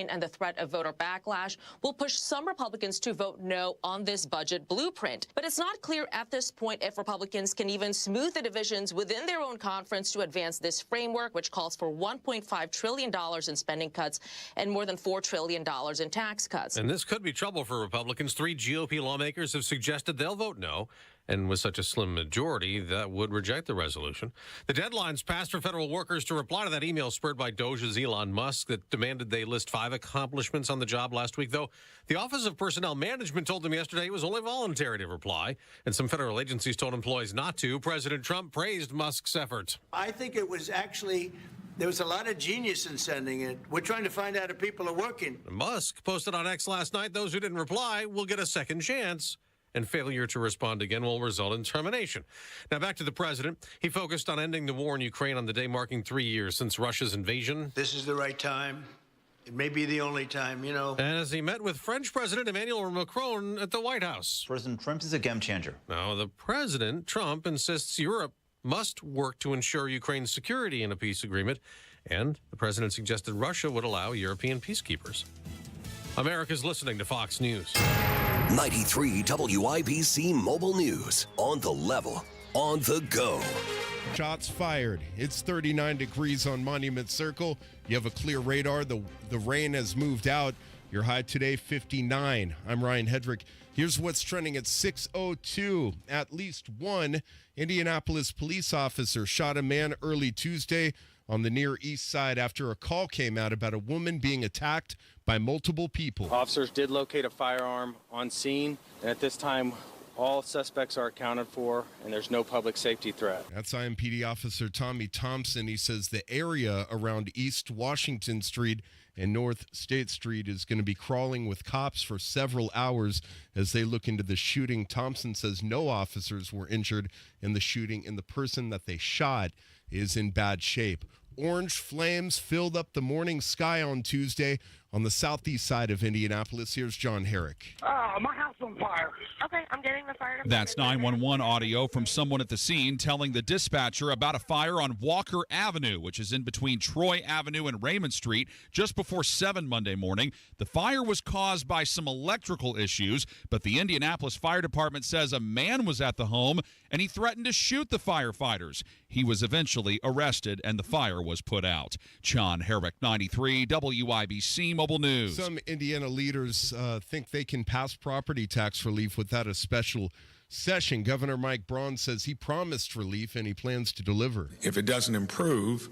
and the threat of voter backlash will push some Republicans to vote no on this budget blueprint. But it's not clear at this point if Republicans can even smooth the divisions within their own conference to advance this framework, which calls for $1.5 trillion in spending cuts and more than $4 trillion in tax cuts. And this could be trouble for Republicans. 3 GOP lawmakers have suggested they'll vote no. And with such a slim majority, that would reject the resolution. The deadline's passed for federal workers to reply to that email spurred by Doge's Elon Musk that demanded they list 5 accomplishments on the job last week, though the Office of Personnel Management told them yesterday it was only voluntary to reply, and some federal agencies told employees not to. President Trump praised Musk's efforts. I think it was actually... there was a lot of genius in sending it. We're trying to find out if people are working. Musk posted on X last night, those who didn't reply will get a second chance, and failure to respond again will result in termination. Now back to the president. He focused on ending the war in Ukraine on the day marking 3 years since Russia's invasion. This is the right time. It may be the only time, you know. And as he met with French President Emmanuel Macron at the White House. President Trump is a game changer. Now, the President, Trump, insists Europe must work to ensure Ukraine's security in a peace agreement, and the president suggested Russia would allow European peacekeepers. America's listening to Fox News. 93 WIBC Mobile News. On the level, on the go. Shots fired. It's 39 degrees on Monument Circle. You have a clear radar. The rain has moved out. Your high today, 59. I'm Ryan Hedrick. Here's what's trending at 6:02. At least one Indianapolis police officer shot a man early Tuesday on the Near East Side after a call came out about a woman being attacked by multiple people. Officers did locate a firearm on scene, and at this time, all suspects are accounted for, and there's no public safety threat. That's IMPD Officer Tommy Thompson. He says the area around East Washington Street and North State Street is going to be crawling with cops for several hours as they look into the shooting. Thompson says no officers were injured in the shooting, and the person that they shot is in bad shape. Orange flames filled up the morning sky on Tuesday on the southeast side of Indianapolis. Here's John Herrick. My house on fire. Okay, I'm getting the fire department. That's 911 audio from someone at the scene telling the dispatcher about a fire on Walker Avenue, which is in between Troy Avenue and Raymond Street, just before 7 Monday morning. The fire was caused by some electrical issues, but the Indianapolis Fire Department says a man was at the home and he threatened to shoot the firefighters. He was eventually arrested and the fire was put out. John Herrick, 93 WIBC Mobile News. Some Indiana leaders think they can pass property tax relief without a special session. Governor Mike Braun says he promised relief and he plans to deliver. If it doesn't improve,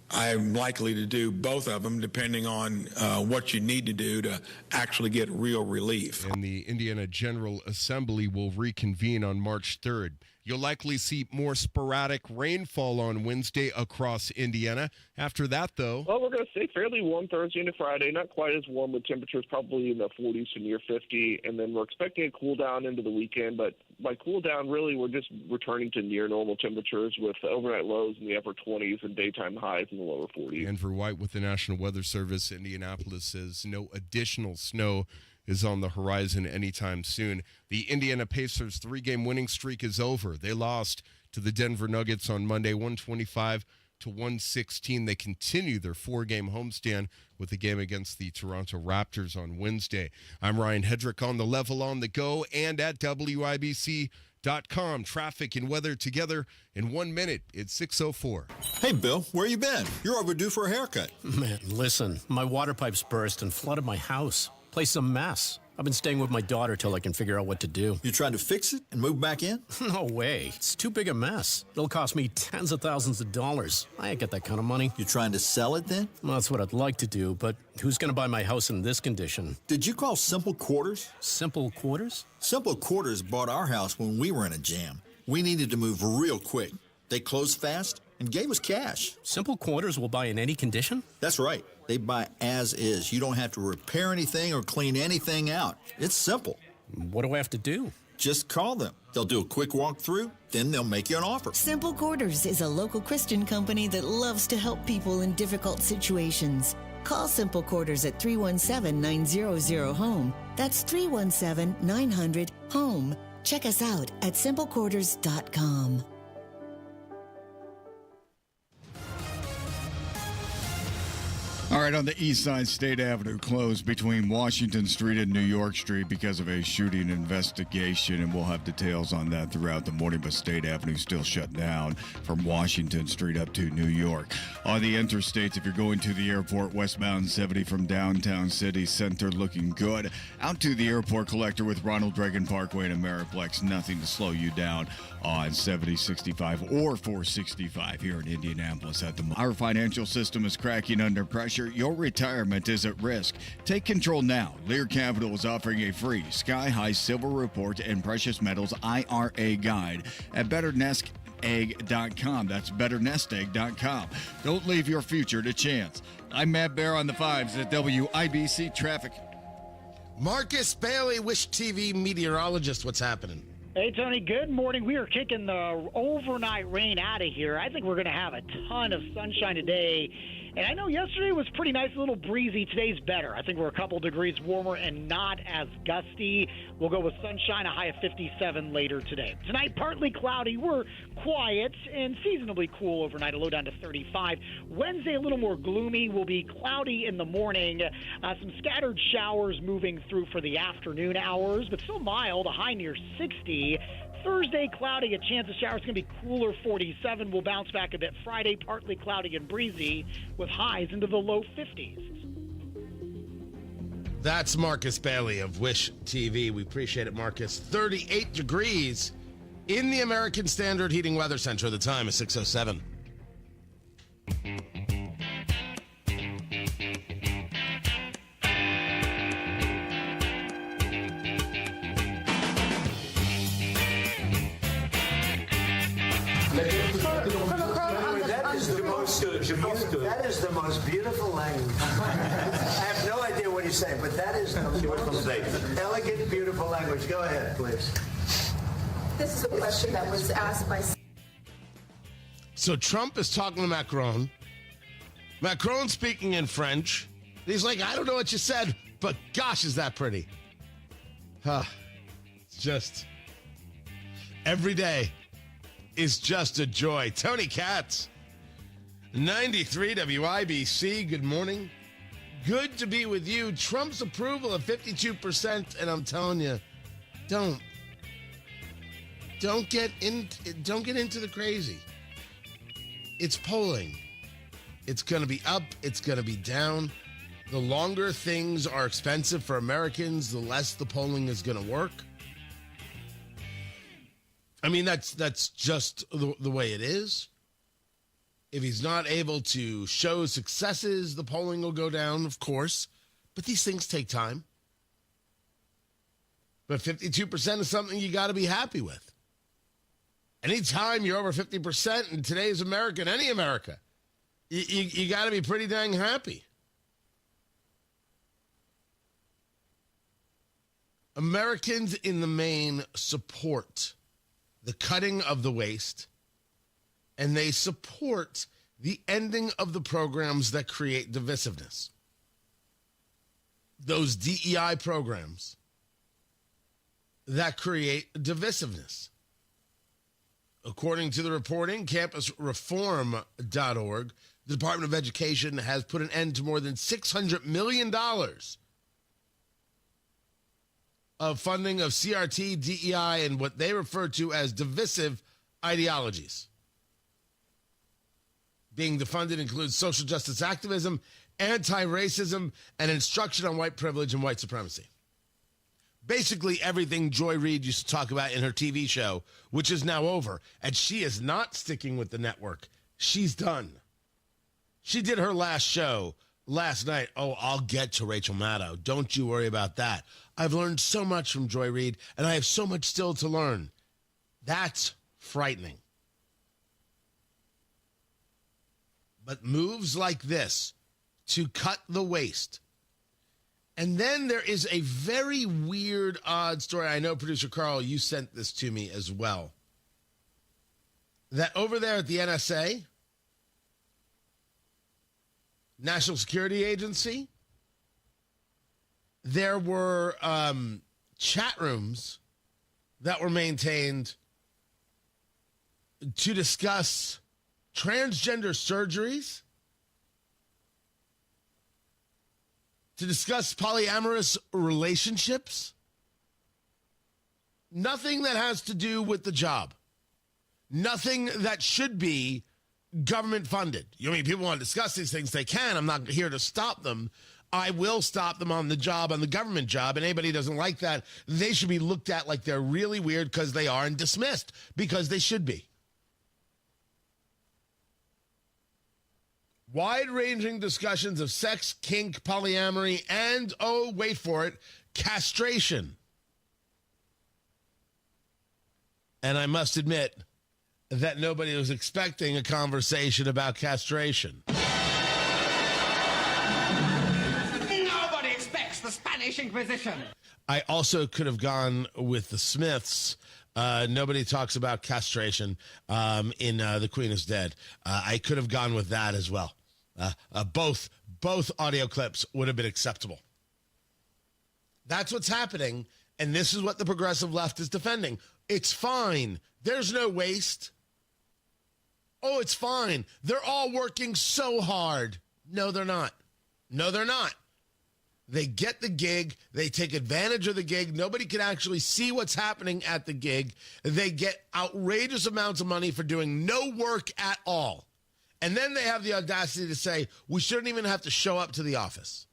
I'm likely to do both of them depending on what you need to do to actually get real relief. And the Indiana General Assembly will reconvene on March 3rd. You'll likely see more sporadic rainfall on Wednesday across Indiana. After that, though... Well, we're going to stay fairly warm Thursday into Friday. Not quite as warm with temperatures probably in the 40s to near 50. And then we're expecting a cool down into the weekend. But by cool down, really, we're just returning to near normal temperatures with overnight lows in the upper 20s and daytime highs in the lower 40s. Andrew White with the National Weather Service. Indianapolis says no additional snow is on the horizon anytime soon. The Indiana Pacers' 3-game winning streak is over. They lost to the Denver Nuggets on Monday, 125-116. They continue their 4-game homestand with a game against the Toronto Raptors on Wednesday. I'm Ryan Hedrick on the level, on the go, and at WIBC.com. Traffic and weather together in 1 minute. It's 6:04. Hey, Bill, where you been? You're overdue for a haircut. Man, listen, my water pipes burst and flooded my house. Place a mess. I've been staying with my daughter till I can figure out what to do. You trying to fix it and move back in? No way. It's too big a mess. It'll cost me tens of thousands of dollars. I ain't got that kind of money. You trying to sell it then? Well, that's what I'd like to do, but who's going to buy my house in this condition? Did you call Simple Quarters? Simple Quarters? Simple Quarters bought our house when we were in a jam. We needed to move real quick. They closed fast and gave us cash. Simple Quarters will buy in any condition? That's right. They buy as is. You don't have to repair anything or clean anything out. It's simple. What do I have to do? Just call them. They'll do a quick walkthrough, then they'll make you an offer. Simple Quarters is a local Christian company that loves to help people in difficult situations. Call Simple Quarters at 317-900-HOME. That's 317-900-HOME. Check us out at simplequarters.com. All right, on the east side, State Avenue closed between Washington Street and New York Street because of a shooting investigation, and we'll have details on that throughout the morning, but State Avenue still shut down from Washington Street up to New York. On the interstates, if you're going to the airport, westbound 70 from downtown city center looking good. Out to the airport collector with Ronald Reagan Parkway and Ameriplex, nothing to slow you down on 7065 or 465 here in Indianapolis at the moment. Our financial system is cracking under pressure. Your retirement is at risk. Take control now. Lear Capital is offering a free Sky High Silver Report and Precious Metals IRA guide at betternest.egg.com. That's betternestegg.com. Don't leave your future to chance. I'm Matt Bear on the 5s at WIBC Traffic. Marcus Bailey, Wish TV meteorologist. What's happening? Hey, Tony, good morning. We are kicking the overnight rain out of here. I think we're going to have a ton of sunshine today. And I know yesterday was pretty nice, a little breezy. Today's better. I think we're a couple degrees warmer and not as gusty. We'll go with sunshine, a high of 57 later today. Tonight, partly cloudy. We're quiet and seasonably cool overnight, a low down to 35. Wednesday, a little more gloomy. Will be cloudy in the morning. Some scattered showers moving through for the afternoon hours, but still mild, a high near 60. Thursday, cloudy, a chance of showers. Going to be cooler, 47. We'll bounce back a bit. Friday, partly cloudy and breezy with highs into the low 50s. That's Marcus Bailey of Wish TV. We appreciate it, Marcus. 38 degrees in the American Standard Heating Weather Center. The time is 6:07. That is the most beautiful language. I have no idea what he's saying, but that is the most elegant, beautiful language. Go ahead, please. This is a question that was asked by... So Trump is talking to Macron. Macron speaking in French. He's like, I don't know what you said, but gosh, is that pretty. It's just... every day is just a joy. Tony Katz. 93 WIBC, good morning. Good to be with you. Trump's approval of 52%, and I'm telling you, don't get into the crazy. It's polling. It's going to be up, it's going to be down. The longer things are expensive for Americans, the less the polling is going to work. I mean, that's just the way it is. If he's not able to show successes, the polling will go down, of course. But these things take time. But 52% is something you got to be happy with. Anytime you're over 50% in today's America, in any America, you got to be pretty dang happy. Americans in the main support the cutting of the waste, and they support the ending of the programs that create divisiveness. Those DEI programs that create divisiveness. According to the reporting, campusreform.org, the Department of Education has put an end to more than $600 million of funding of CRT, DEI, and what they refer to as divisive ideologies. Being defunded includes social justice activism, anti-racism, and instruction on white privilege and white supremacy. Basically everything Joy Reid used to talk about in her TV show, which is now over, and she is not sticking with the network. She's done. She did her last show last night. Oh, I'll get to Rachel Maddow. Don't you worry about that. I've learned so much from Joy Reid, and I have so much still to learn. That's frightening. But moves like this to cut the waste. And then there is a very weird, odd story. I know, producer Carl, you sent this to me as well. That over there at the NSA, National Security Agency, there were chat rooms that were maintained to discuss transgender surgeries to discuss polyamorous relationships. Nothing that has to do with the job. Nothing that should be government funded. You mean people want to discuss these things? They can. I'm not here to stop them. I will stop them on the job, on the government job, and anybody who doesn't like that, they should be looked at like they're really weird because they are and dismissed because they should be. Wide-ranging discussions of sex, kink, polyamory, and, oh, wait for it, castration. And I must admit that nobody was expecting a conversation about castration. Nobody expects the Spanish Inquisition. I also could have gone with the Smiths. Nobody talks about castration in The Queen is Dead. I could have gone with that as well. Both audio clips would have been acceptable. That's what's happening, and this is what the progressive left is defending. It's fine. There's no waste. Oh, it's fine. They're all working so hard. No, they're not. No, they're not. They get the gig. They take advantage of the gig. Nobody can actually see what's happening at the gig. They get outrageous amounts of money for doing no work at all. And then they have the audacity to say, we shouldn't even have to show up to the office.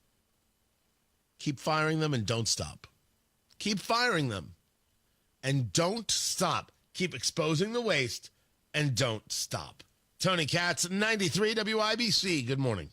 Keep firing them and don't stop. Keep firing them and don't stop. Keep exposing the waste and don't stop. Tony Katz, 93 WIBC. Good morning.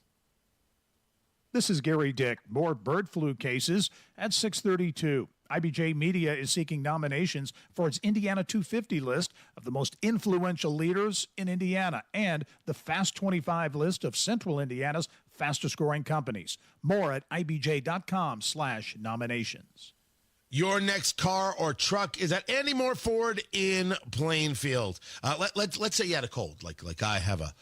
This is Gary Dick. More bird flu cases at 6:32. IBJ Media is seeking nominations for its Indiana 250 list of the most influential leaders in Indiana and the Fast 25 list of Central Indiana's fastest growing companies. More at ibj.com/nominations. Your next car or truck is at Andy Moore Ford in Plainfield. Let's say you had a cold, like I have a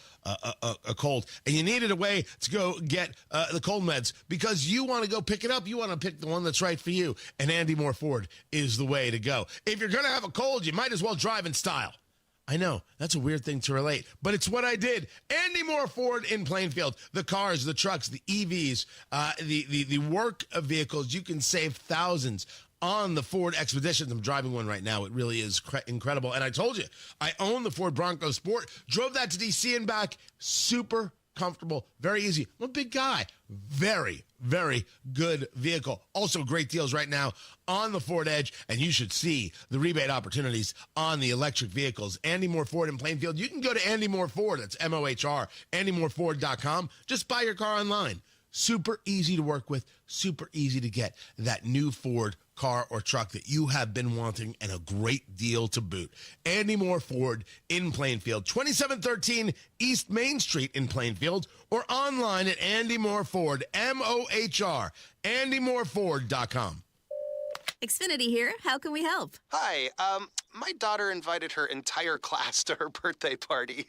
cold, and you needed a way to go get the cold meds because you want to go pick it up. You want to pick the one that's right for you, and Andy Moore Ford is the way to go. If you're going to have a cold, you might as well drive in style. I know, that's a weird thing to relate, but it's what I did. Andy Moore Ford in Plainfield. The cars, the trucks, the EVs, the work vehicles, you can save thousands on the Ford Expeditions. I'm driving one right now. It really is incredible. And I told you, I own the Ford Bronco Sport. Drove that to D.C. and back. Super comfortable. Very easy. I'm a big guy. Very, very good vehicle. Also great deals right now on the Ford Edge. And you should see the rebate opportunities on the electric vehicles. Andy Moore Ford in Plainfield. You can go to Andy Moore Ford. That's MOHR. AndyMooreFord.com. Just buy your car online. Super easy to work with. Super easy to get that new Ford car or truck that you have been wanting, and a great deal to boot. Andy Moore Ford in Plainfield, 2713 East Main Street in Plainfield, or online at Andy Moore Ford, MOHR, AndyMooreFord.com. Xfinity here. How can we help? Hi. My daughter invited her entire class to her birthday party.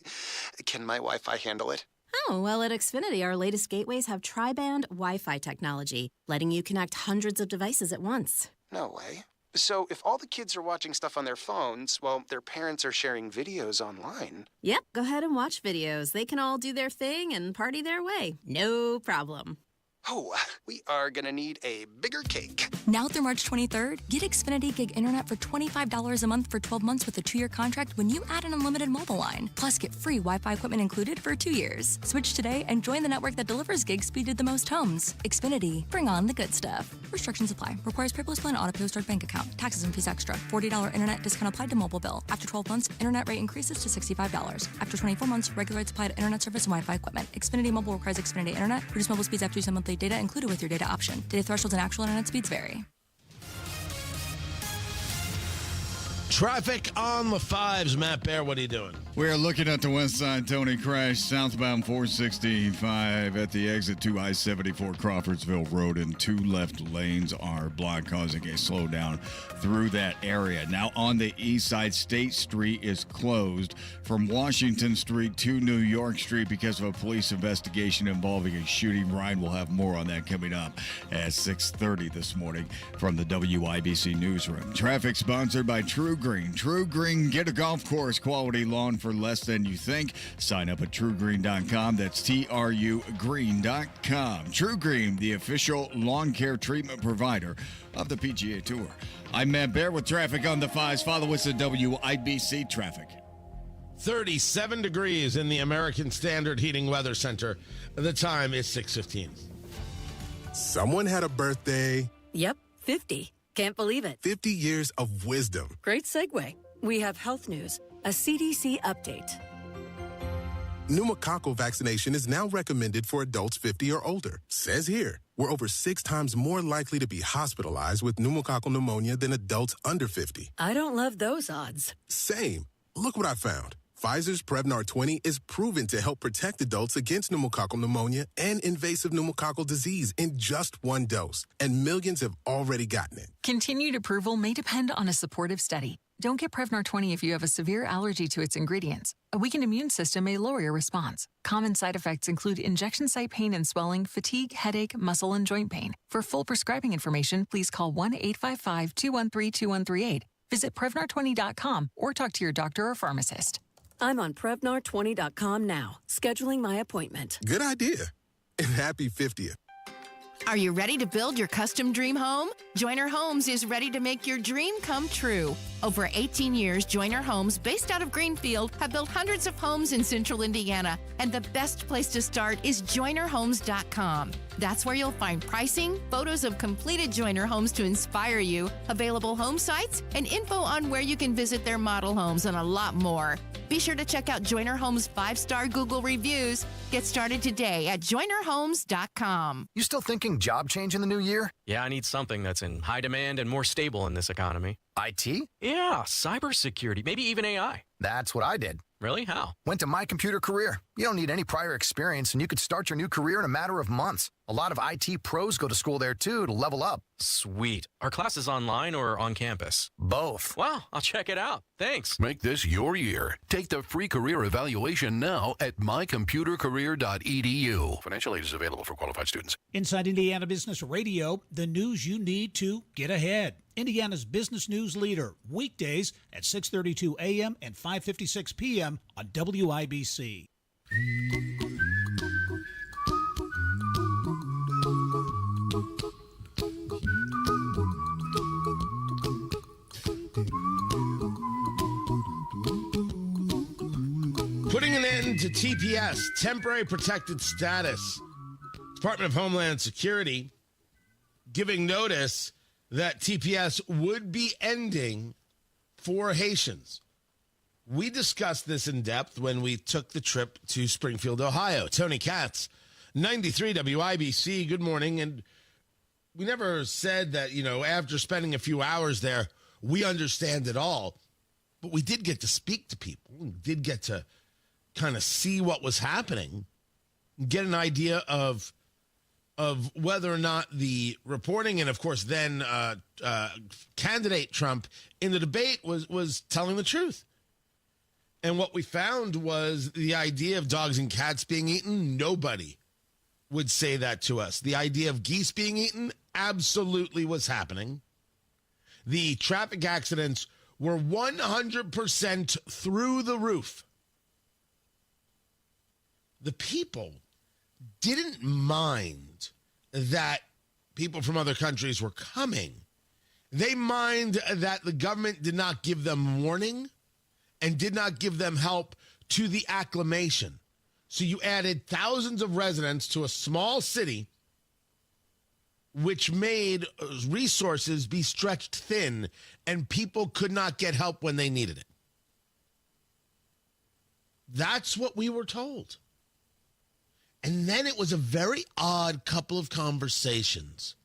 Can my Wi-Fi handle it? Oh, well, at Xfinity, our latest gateways have tri-band Wi-Fi technology, letting you connect hundreds of devices at once. No way. So if all the kids are watching stuff on their phones, well, their parents are sharing videos online. Yep, go ahead and watch videos. They can all do their thing and party their way. No problem. Oh, we are going to need a bigger cake. Now through March 23rd, get Xfinity Gig Internet for $25 a month for 12 months with a 2-year contract when you add an unlimited mobile line. Plus, get free Wi-Fi equipment included for 2 years. Switch today and join the network that delivers gig speed to the most homes. Xfinity. Bring on the good stuff. Restrictions apply. Requires paperless plan, auto-pay, start bank account. Taxes and fees extra. $40 internet discount applied to mobile bill. After 12 months, internet rate increases to $65. After 24 months, regular rates apply to internet service and Wi-Fi equipment. Xfinity Mobile requires Xfinity Internet. Reduce mobile speeds after use of monthly data included with your data option. Data thresholds and actual internet speeds vary. Traffic on the 5s. Matt Bear, what are you doing? We're looking at the west side. Tony crash southbound 465 at the exit to I-74 Crawfordsville Road, and 2 left lanes are blocked, causing a slowdown through that area. Now on the east side, State Street is closed from Washington Street to New York Street because of a police investigation involving a shooting. Ryan will have more on that coming up at 6:30 this morning from the WIBC newsroom. Traffic sponsored by True Green. True Green, get a golf course, quality lawn for less than you think. Sign up at TrueGreen.com. That's TRUgreen.com. True Green, the official lawn care treatment provider of the PGA Tour. I'm Matt Bear with traffic on the 5s. Follow us at WIBC Traffic. 37 degrees in the American Standard Heating Weather Center. The time is 6:15. Someone had a birthday. Yep, 50. Can't believe it. 50 years of wisdom. Great segue. We have health news, a CDC update. Pneumococcal vaccination is now recommended for adults 50 or older. Says here, we're over 6 times more likely to be hospitalized with pneumococcal pneumonia than adults under 50. I don't love those odds. Same. Look what I found. Pfizer's Prevnar 20 is proven to help protect adults against pneumococcal pneumonia and invasive pneumococcal disease in just 1 dose. And millions have already gotten it. Continued approval may depend on a supportive study. Don't get Prevnar 20 if you have a severe allergy to its ingredients. A weakened immune system may lower your response. Common side effects include injection site pain and swelling, fatigue, headache, muscle, and joint pain. For full prescribing information, please call 1-855-213-2138. Visit Prevnar20.com or talk to your doctor or pharmacist. I'm on Prevnar20.com now, scheduling my appointment. Good idea. And happy 50th. Are you ready to build your custom dream home? Joyner Homes is ready to make your dream come true. Over 18 years, Joyner Homes, based out of Greenfield, have built hundreds of homes in central Indiana. And the best place to start is JoynerHomes.com. That's where you'll find pricing, photos of completed Joyner homes to inspire you, available home sites, and info on where you can visit their model homes and a lot more. Be sure to check out Joyner Homes' 5-star Google reviews. Get started today at JoynerHomes.com. You still thinking job change in the new year? Yeah, I need something that's in high demand and more stable in this economy. IT? Yeah, cybersecurity, maybe even AI. That's what I did. Really? How? Went to My Computer Career. You don't need any prior experience, and you could start your new career in a matter of months. A lot of IT pros go to school there, too, to level up. Sweet. Are classes online or on campus? Both. Wow, I'll check it out. Thanks. Make this your year. Take the free career evaluation now at mycomputercareer.edu. Financial aid is available for qualified students. Inside Indiana Business Radio, the news you need to get ahead. Indiana's business news leader, weekdays at 6:32 a.m. and 5:56 p.m. on WIBC. Putting an end to TPS, temporary protected status. Department of Homeland Security giving notice that TPS would be ending for Haitians. We discussed this in depth when we took the trip to Springfield, Ohio. Tony Katz, 93 WIBC, good morning. And we never said that, after spending a few hours there, we understand it all. But we did get to speak to people. We did get to kind of see what was happening, get an idea of whether or not the reporting, and of course then candidate Trump in the debate was telling the truth. And what we found was the idea of dogs and cats being eaten, nobody would say that to us. The idea of geese being eaten absolutely was happening. The traffic accidents were 100% through the roof. The people didn't mind that people from other countries were coming. They mind that the government did not give them warning and did not give them help to the acclimation. So you added thousands of residents to a small city, which made resources be stretched thin, and people could not get help when they needed it. That's what we were told. And then it was a very odd couple of conversations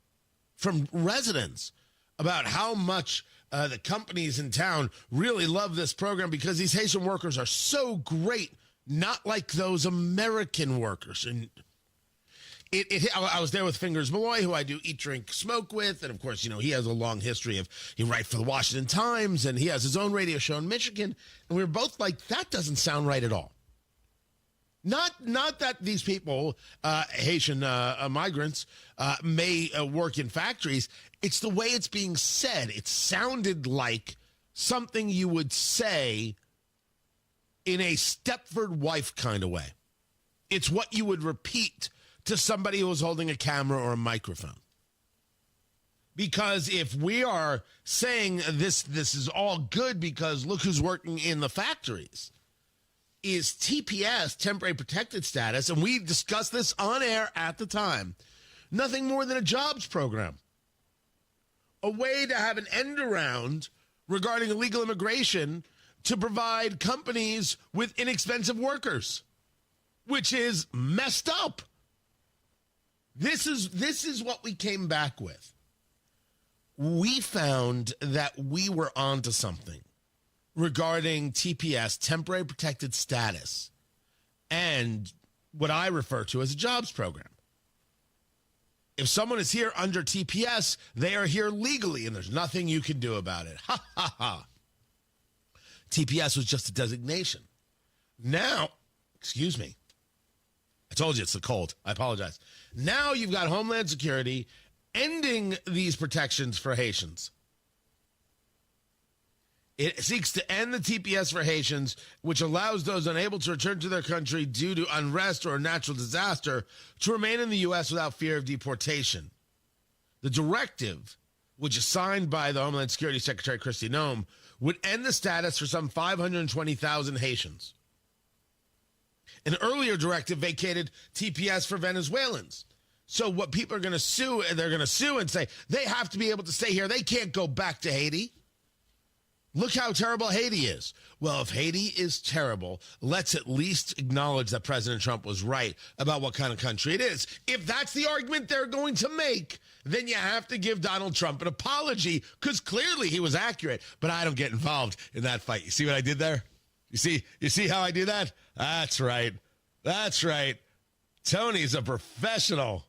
from residents about how much the companies in town really love this program because these Haitian workers are so great, not like those American workers. And I was there with Fingers Malloy, who I do Eat, Drink, Smoke with. And, of course, he has a long history of he writes for the Washington Times, and he has his own radio show in Michigan. And we were both like, that doesn't sound right at all. Not that these people, Haitian migrants, may work in factories. It's the way it's being said. It sounded like something you would say in a Stepford wife kind of way. It's what you would repeat to somebody who was holding a camera or a microphone. Because if we are saying this is all good because look who's working in the factories, is TPS, temporary protected status, and we discussed this on air at the time, nothing more than a jobs program. A way to have an end around regarding illegal immigration to provide companies with inexpensive workers, which is messed up. This is what we came back with. We found that we were onto something regarding TPS, temporary protected status, and what I refer to as a jobs program. If someone is here under TPS, they are here legally, and there's nothing you can do about it. Ha, ha, ha. TPS was just a designation. Now, excuse me. I told you it's the cold. I apologize. Now you've got Homeland Security ending these protections for Haitians. It seeks to end the TPS for Haitians, which allows those unable to return to their country due to unrest or a natural disaster to remain in the U.S. without fear of deportation. The directive, which is signed by the Homeland Security Secretary Kristi Noem, would end the status for some 520,000 Haitians. An earlier directive vacated TPS for Venezuelans. So what people are going to sue, and they're going to sue and say, they have to be able to stay here. They can't go back to Haiti. Look how terrible Haiti is. Well, if Haiti is terrible, let's at least acknowledge that President Trump was right about what kind of country it is. If that's the argument they're going to make, then you have to give Donald Trump an apology because clearly he was accurate. But I don't get involved in that fight. You see what I did there? You see how I do that? That's right. That's right. Tony's a professional.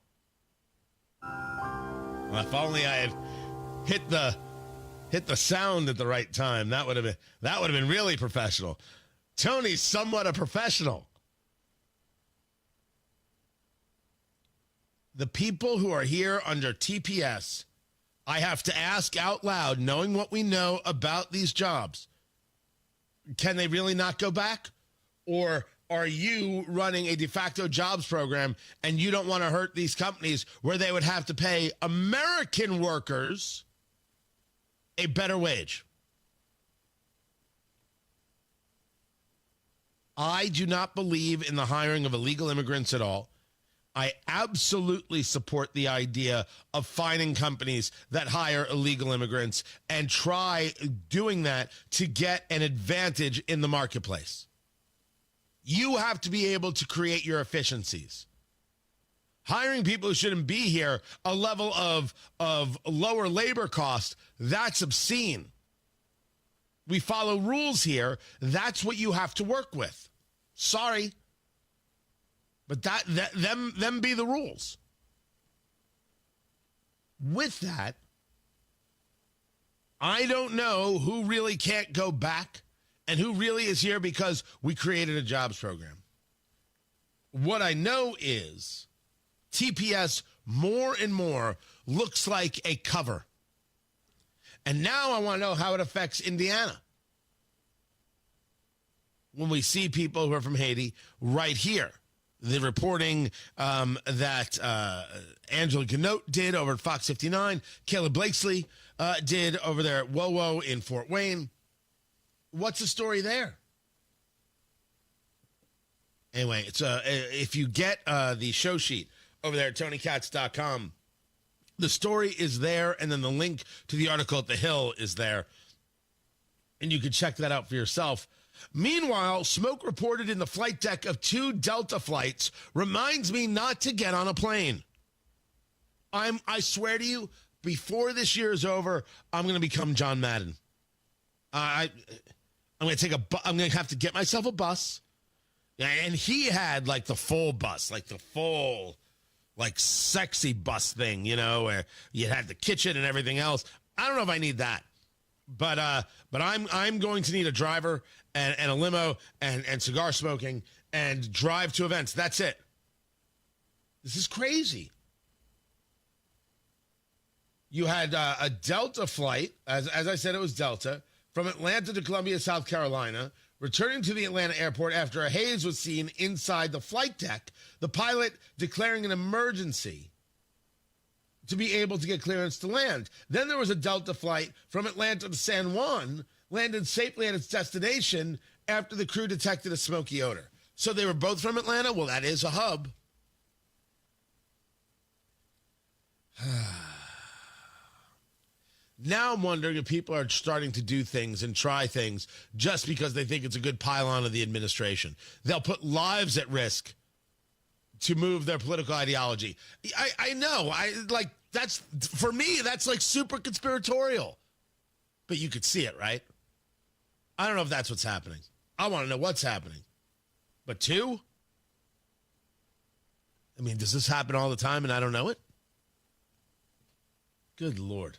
Well, if only I had hit the sound at the right time, that would have been really professional. Tony's somewhat a professional. The people who are here under TPS, I have to ask out loud, knowing what we know about these jobs, can they really not go back? Or are you running a de facto jobs program and you don't want to hurt these companies where they would have to pay American workers a better wage? I do not believe in the hiring of illegal immigrants at all. I absolutely support the idea of fining companies that hire illegal immigrants and try doing that to get an advantage in the marketplace. You have to be able to create your efficiencies. Hiring people who shouldn't be here, a level of lower labor cost, that's obscene. We follow rules here. That's what you have to work with. Sorry. But them be the rules. With that, I don't know who really can't go back and who really is here because we created a jobs program. What I know is TPS more and more looks like a cover. And now I want to know how it affects Indiana. When we see people who are from Haiti right here. The reporting that Angela Ganote did over at Fox 59, Caleb Blakesley did over there at WoWo in Fort Wayne. What's the story there? Anyway, it's if you get the show sheet over there at TonyKatz.com, the story is there, and then the link to the article at The Hill is there. And you can check that out for yourself. Meanwhile, smoke reported in the flight deck of 2 Delta flights reminds me not to get on a plane. I swear to you, before this year is over, I'm going to become John Madden. I'm going to I'm going to have to get myself a bus. And he had like the full bus, like the full, like sexy bus thing, you know, where you had the kitchen and everything else. I don't know if I need that. But I'm going to need a driver and a limo and cigar smoking and drive to events. That's it. This is crazy. You had a Delta flight, as I said, it was Delta, from Atlanta to Columbia, South Carolina, returning to the Atlanta airport after a haze was seen inside the flight deck, the pilot declaring an emergency to be able to get clearance to land. Then there was a Delta flight from Atlanta to San Juan, landed safely at its destination after the crew detected a smoky odor. So they were both from Atlanta? Well, that is a hub. Now I'm wondering if people are starting to do things and try things just because they think it's a good pile-on of the administration. They'll put lives at risk to move their political ideology. I know. That's, for me, that's like super conspiratorial. But you could see it, right? I don't know if that's what's happening. I want to know what's happening. But two? I mean, does this happen all the time and I don't know it? Good Lord.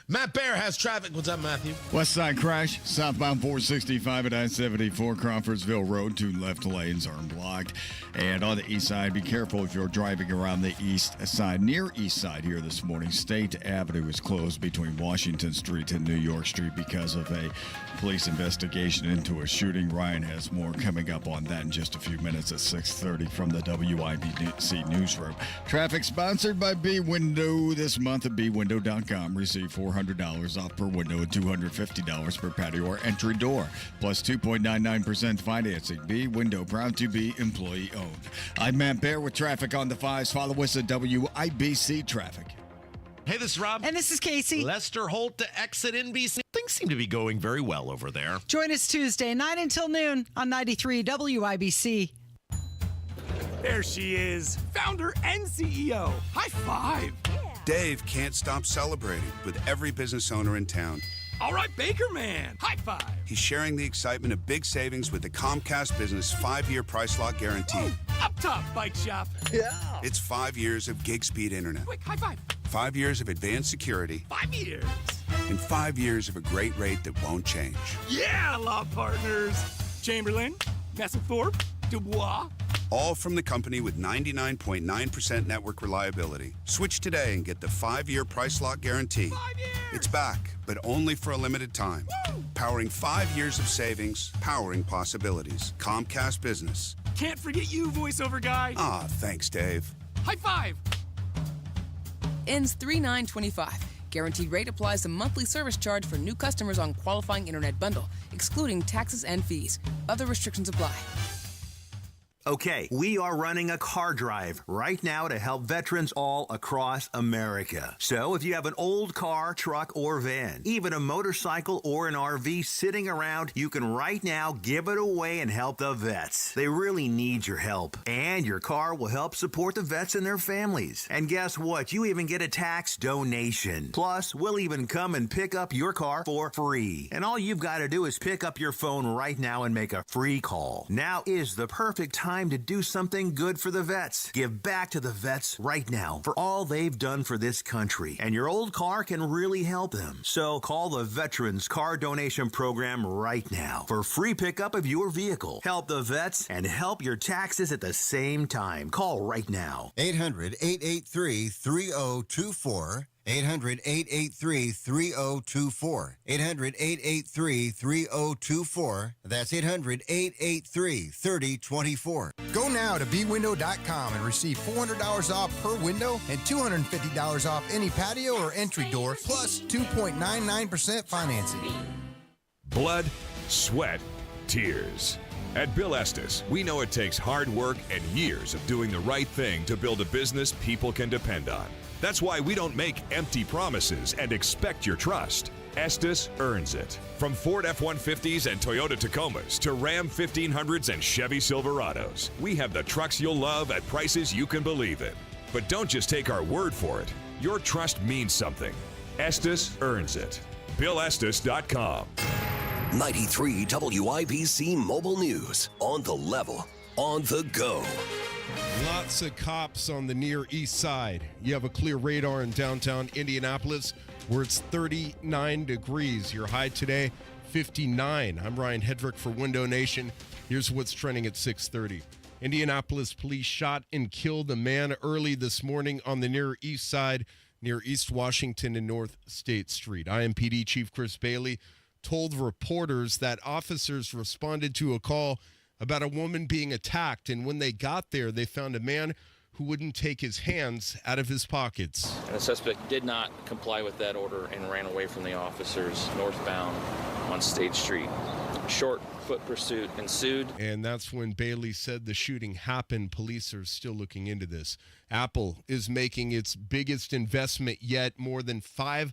Matt Bear has traffic. What's up, Matthew? West side crash, southbound 465 at I-74 Crawfordsville Road. 2 left lanes are blocked. And on the east side, be careful if you're driving around the east side. Near east side here this morning, State Avenue is closed between Washington Street and New York Street because of a police investigation into a shooting. Ryan has more coming up on that in just a few minutes at 6:30 from the WIBC newsroom. Traffic sponsored by B-Window this month at bwindow.com. Receive $400 off per window and $250 per patio or entry door, plus 2.99% financing. B-Window, proud to be employee owned. I'm Matt Bear with traffic on the 5s. Follow us at WIBC Traffic. Hey, this is Rob. And this is Casey. Lester Holt to exit NBC. Things seem to be going very well over there. Join us Tuesday, 9 until noon on 93 WIBC. There she is, founder and CEO. High five. Dave can't stop celebrating with every business owner in town. All right, Baker Man. High five. He's sharing the excitement of big savings with the Comcast Business 5-year price lock guarantee. Woo! Up top, bike shop. Yeah. It's 5 years of gig speed internet. Quick, high five. 5 years of advanced security. 5 years. And 5 years of a great rate that won't change. Yeah, law partners. Chamberlain, Messethorpe, Dubois. All from the company with 99.9% network reliability. Switch today and get the 5-year price lock guarantee. 5 years. It's back, but only for a limited time. Woo! Powering 5 years of savings, powering possibilities. Comcast Business. Can't forget you, voiceover guy. Ah, thanks, Dave. High five. Ends 3/9/25. Guaranteed rate applies to monthly service charge for new customers on qualifying internet bundle, excluding taxes and fees. Other restrictions apply. Okay, we are running a car drive right now to help veterans all across America. So if you have an old car, truck, or van, even a motorcycle or an RV sitting around, you can right now give it away and help the vets. They really need your help. And your car will help support the vets and their families. And guess what? You even get a tax donation. Plus, we'll even come and pick up your car for free. And all you've got to do is pick up your phone right now and make a free call. Now is the perfect time to do something good for the vets. Give back to the vets right now for all they've done for this country. And your old car can really help them. So call the Veterans Car Donation Program right now for free pickup of your vehicle. Help the vets and help your taxes at the same time. Call right now. 800-883-3024. 800-883-3024. 800-883-3024. That's 800-883-3024. Go now to bwindow.com and receive $400 off per window and $250 off any patio or entry door, plus 2.99% financing. Blood, sweat, tears. At Bill Estes, we know it takes hard work and years of doing the right thing to build a business people can depend on. That's why we don't make empty promises and expect your trust. Estes earns it. From Ford F-150s and Toyota Tacomas to Ram 1500s and Chevy Silverados, we have the trucks you'll love at prices you can believe in. But don't just take our word for it. Your trust means something. Estes earns it. BillEstes.com. 93 WIBC Mobile News. On the level. On the go. Lots of cops on the Near East Side. You have a clear radar in downtown Indianapolis where it's 39 degrees. Your high today, 59. I'm Ryan Hedrick for Window Nation. Here's what's trending at 6:30. Indianapolis police shot and killed a man early this morning on the Near East Side near East Washington and North State Street. IMPD Chief Chris Bailey told reporters that officers responded to a call about a woman being attacked, and when they got there, they found a man who wouldn't take his hands out of his pockets. And the suspect did not comply with that order and ran away from the officers northbound on State Street. Short foot pursuit ensued. And that's when Bailey said the shooting happened. Police are still looking into this. Apple is making its biggest investment yet, more than $500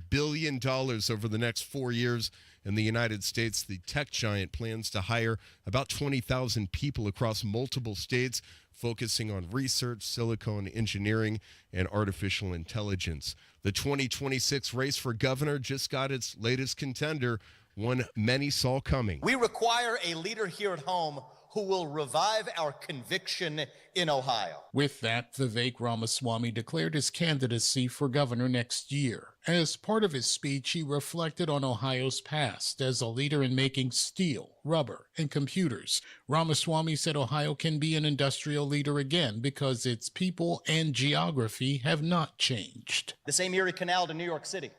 billion over the next 4 years. In the United States, the tech giant plans to hire about 20,000 people across multiple states, focusing on research, silicon engineering, and artificial intelligence. The 2026 race for governor just got its latest contender, one many saw coming. We require a leader here at home who will revive our conviction in Ohio. With that, Vivek Ramaswamy declared his candidacy for governor next year. As part of his speech, he reflected on Ohio's past as a leader in making steel, rubber, and computers. Ramaswamy said Ohio can be an industrial leader again because its people and geography have not changed. The same Erie Canal to New York City,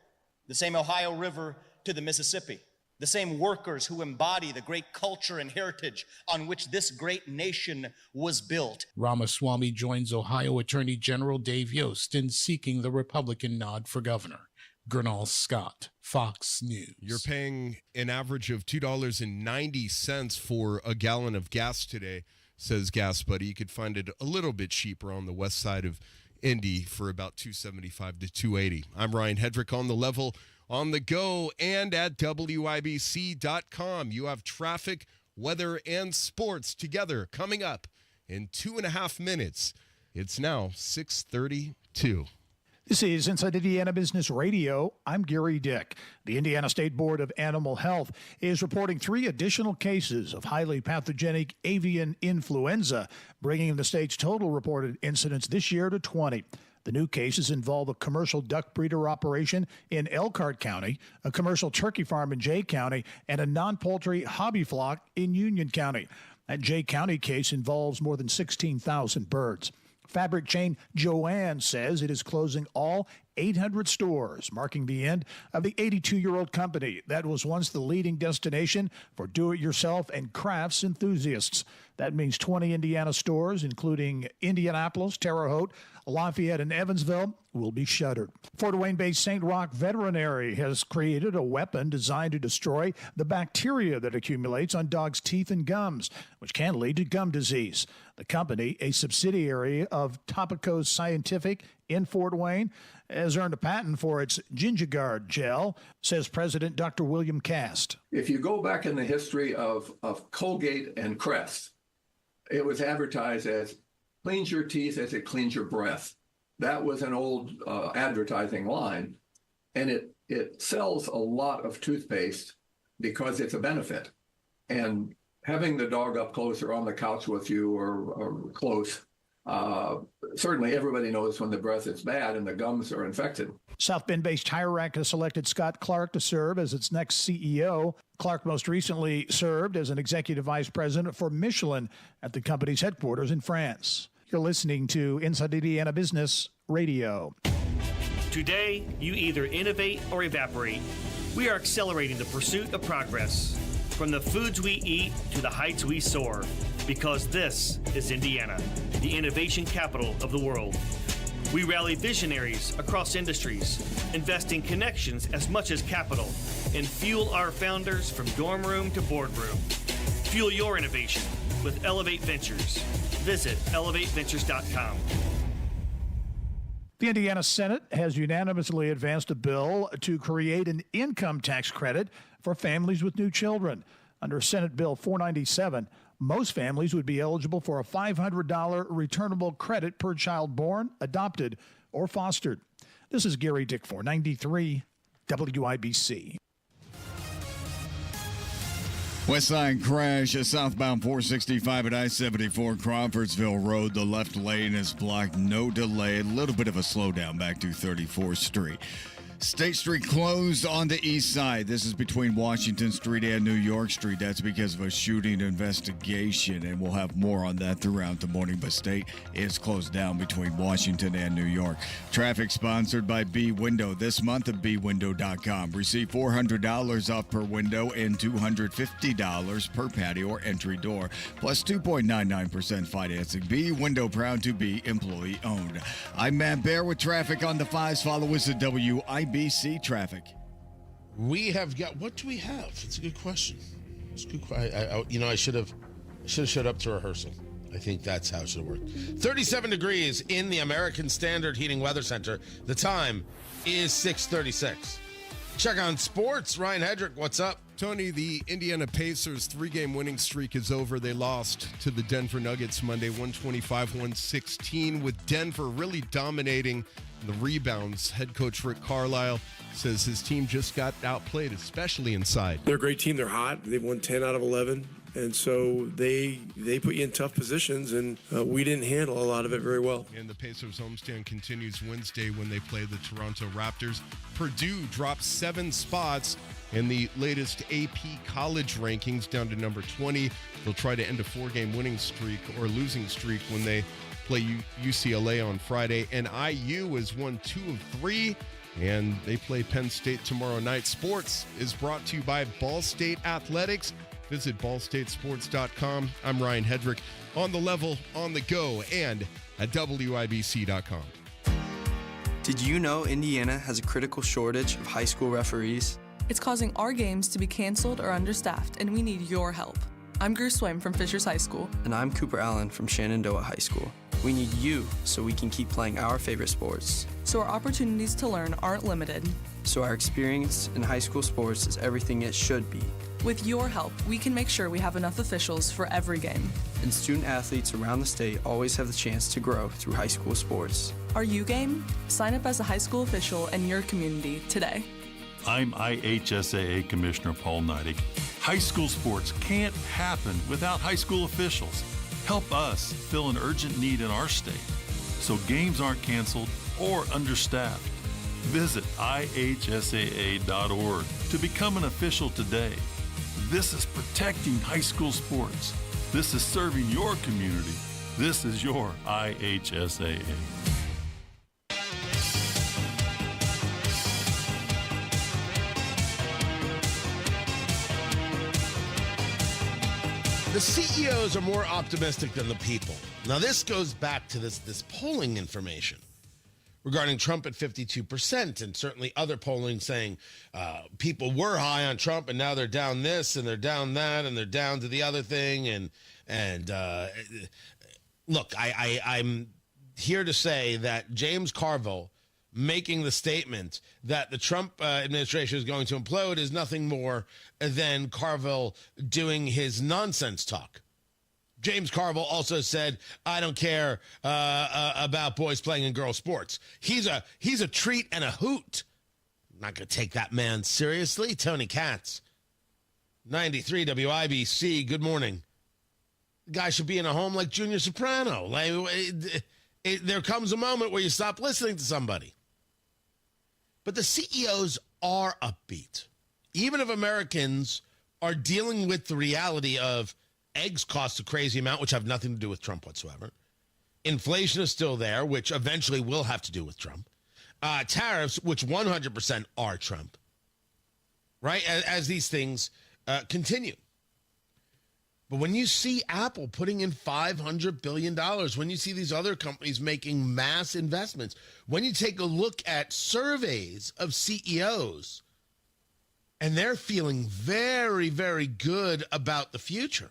the same Ohio River to the Mississippi, the same workers who embody the great culture and heritage on which this great nation was built. Ramaswamy joins Ohio Attorney General Dave Yost in seeking the Republican nod for governor. Gernal Scott, Fox News. You're paying an average of $2.90 for a gallon of gas today, says Gas Buddy. You could find it a little bit cheaper on the west side of Indy for about $2.75 to $2.80. I'm Ryan Hedrick on the level, on the go, and at WIBC.com. You have traffic, weather, and sports together coming up in 2.5 minutes. It's now 6:32. This is Inside Indiana Business Radio. I'm Gary Dick. The Indiana State Board of Animal Health is reporting 3 additional cases of highly pathogenic avian influenza, bringing the state's total reported incidents this year to 20. The new cases involve a commercial duck breeder operation in Elkhart County, a commercial turkey farm in Jay County, and a non-poultry hobby flock in Union County. That Jay County case involves more than 16,000 birds. Fabric chain Joann says it is closing all 800 stores, marking the end of the 82-year-old company that was once the leading destination for do-it-yourself and crafts enthusiasts. That means 20 Indiana stores, including Indianapolis, Terre Haute, Lafayette, and Evansville, will be shuttered. Fort Wayne-based St. Roch Veterinary has created a weapon designed to destroy the bacteria that accumulates on dogs' teeth and gums, which can lead to gum disease. The company, a subsidiary of Topico Scientific in Fort Wayne, has earned a patent for its GingiGuard gel, says President Dr. William Cast. If you go back in the history of Colgate and Crest, it was advertised as cleans your teeth as it cleans your breath. That was an old advertising line, and it sells a lot of toothpaste because it's a benefit. And having the dog up close or on the couch with you or close, certainly everybody knows when the breath is bad and the gums are infected. South Bend-based Tire Rack has selected Scott Clark to serve as its next CEO. Clark most recently served as an executive vice president for Michelin at the company's headquarters in France. You're listening to Inside Indiana Business Radio. Today, you either innovate or evaporate. We are accelerating the pursuit of progress, from the foods we eat to the heights we soar, because this is Indiana, the innovation capital of the world. We rally visionaries across industries, investing connections as much as capital, and fuel our founders from dorm room to boardroom. Fuel your innovation with Elevate Ventures. Visit elevateventures.com. The Indiana Senate has unanimously advanced a bill to create an income tax credit for families with new children. Under Senate Bill 497, most families would be eligible for a $500 returnable credit per child born, adopted, or fostered. This is Gary Dick, 493 WIBC. West Side crash, a southbound 465 at I-74 Crawfordsville Road. The left lane is blocked, no delay. A little bit of a slowdown back to 34th Street. State Street closed on the east side. This is between Washington Street and New York Street. That's because of a shooting investigation, and we'll have more on that throughout the morning. But State is closed down between Washington and New York. Traffic sponsored by B Window. This month at bwindow.com. Receive $400 off per window and $250 per patio or entry door, plus 2.99% financing. B Window, proud to be employee owned. I'm Matt Bear with traffic on the 5s. Follow us at WIBC Traffic. We have got, what do we have? It's a good question. It's a good question. I should have showed up to rehearsal. I think that's how it should have worked. 37 degrees in the American Standard Heating Weather Center. The time is 6:36. Check on sports. Ryan Hedrick, what's up? Tony, the Indiana Pacers' 3-game winning streak is over. They lost to the Denver Nuggets Monday, 125-116, with Denver really dominating the rebounds. Head coach Rick Carlisle says his team just got outplayed, especially inside. They're a great team. They're hot. They've won 10 out of 11. And so they put you in tough positions, and we didn't handle a lot of it very well. And the Pacers homestand continues Wednesday when they play the Toronto Raptors. Purdue dropped 7 spots in the latest AP college rankings, down to number 20. They'll try to end a 4-game winning streak or losing streak when they play UCLA on Friday. And IU has won 2 of 3, and they play Penn State tomorrow night. Sports is brought to you by Ball State Athletics. Visit ballstatesports.com. I'm Ryan Hedrick, on the level, on the go, and at WIBC.com. Did you know Indiana has a critical shortage of high school referees? It's causing our games to be canceled or understaffed, and we need your help. I'm Greer Swim from Fishers High School. And I'm Cooper Allen from Shenandoah High School. We need you so we can keep playing our favorite sports. So our opportunities to learn aren't limited. So our experience in high school sports is everything it should be. With your help, we can make sure we have enough officials for every game. And student athletes around the state always have the chance to grow through high school sports. Are you game? Sign up as a high school official in your community today. I'm IHSAA Commissioner Paul Neidig. High school sports can't happen without high school officials. Help us fill an urgent need in our state so games aren't canceled or understaffed. Visit ihsaa.org to become an official today. This is protecting high school sports. This is serving your community. This is your IHSAA. The CEOs are more optimistic than the people. Now, this goes back to this polling information regarding Trump at 52%, and certainly other polling saying people were high on Trump, and now they're down this, and they're down that, and they're down to the other thing. And look, I'm here to say that James Carville making the statement that the Trump administration is going to implode is nothing more than Carville doing his nonsense talk. James Carville also said, I don't care about boys playing in girls' sports. He's a treat and a hoot. I'm not going to take that man seriously. Tony Katz, 93 WIBC, good morning. The guy should be in a home like Junior Soprano. There comes a moment where you stop listening to somebody. But the CEOs are upbeat. Even if Americans are dealing with the reality of eggs cost a crazy amount, which have nothing to do with Trump whatsoever. Inflation is still there, which eventually will have to do with Trump. Tariffs, which 100% are Trump. Right? As these things continue. But when you see Apple putting in $500 billion, when you see these other companies making mass investments, when you take a look at surveys of CEOs, and they're feeling very, very good about the future.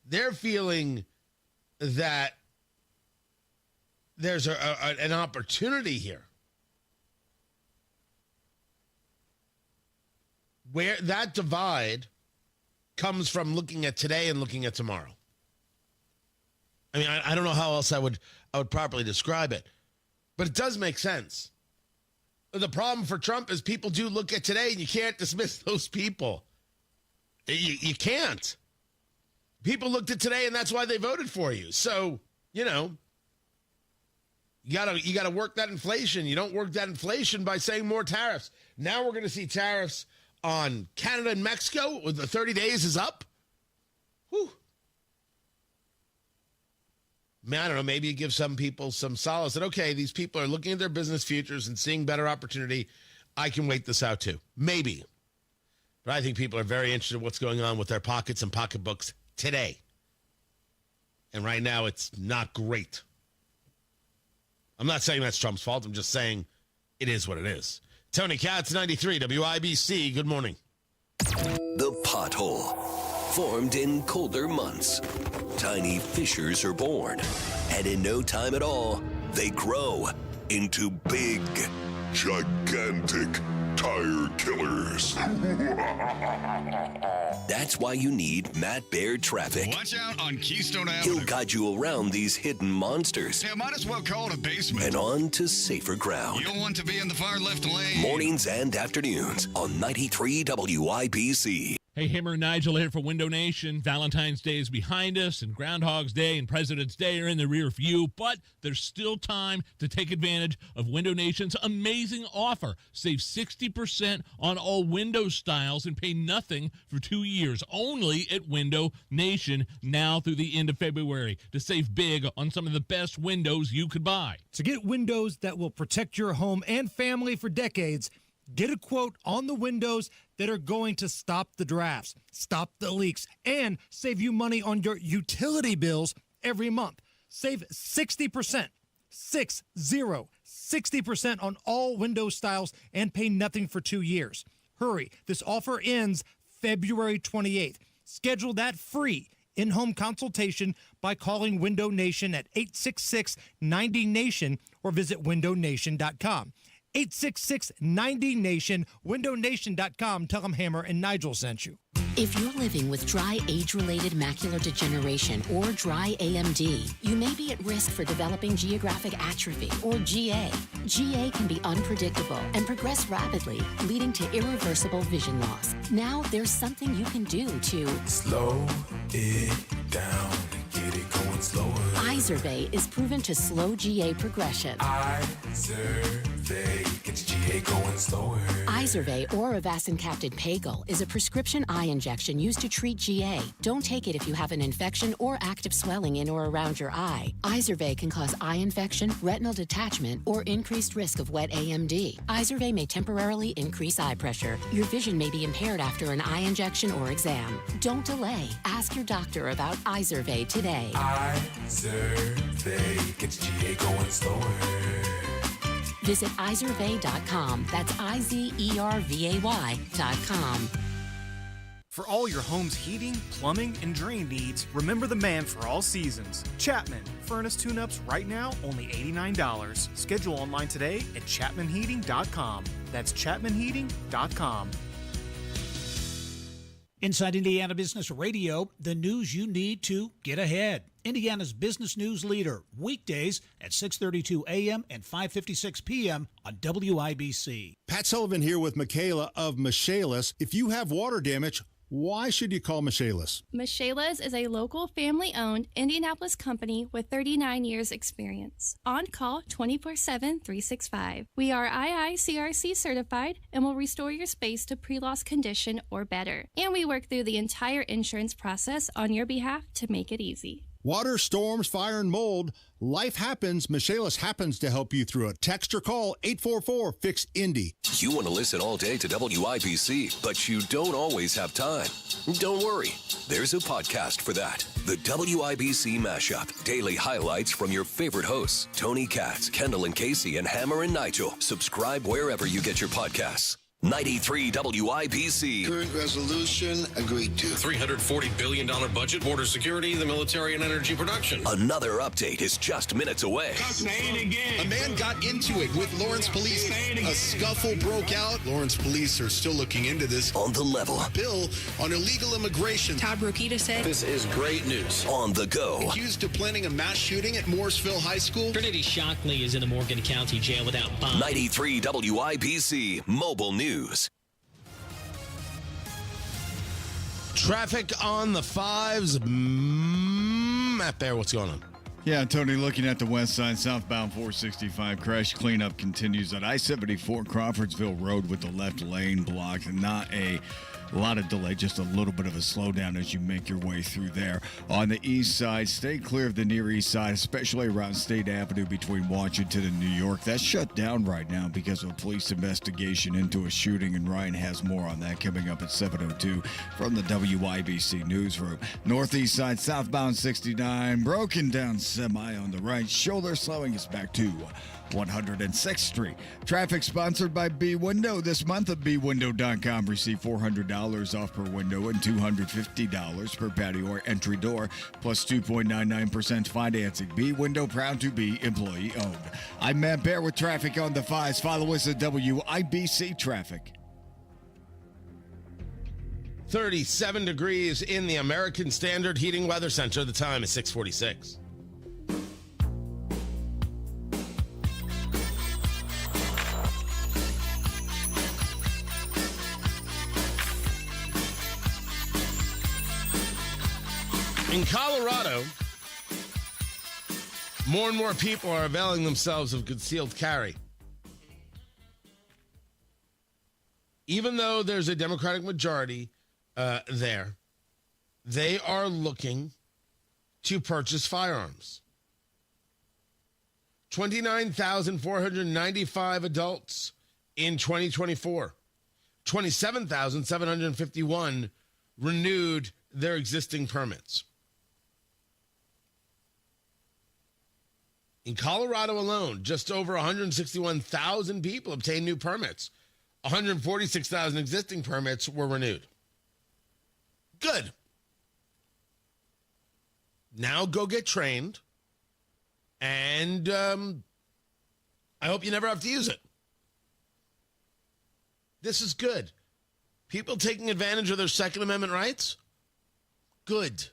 They're feeling that there's an opportunity here where that divide comes from looking at today and looking at tomorrow. I mean, I don't know how else I would properly describe it, but it does make sense. The problem for Trump is people do look at today, and you can't dismiss those people. You can't. People looked at today, and that's why they voted for you. So, You gotta work that inflation. You don't work that inflation by saying more tariffs. Now we're going to see tariffs on Canada and Mexico when the 30 days is up. Whew. Man, I don't know, maybe you give some people some solace that, okay, these people are looking at their business futures and seeing better opportunity. I can wait this out too. Maybe. But I think people are very interested in what's going on with their pockets and pocketbooks today. And right now, it's not great. I'm not saying that's Trump's fault. I'm just saying it is what it is. Tony Katz, 93 WIBC. Good morning. The pothole. Formed in colder months, tiny fissures are born. And in no time at all, they grow into big, gigantic tire killers. That's why you need Matt Baird Traffic. Watch out on Keystone Avenue. He'll guide you around these hidden monsters. Yeah, might as well call it a basement. And on to safer ground. You don't want to be in the far left lane. Mornings and afternoons on 93 WIBC. Hey, Hammer and Nigel here for Window Nation. Valentine's Day is behind us, and Groundhog's Day and President's Day are in the rear view, but there's still time to take advantage of Window Nation's amazing offer. Save 60% on all window styles and pay nothing for 2 years, only at Window Nation now through the end of February to save big on some of the best windows you could buy. To get windows that will protect your home and family for decades, get a quote on the windows that are going to stop the drafts, stop the leaks, and save you money on your utility bills every month. Save 60%, 60% on all window styles and pay nothing for 2 years. Hurry, this offer ends February 28th. Schedule that free in-home consultation by calling Window Nation at 866-90-NATION or visit windownation.com. 866-90-NATION, windownation.com. Tell them Hammer and Nigel sent you. If you're living with dry age-related macular degeneration or dry AMD, you may be at risk for developing geographic atrophy or GA. GA can be unpredictable and progress rapidly, leading to irreversible vision loss. Now there's something you can do to slow it down, get it going slower. Izervay is proven to slow GA progression. Izervay gets GA going slower. Izervay or avacincaptad pagel is a prescription eye injection used to treat GA. Don't take it if you have an infection or active swelling in or around your eye. Izervay can cause eye infection, retinal detachment, or increased risk of wet AMD. Izervay may temporarily increase eye pressure. Your vision may be impaired after an eye injection or exam. Don't delay. Ask your doctor about Izervay today. Izervay gets GA going slower. Visit Izervay.com. That's IZERVAY.com. For all your home's heating, plumbing, and drain needs, remember the man for all seasons. Chapman. Furnace tune-ups right now, only $89. Schedule online today at ChapmanHeating.com. That's ChapmanHeating.com. Inside Indiana Business Radio, the news you need to get ahead. Indiana's business news leader, weekdays at 6:32 a.m. and 5:56 p.m. on WIBC. Pat Sullivan here with Michaela of Michaelis. If you have water damage, why should you call Michaelis? Michaelis is a local family-owned Indianapolis company with 39 years experience. On call 24/7, 365. We are IICRC certified and will restore your space to pre-loss condition or better. And we work through the entire insurance process on your behalf to make it easy. Water, storms, fire, and mold. Life happens. Michaelis happens to help you through it. Text or call 844-FIX-INDY. You want to listen all day to WIBC, but you don't always have time. Don't worry. There's a podcast for that. The WIBC Mashup. Daily highlights from your favorite hosts, Tony Katz, Kendall and Casey, and Hammer and Nigel. Subscribe wherever you get your podcasts. 93 WIBC. Current resolution agreed to. $340 billion budget, border security, the military, and energy production. Another update is just minutes away. A man got into it with Lawrence police. A scuffle broke out. Lawrence police are still looking into this. On the level. Bill on illegal immigration. Todd Rokita said, "This is great news." On the go. Accused of planning a mass shooting at Morrisville High School. Trinity Shockley is in the Morgan County Jail without bond. 93 WIBC Mobile News. Traffic on the fives. Matt Bear, what's going on? Yeah, Tony, looking at the west side, southbound 465 crash cleanup continues at I-74 Crawfordsville Road with the left lane blocked. Not a lot of delay, just a little bit of a slowdown as you make your way through there. On the east side, stay clear of the near east side, especially around State Avenue between Washington and New York. That's shut down right now because of a police investigation into a shooting, and Ryan has more on that coming up at 7:02 from the WIBC newsroom. Northeast side, southbound 69, broken down semi on the right shoulder, slowing us back to 106th Street. Traffic sponsored by B Window. This month at bwindow.com, receive $400 off per window and $250 per patio or entry door, plus 2.99% financing. B Window, proud to be employee owned. I'm Matt Bear with traffic on the 5s. Follow us at WIBC Traffic. 37 degrees in the American Standard Heating Weather Center. The time is 6:46. In Colorado, more and more people are availing themselves of concealed carry. Even though there's a Democratic majority there, they are looking to purchase firearms. 29,495 adults in 2024. 27,751 renewed their existing permits. In Colorado alone, just over 161,000 people obtained new permits. 146,000 existing permits were renewed. Good. Now go get trained, and I hope you never have to use it. This is good. People taking advantage of their Second Amendment rights? Good.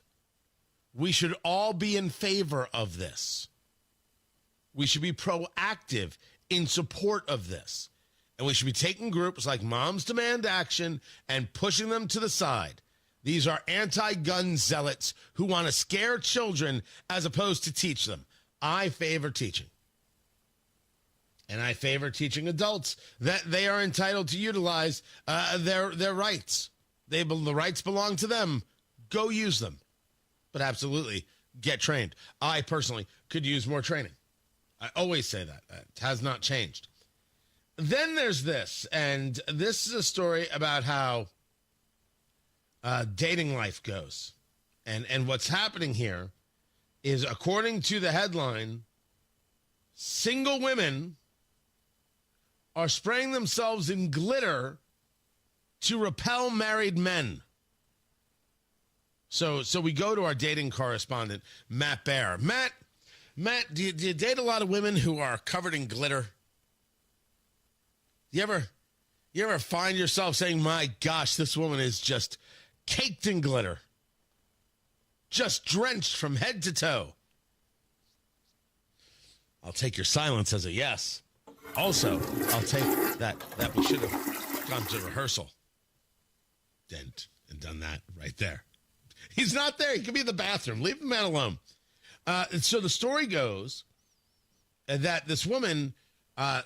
We should all be in favor of this. We should be proactive in support of this. And we should be taking groups like Moms Demand Action and pushing them to the side. These are anti-gun zealots who want to scare children as opposed to teach them. I favor teaching. And I favor teaching adults that they are entitled to utilize their rights. The rights belong to them. Go use them. But absolutely, get trained. I personally could use more training. I always say that. It has not changed. Then there's this, and this is a story about how dating life goes. And what's happening here is, according to the headline, single women are spraying themselves in glitter to repel married men. So we go to our dating correspondent, Matt Bear. Matt, do you date a lot of women who are covered in glitter? You ever find yourself saying, my gosh, this woman is just caked in glitter, just drenched from head to toe? I'll take your silence as a yes. Also, I'll take that we should have gone to rehearsal and done that right there. He's not there. He could be in the bathroom. Leave the man alone. So the story goes that this woman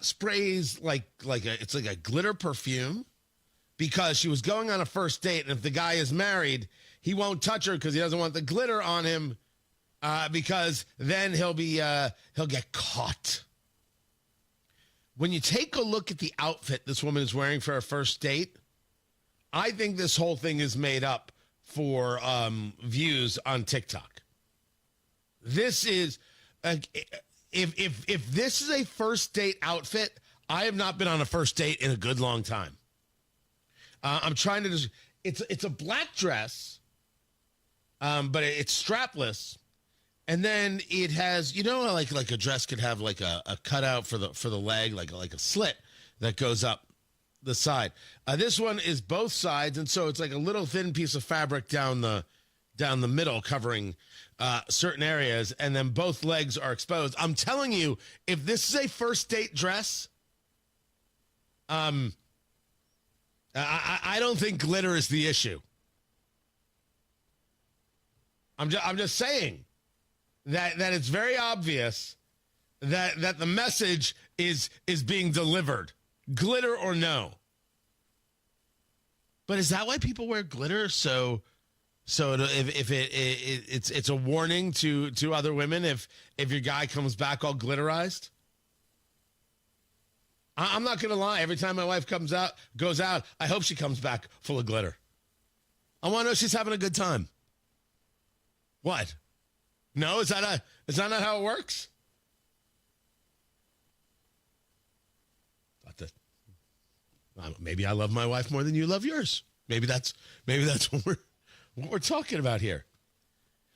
sprays like a glitter perfume because she was going on a first date, and if the guy is married, he won't touch her because he doesn't want the glitter on him because then he'll get caught. When you take a look at the outfit this woman is wearing for her first date, I think this whole thing is made up for views on TikTok. This is if this is a first date outfit, I have not been on a first date in a good long time. I'm trying to it's a black dress, but it's strapless, and then it has, like a dress could have like a cutout for the leg, like a slit that goes up the side. This one is both sides, and so it's like a little thin piece of fabric down the middle, covering certain areas, and then both legs are exposed. I'm telling you, if this is a first date dress, I don't think glitter is the issue. I'm just saying, that it's very obvious that the message is being delivered, glitter or no. But is that why people wear glitter? So it's a warning to other women if your guy comes back all glitterized? I'm not going to lie. Every time my wife goes out, I hope she comes back full of glitter. I want to know she's having a good time. What? No, is that not how it works? Maybe I love my wife more than you love yours. Maybe that's what we're talking about here.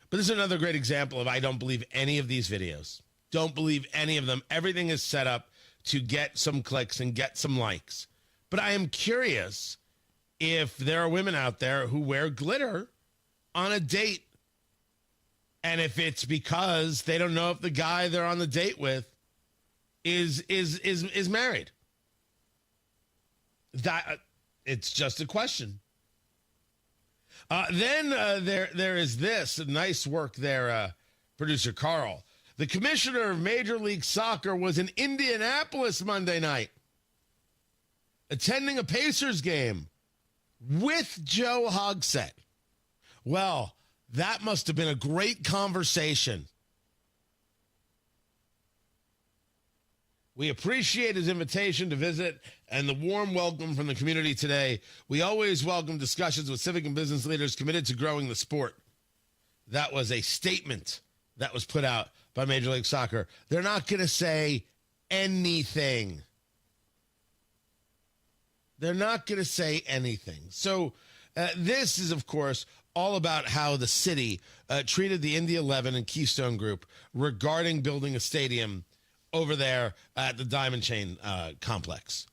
But this is another great example of I don't believe any of these videos. Don't believe any of them. Everything is set up to get some clicks and get some likes. But I am curious if there are women out there who wear glitter on a date, and if it's because they don't know if the guy they're on the date with is married. That it's just a question. Then there is this nice work there, producer Carl. The commissioner of Major League Soccer was in Indianapolis Monday night, attending a Pacers game with Joe Hogsett. Well, that must have been a great conversation. We appreciate his invitation to visit and the warm welcome from the community today. We always welcome discussions with civic and business leaders committed to growing the sport. That was a statement that was put out by Major League Soccer. They're not going to say anything. They're not going to say anything. So this is, of course, all about how the city treated the Indy 11 and Keystone Group regarding building a stadium over there at the Diamond Chain complex.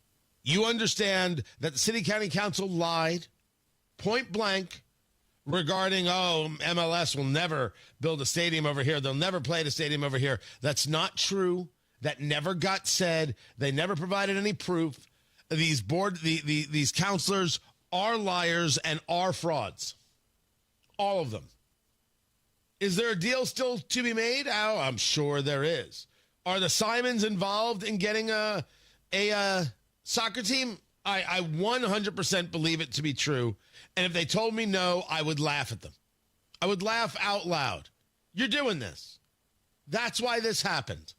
You understand that the city county council lied point blank regarding, MLS will never build a stadium over here. They'll never play at a stadium over here. That's not true. That never got said. They never provided any proof. These these counselors are liars and are frauds. All of them. Is there a deal still to be made? Oh, I'm sure there is. Are the Simons involved in getting a soccer team? I 100% believe it to be true. And if they told me no, I would laugh at them. I would laugh out loud. You're doing this. That's why this happened.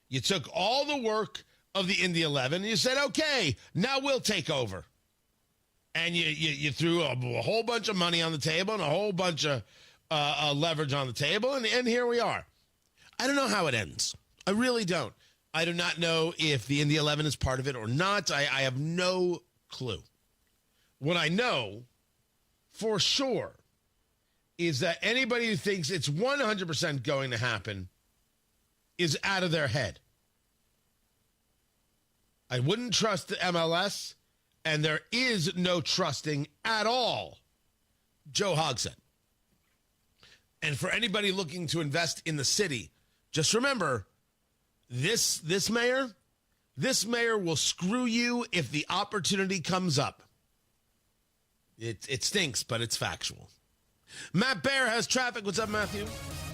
You took all the work of the Indy 11 and you said, okay, now we'll take over. And you threw a whole bunch of money on the table and a whole bunch of leverage on the table. And here we are. I don't know how it ends. I really don't. I do not know if the Indy 11 is part of it or not. I have no clue. What I know for sure is that anybody who thinks it's 100% going to happen is out of their head. I wouldn't trust the MLS, and there is no trusting at all Joe Hogsett. And for anybody looking to invest in the city, just remember, this mayor will screw you if the opportunity comes up. It stinks, but it's factual. Matt Bear has traffic. What's up, Matthew?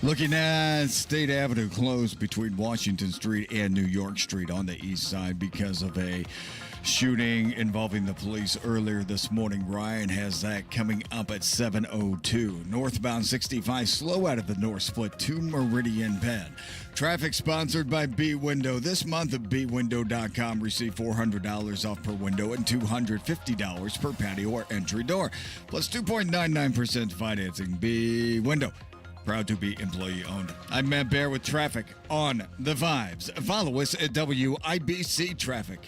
Looking at State Avenue closed between Washington Street and New York Street on the east side because of a shooting involving the police earlier this morning. Ryan has that coming up at 7:02. Northbound 65 slow out of the north split to Meridian Penn. Traffic sponsored by B Window. This month at bwindow.com receive $400 off per window and $250 per patio or entry door. Plus 2.99% financing. B Window. Proud to be employee owned. I'm Matt Bear with traffic on the Vibes. Follow us at WIBC Traffic.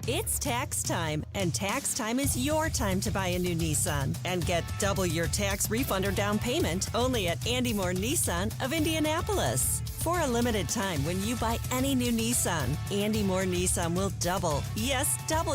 It's tax time, and tax time is your time to buy a new Nissan and get double your tax refund or down payment only at Andy Moore Nissan of Indianapolis. For a limited time, when you buy any new Nissan, Andy Moore Nissan will double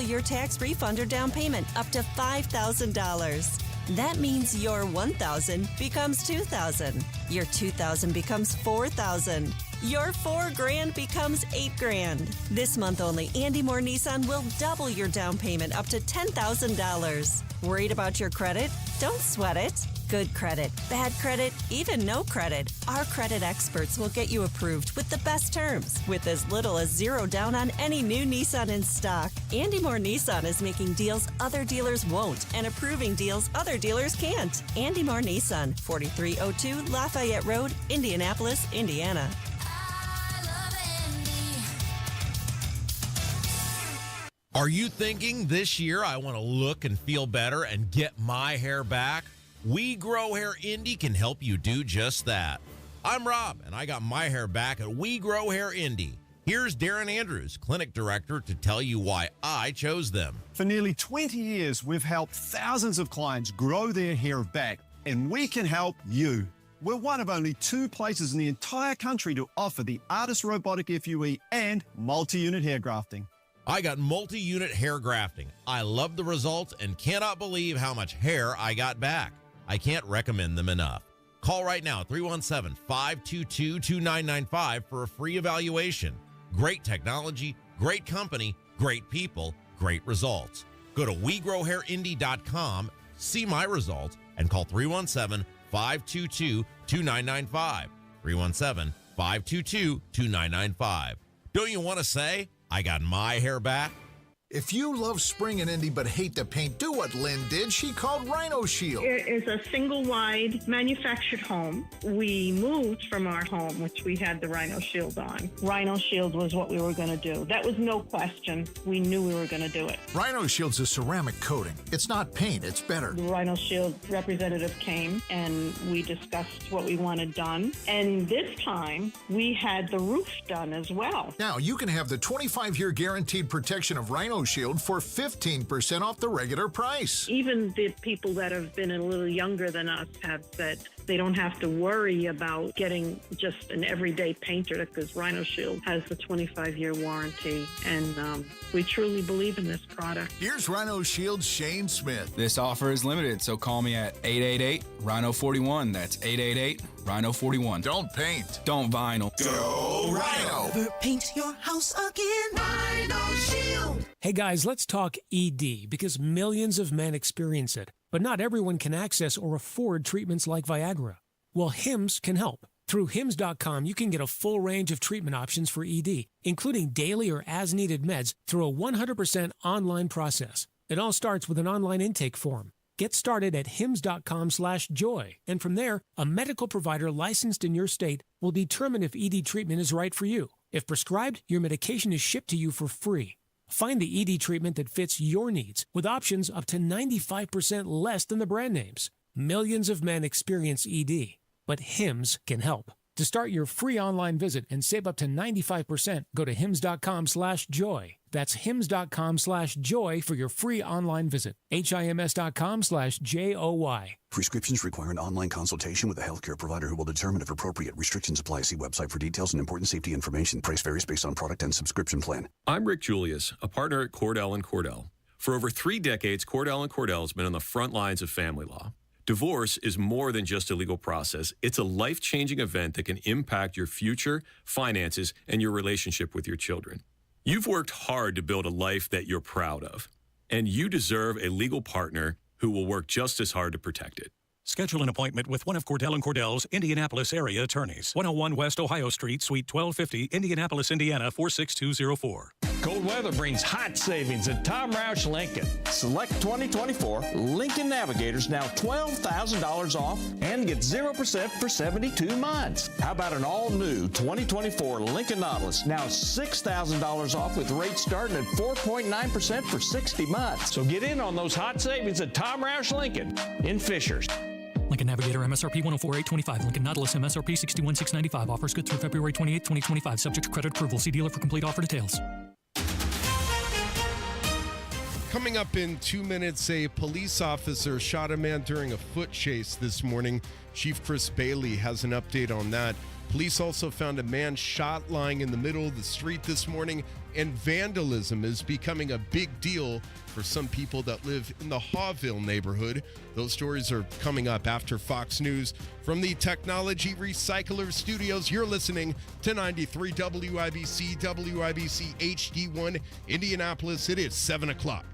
your tax refund or down payment up to $5,000. That means your $1,000 becomes $2,000. Your $2,000 becomes $4,000. Your $4,000 becomes $8,000. This month only, Andy Moore Nissan will double your down payment up to $10,000. Worried about your credit? Don't sweat it. Good credit, bad credit, even no credit. Our credit experts will get you approved with the best terms with as little as $0 down on any new Nissan in stock. Andy Moore Nissan is making deals other dealers won't and approving deals other dealers can't. Andy Moore Nissan, 4302 Lafayette Road, Indianapolis, Indiana. Are you thinking this year I want to look and feel better and get my hair back? We Grow Hair Indy can help you do just that. I'm Rob, and I got my hair back at We Grow Hair Indy. Here's Darren Andrews, clinic director, to tell you why I chose them. For nearly 20 years, we've helped thousands of clients grow their hair back, and we can help you. We're one of only 2 places in the entire country to offer the Artist Robotic FUE and multi-unit hair grafting. I got multi-unit hair grafting. I love the results and cannot believe how much hair I got back. I can't recommend them enough. Call right now, 317-522-2995 for a free evaluation. Great technology, great company, great people, great results. Go to WeGrowHairIndy.com, see my results, and call 317-522-2995. 317-522-2995. Don't you want to say, I got my hair back? If you love spring and Indy but hate the paint, do what Lynn did. She called Rhino Shield. It is a single-wide manufactured home. We moved from our home, which we had the Rhino Shield on. Rhino Shield was what we were going to do. That was no question. We knew we were going to do it. Rhino Shield's a ceramic coating. It's not paint, it's better. The Rhino Shield representative came and we discussed what we wanted done. And this time, we had the roof done as well. Now, you can have the 25-year guaranteed protection of Rhino Shield for 15% off the regular price. Even the people that have been a little younger than us have said they don't have to worry about getting just an everyday painter because Rhino Shield has the 25-year warranty, and we truly believe in this product. Here's Rhino Shield's Shane Smith. This offer is limited, so call me at 888-RHINO-41. That's 888-RHINO-41. Don't paint. Don't vinyl. Go Rhino. Never paint your house again. Rhino Shield. Hey guys, let's talk ED because millions of men experience it, but not everyone can access or afford treatments like Viagra. Well, Hims can help. Through Hims.com, you can get a full range of treatment options for ED, including daily or as-needed meds through a 100% online process. It all starts with an online intake form. Get started at hims.com/joy, and from there, a medical provider licensed in your state will determine if ED treatment is right for you. If prescribed, your medication is shipped to you for free. Find the ED treatment that fits your needs with options up to 95% less than the brand names. Millions of men experience ED, but Hims can help. To start your free online visit and save up to 95%, go to hims.com/joy. That's hims.com/joy for your free online visit. HIMS.com/JOY. Prescriptions require an online consultation with a healthcare provider who will determine if appropriate. Restrictions apply. See website for details and important safety information. Price varies based on product and subscription plan. I'm Rick Julius, a partner at Cordell & Cordell. For over 3 decades, Cordell & Cordell has been on the front lines of family law. Divorce is more than just a legal process. It's a life-changing event that can impact your future, finances, and your relationship with your children. You've worked hard to build a life that you're proud of, and you deserve a legal partner who will work just as hard to protect it. Schedule an appointment with one of Cordell & Cordell's Indianapolis area attorneys. 101 West Ohio Street, Suite 1250, Indianapolis, Indiana, 46204. Cold weather brings hot savings at Tom Roush Lincoln. Select 2024 Lincoln Navigators now $12,000 off and get 0% for 72 months. How about an all-new 2024 Lincoln Nautilus now $6,000 off with rates starting at 4.9% for 60 months. So get in on those hot savings at Tom Roush Lincoln in Fishers. Lincoln Navigator MSRP 104,825. Lincoln Nautilus MSRP 61,695. Offers good through February 28, 2025. Subject to credit approval. See dealer for complete offer details. Coming up in 2 minutes, a police officer shot a man during a foot chase this morning. Chief Chris Bailey has an update on that. Police also found a man shot lying in the middle of the street this morning, and vandalism is becoming a big deal for some people that live in the Hawville neighborhood. Those stories are coming up after Fox News. From the Technology Recycler Studios, you're listening to 93 WIBC, WIBC HD1 Indianapolis. It is 7 o'clock.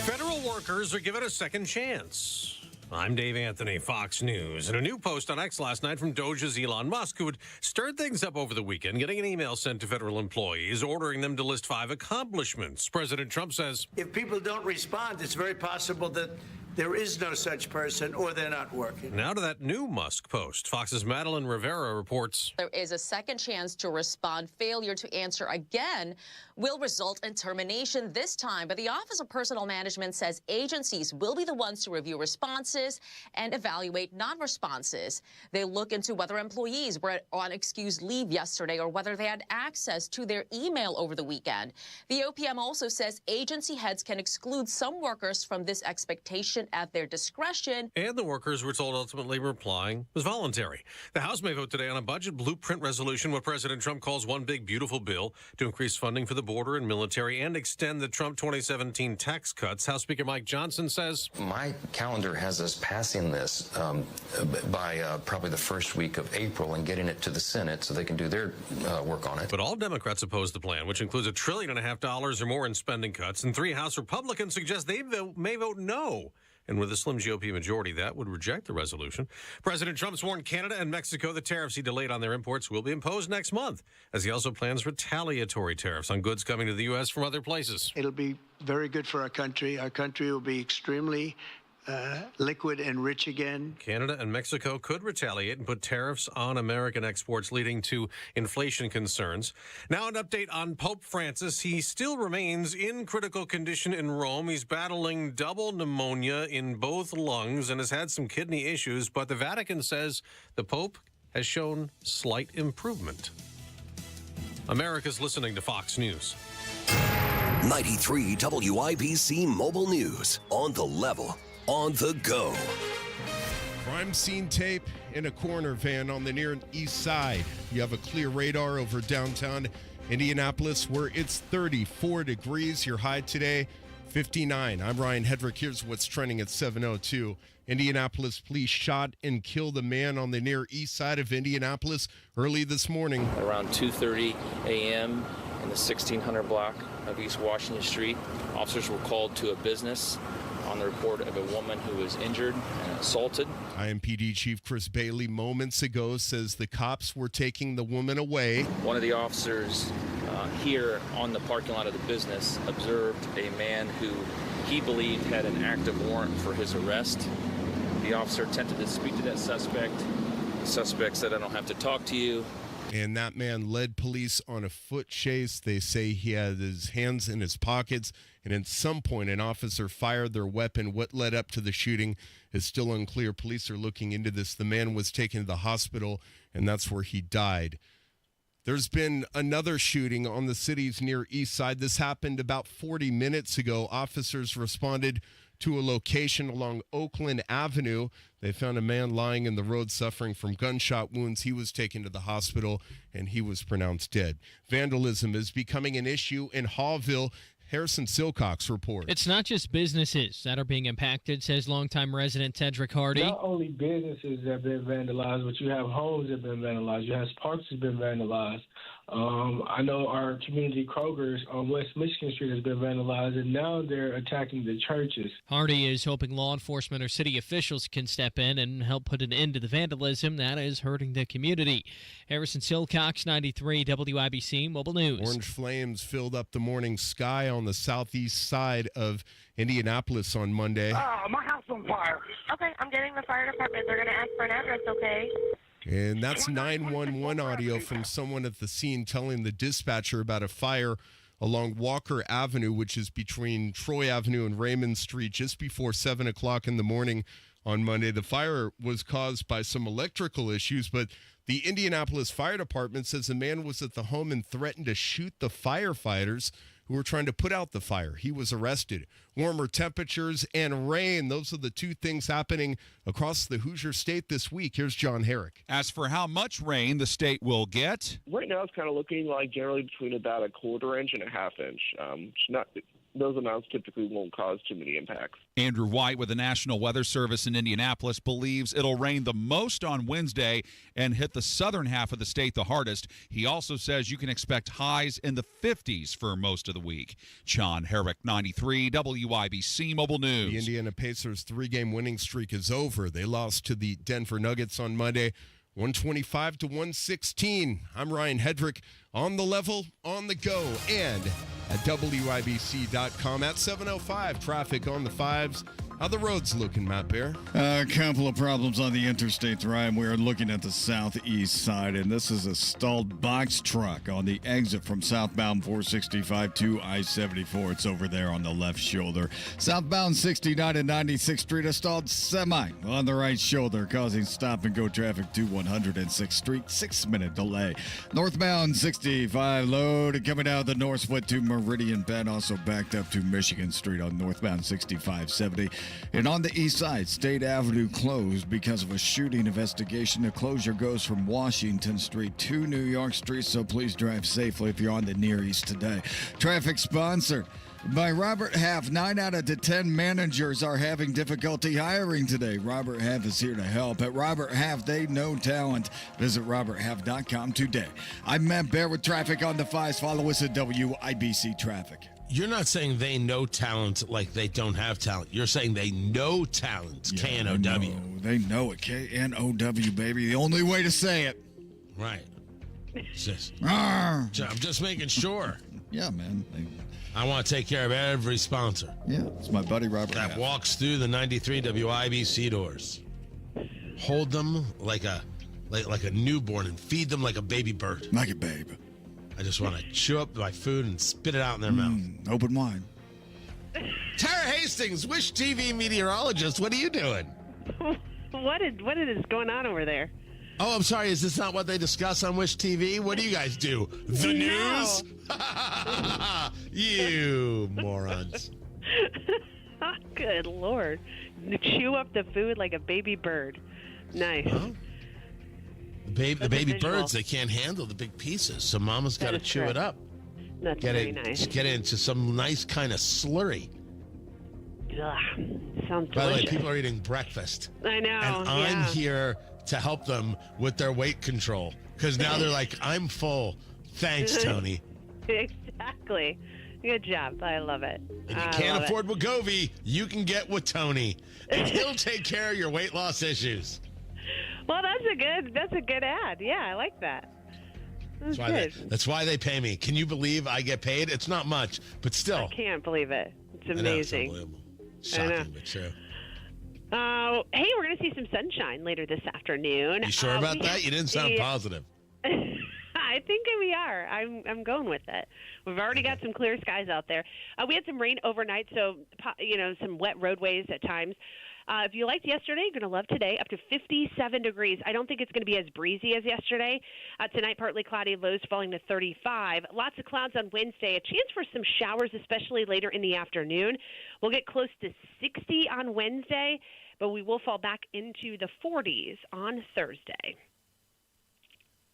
Federal workers are given a second chance. I'm Dave Anthony, Fox News. And a new post on X last night from Doge's Elon Musk, who had stirred things up over the weekend, getting an email sent to federal employees ordering them to list 5 accomplishments. President Trump says, if people don't respond, it's very possible that there is no such person or they're not working. Now to that new Musk post. Fox's Madeline Rivera reports. There is a second chance to respond. Failure to answer again will result in termination this time. But the Office of Personnel Management says agencies will be the ones to review responses and evaluate non-responses. They look into whether employees were on excused leave yesterday or whether they had access to their email over the weekend. The OPM also says agency heads can exclude some workers from this expectation at their discretion. And the workers were told ultimately replying was voluntary. The House may vote today on a budget blueprint resolution, what President Trump calls one big beautiful bill to increase funding for the border and military and extend the Trump 2017 tax cuts. House Speaker Mike Johnson says, my calendar has us passing this by probably the first week of April and getting it to the Senate so they can do their work on it. But all Democrats oppose the plan, which includes $1.5 trillion or more in spending cuts, and 3 House Republicans suggest they may vote no. And with a slim GOP majority, that would reject the resolution. President Trump's warned Canada and Mexico the tariffs he delayed on their imports will be imposed next month, as he also plans retaliatory tariffs on goods coming to the U.S. from other places. It'll be very good for our country. Our country will be extremely liquid and rich again. Canada and Mexico could retaliate and put tariffs on American exports, leading to inflation concerns. Now an update on Pope Francis. He still remains in critical condition in Rome. He's battling double pneumonia in both lungs and has had some kidney issues, but the Vatican says the Pope has shown slight improvement. America's listening to Fox News. 93 WIBC Mobile News. On the level. On the go. Crime scene tape in a coroner van on the near east side. You have a clear radar over downtown Indianapolis where it's 34 degrees. Your high today, 59. I'm Ryan Hedrick. Here's what's trending at 7:02. Indianapolis police shot and killed a man on the near east side of Indianapolis early this morning. Around 2:30 a.m. in the 1600 block of East Washington Street, officers were called to a business on the report of a woman who was injured and assaulted. IMPD Chief Chris Bailey moments ago says the cops were taking the woman away. One of the officers here on the parking lot of the business observed a man who he believed had an active warrant for his arrest. The officer attempted to speak to that suspect. The suspect said, "I don't have to talk to you." And that man led police on a foot chase. They say he had his hands in his pockets, and at some point an officer fired their weapon. What led up to the shooting is still unclear. Police are looking into this. The man was taken to the hospital, and that's where he died. There's been another shooting on the city's near east side. This happened about 40 minutes ago. Officers responded to a location along Oakland Avenue. They found a man lying in the road suffering from gunshot wounds. He was taken to the hospital, and he was pronounced dead. Vandalism is becoming an issue in Hallville. Harrison Silcox reports. It's not just businesses that are being impacted, says longtime resident Tedrick Hardy. Not only businesses that have been vandalized, but you have homes that have been vandalized. You have parks that have been vandalized. I know our community Kroger's on West Michigan Street has been vandalized, and now they're attacking the churches. Hardy is hoping law enforcement or city officials can step in and help put an end to the vandalism that is hurting the community. Harrison Silcox, 93 WIBC Mobile News. Orange flames filled up the morning sky on the southeast side of Indianapolis on Monday. My house on fire. Okay, I'm getting the fire department. They're going to ask for an address, okay? And that's 911 audio from someone at the scene telling the dispatcher about a fire along Walker Avenue, which is between Troy Avenue and Raymond Street, just before 7 o'clock in the morning on Monday. The fire was caused by some electrical issues, but the Indianapolis Fire Department says a man was at the home and threatened to shoot the firefighters who were trying to put out the fire. He was arrested. Warmer temperatures and rain, those are the two things happening across the Hoosier State this week. Here's John Herrick. As for how much rain the state will get, right now it's kind of looking like generally between about a 1/4 inch and a 1/2 inch. It's those amounts typically won't cause too many impacts. Andrew White with the National Weather Service in Indianapolis believes it'll rain the most on Wednesday and hit the southern half of the state the hardest. He also says you can expect highs in the 50s for most of the week. John Herrick, 93 WIBC Mobile News. The Indiana Pacers' 3-game winning streak is over. They lost to the Denver Nuggets on Monday, 125 to 116. I'm Ryan Hedrick, on the level, on the go, and at WIBC.com at 7:05. Traffic on the 5s. How the roads looking, Matt Bear? A couple of problems on the interstates, Ryan. We are looking at the southeast side, and this is a stalled box truck on the exit from southbound 465 to I-74. It's over there on the left shoulder. Southbound 69 and 96th Street, a stalled semi on the right shoulder, causing stop-and-go traffic to 106th Street. 6-minute delay. Northbound 65 load coming out of the Northwood to Meridian Bend, also backed up to Michigan Street on northbound 6570. And on the east side, State Avenue closed because of a shooting investigation. The closure goes from Washington Street to New York Street, so please drive safely if you're on the Near East today. Traffic sponsored by Robert Half. 9 out of the 10 managers are having difficulty hiring today. Robert Half is here to help. At Robert Half, they know talent. Visit roberthalf.com today. I'm Matt Bear with traffic on the 5s. Follow us at WIBC Traffic. You're not saying they know talent like they don't have talent. You're saying they know talent. Yeah, K-N-O-W. They know it. K-N-O-W, baby. The only way to say it. Right. Just, I'm just making sure. Yeah, man. I want to take care of every sponsor. Yeah, it's my buddy Robert that Half. walks through the 93 WIBC doors. Hold them like a newborn and feed them like a baby bird. Like a babe. I just want to chew up my food and spit it out in their mouth. Open wide. Tara Hastings, Wish TV meteorologist, what are you doing? What is going on over there? Oh, I'm sorry. Is this not what they discuss on Wish TV? What do you guys do? The news? You morons. Good Lord. Chew up the food like a baby bird. Nice. Well, the baby birds, they can't handle the big pieces, so mama's got to chew it up. That's very nice. Get it into some nice kind of slurry. Ugh, sounds delicious. By the way, people are eating breakfast. I know. And I'm here to help them with their weight control, because now they're like, I'm full. Thanks, Tony. Exactly. Good job. I love it. If you can't afford Wegovy, you can get with Tony, and he'll take care of your weight loss issues. Well, that's a good ad. Yeah, I like that. That's why they pay me. Can you believe I get paid? It's not much, but still. I can't believe it. It's amazing. I know, it's unbelievable. Shocking, but true. Hey, we're going to see some sunshine later this afternoon. You sure about that? You didn't sound positive. I think we are. I'm going with it. We've already got some clear skies out there. We had some rain overnight, so some wet roadways at times. If you liked yesterday, you're going to love today, up to 57 degrees. I don't think it's going to be as breezy as yesterday. Tonight, partly cloudy, lows falling to 35. Lots of clouds on Wednesday. A chance for some showers, especially later in the afternoon. We'll get close to 60 on Wednesday, but we will fall back into the 40s on Thursday.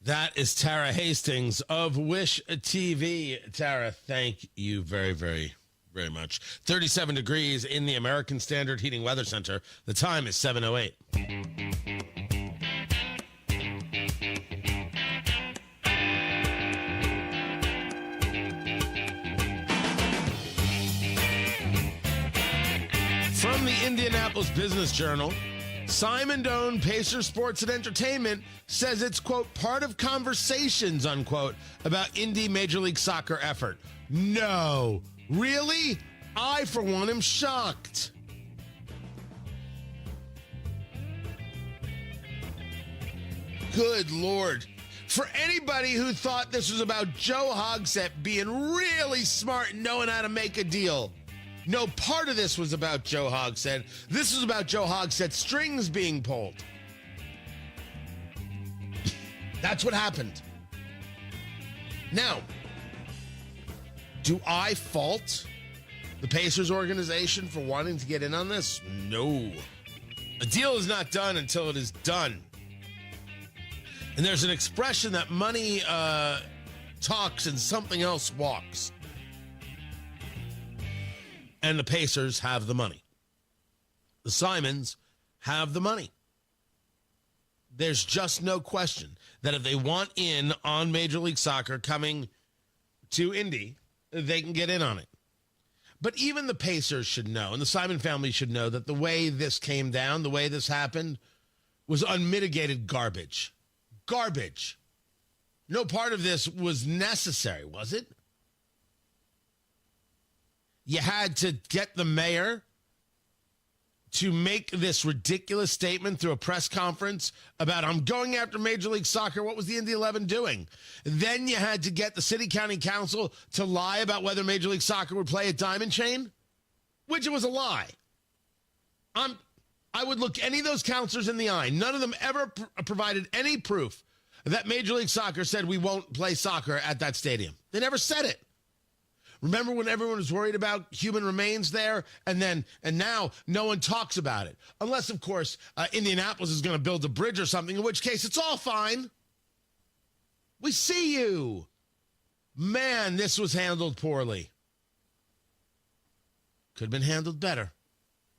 That is Tara Hastings of Wish TV. Tara, thank you very, very very much. 37 degrees in the American Standard Heating Weather Center. The time is 7:08. From the Indianapolis Business Journal, Simon Doan, Pacer Sports and Entertainment, says it's, quote, part of conversations, unquote, about Indy Major League Soccer effort. No. Really? I, for one, am shocked. Good Lord. For anybody who thought this was about Joe Hogsett being really smart and knowing how to make a deal, no, part of this was about Joe Hogsett. This was about Joe Hogsett's strings being pulled. That's what happened. Now, do I fault the Pacers organization for wanting to get in on this? No. A deal is not done until it is done. And there's an expression that money talks and something else walks. And the Pacers have the money. The Simons have the money. There's just no question that if they want in on Major League Soccer coming to Indy, they can get in on it. But even the Pacers should know, and the Simon family should know, that the way this came down, the way this happened, was unmitigated garbage. Garbage. No part of this was necessary, was it? You had to get the mayor to make this ridiculous statement through a press conference about, I'm going after Major League Soccer. What was the Indy 11 doing? Then you had to get the city county council to lie about whether Major League Soccer would play at Diamond Chain, which it was a lie. I would look any of those counselors in the eye. None of them ever provided any proof that Major League Soccer said we won't play soccer at that stadium. They never said it. Remember when everyone was worried about human remains there? And now no one talks about it. Unless, of course, Indianapolis is going to build a bridge or something, in which case it's all fine. We see you. Man, this was handled poorly. Could have been handled better.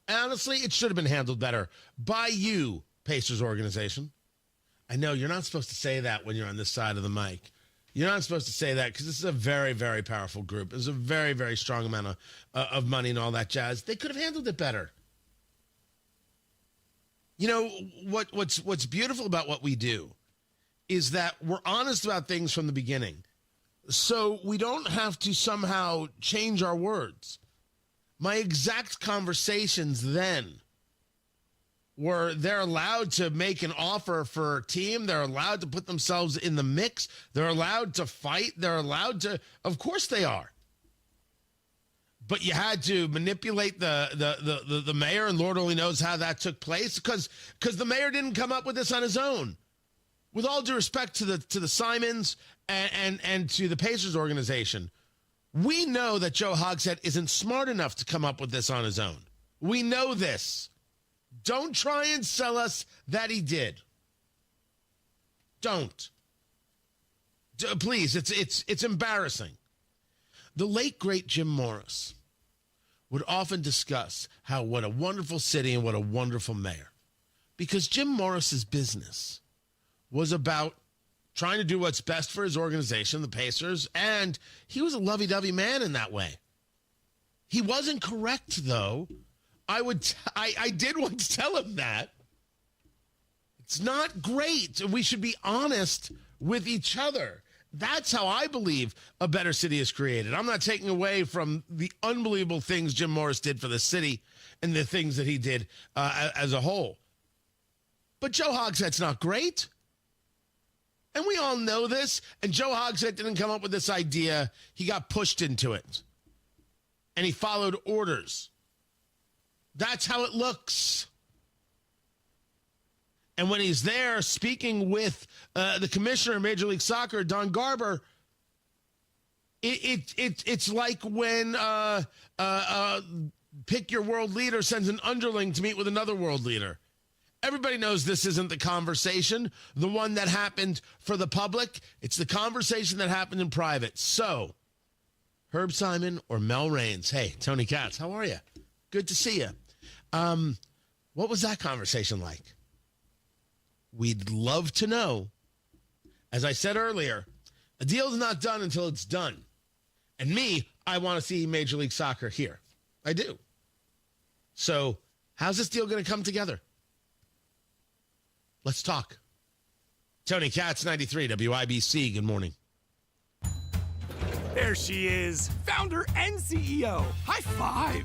Honestly, it should have been handled better by you, Pacers organization. I know you're not supposed to say that when you're on this side of the mic. You're not supposed to say that because this is a very, very powerful group. There's a very, very strong amount of money and all that jazz. They could have handled it better. You know, what's beautiful about what we do is that we're honest about things from the beginning. So we don't have to somehow change our words. My exact conversations then were they're allowed to make an offer for a team. They're allowed to put themselves in the mix. They're allowed to fight. They're allowed to, of course they are. But you had to manipulate the mayor, and Lord only knows how that took place, because the mayor didn't come up with this on his own. With all due respect to the Simons and to the Pacers organization, we know that Joe Hogshead isn't smart enough to come up with this on his own. We know this. Don't try and sell us that he did. Don't. Please, it's embarrassing. The late, great Jim Morris would often discuss what a wonderful city and what a wonderful mayor. Because Jim Morris's business was about trying to do what's best for his organization, the Pacers, and he was a lovey-dovey man in that way. He wasn't correct, though. I did once tell him that. It's not great. We should be honest with each other. That's how I believe a better city is created. I'm not taking away from the unbelievable things Jim Morris did for the city and the things that he did as a whole. But Joe Hogshead's not great. And we all know this. And Joe Hogshead didn't come up with this idea. He got pushed into it. And he followed orders. That's how it looks. And when he's there speaking with the commissioner of Major League Soccer, Don Garber, it's like when Pick Your World Leader sends an underling to meet with another world leader. Everybody knows this isn't the conversation, the one that happened for the public. It's the conversation that happened in private. So, Herb Simon or Mel Raines. Hey, Tony Katz, how are you? Good to see you. What was that conversation like? We'd love to know. As I said earlier, a deal's not done until it's done. And me, I want to see Major League Soccer here. I do. So, how's this deal going to come together? Let's talk. Tony Katz, 93 WIBC. Good morning. There she is, founder and CEO. High five.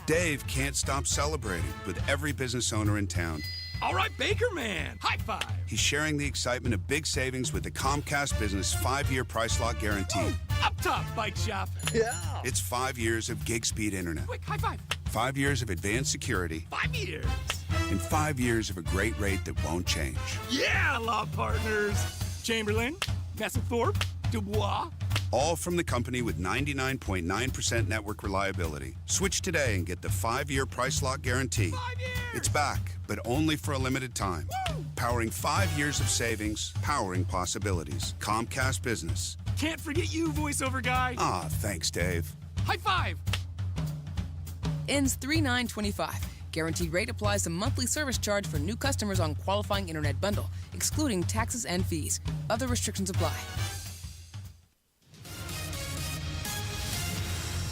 Dave can't stop celebrating with every business owner in town. All right, Baker Man. High five. He's sharing the excitement of big savings with the Comcast Business 5-year price lock guarantee. Up top, Bike Shop. Yeah. It's 5 years of gig speed internet. Quick, high five. 5 years of advanced security. 5 years. And 5 years of a great rate that won't change. Yeah, law partners. Chamberlain, Messelthorpe, Dubois. All from the company with 99.9% network reliability. Switch today and get the 5-year price lock guarantee. 5 years. It's back, but only for a limited time. Woo! Powering 5 years of savings, powering possibilities. Comcast Business. Can't forget you, voiceover guy. Ah, thanks, Dave. High five. Ends 3/9/25. Guaranteed rate applies to monthly service charge for new customers on qualifying internet bundle, excluding taxes and fees. Other restrictions apply.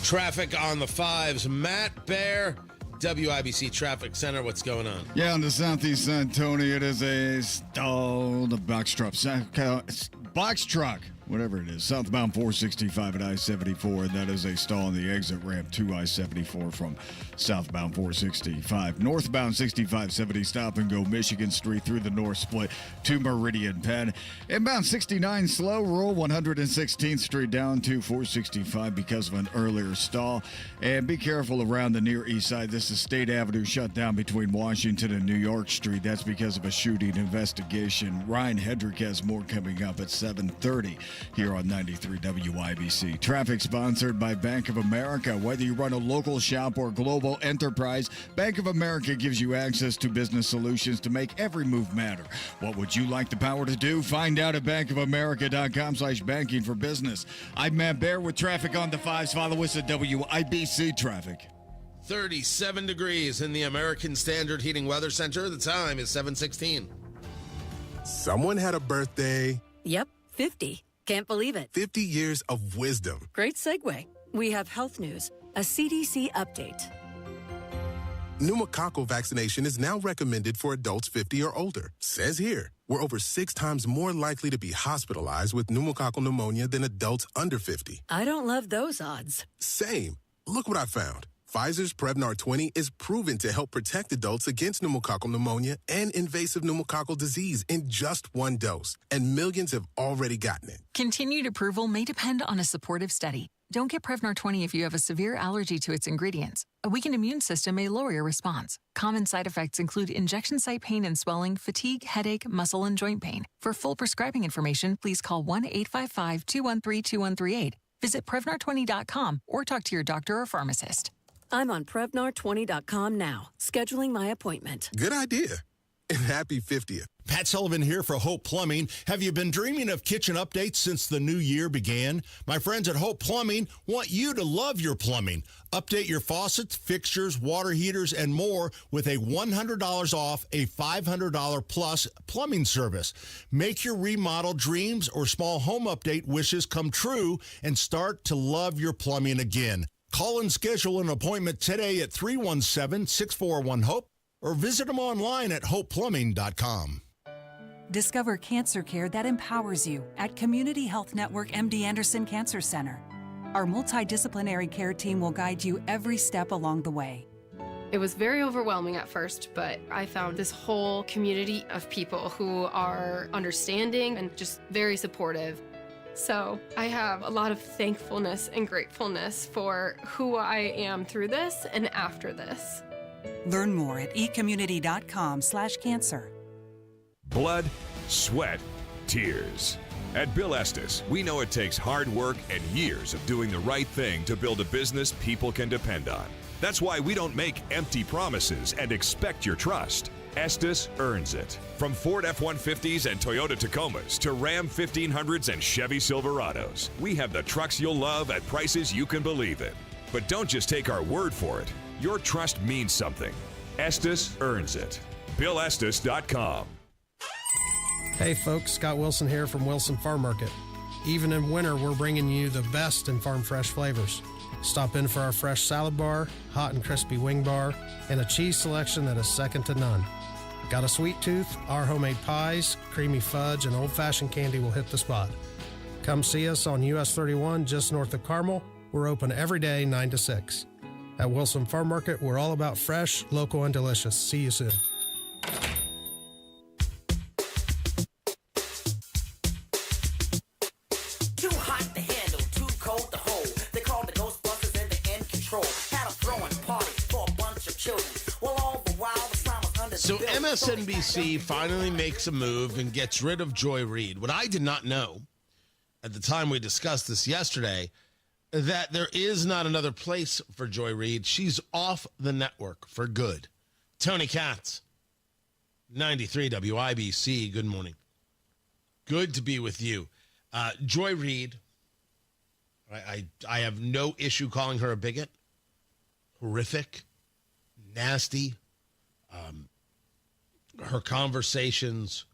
Traffic on the 5s. Matt Bear, WIBC Traffic Center. What's going on? Yeah, on the southeast side, Tony, it is a stalled box truck, whatever it is, southbound 465 at I-74, and that is a stall on the exit ramp to I-74 from southbound 465. Northbound 6570, stop and go Michigan Street through the north split to Meridian Penn. Inbound 69, slow roll 116th Street down to 465 because of an earlier stall. And be careful around the near east side. This is State Avenue shut down between Washington and New York Street. That's because of a shooting investigation. Ryan Hedrick has more coming up at 7:30 here on 93 WIBC. Traffic sponsored by Bank of America. Whether you run a local shop or global enterprise, Bank of America gives you access to business solutions to make every move matter. What would you like the power to do? Find out at bankofamerica.com/banking for business. I'm Matt Bear with traffic on the 5s. Follow us at WIBC Traffic. 37 degrees in the American Standard Heating Weather Center. The time is 7:16. Someone had a birthday. Yep, 50. Can't believe it. 50 years of wisdom. Great segue. We have health news, a CDC update. Pneumococcal vaccination is now recommended for adults 50 or older. Says here, we're over 6 times more likely to be hospitalized with pneumococcal pneumonia than adults under 50. I don't love those odds. Same. Look what I found. Pfizer's Prevnar 20 is proven to help protect adults against pneumococcal pneumonia and invasive pneumococcal disease in just one dose, and millions have already gotten it. Continued approval may depend on a supportive study. Don't get Prevnar 20 if you have a severe allergy to its ingredients. A weakened immune system may lower your response. Common side effects include injection site pain and swelling, fatigue, headache, muscle, and joint pain. For full prescribing information, please call 1-855-213-2138. Visit Prevnar20.com or talk to your doctor or pharmacist. I'm on Prevnar20.com now, scheduling my appointment. Good idea. And happy 50th. Pat Sullivan here for Hope Plumbing. Have you been dreaming of kitchen updates since the new year began? My friends at Hope Plumbing want you to love your plumbing. Update your faucets, fixtures, water heaters, and more with a $100 off a $500 plus plumbing service. Make your remodel dreams or small home update wishes come true and start to love your plumbing again. Call and schedule an appointment today at 317-641-HOPE or visit them online at hopeplumbing.com. Discover cancer care that empowers you at Community Health Network MD Anderson Cancer Center. Our multidisciplinary care team will guide you every step along the way. It was very overwhelming at first, but I found this whole community of people who are understanding and just very supportive. So I have a lot of thankfulness and gratefulness for who I am through this and after this. Learn more at ecommunity.com/cancer. Blood, sweat, tears. At Bill Estes, we know it takes hard work and years of doing the right thing to build a business people can depend on. That's why we don't make empty promises and expect your trust. Estes earns it. From Ford F-150s and Toyota Tacomas to Ram 1500s and Chevy Silverados, we have the trucks you'll love at prices you can believe in. But don't just take our word for it. Your trust means something. Estes earns it. BillEstes.com. Hey folks, Scott Wilson here from Wilson Farm Market. Even in winter, we're bringing you the best in farm fresh flavors. Stop in for our fresh salad bar, hot and crispy wing bar, and a cheese selection that is second to none. Got a sweet tooth? Our homemade pies, creamy fudge, and old-fashioned candy will hit the spot. Come see us on US 31 just north of Carmel. We're open every day 9 to 6. At Wilson Farm Market, we're all about fresh, local, and delicious. See you soon. Too hot to handle, too cold to hold. They called the Ghostbusters and they're in control. Had a throwing party for a bunch of children. Well, all the while the slime was under So the building. MSNBC finally makes a move and gets rid of Joy Reid. What I did not know at the time we discussed this yesterday, that there is not another place for Joy Reid. She's off the network for good. Tony Katz, 93 WIBC. Good morning. Good to be with you. Joy Reid, I have no issue calling her a bigot. horrific, nasty. Her conversations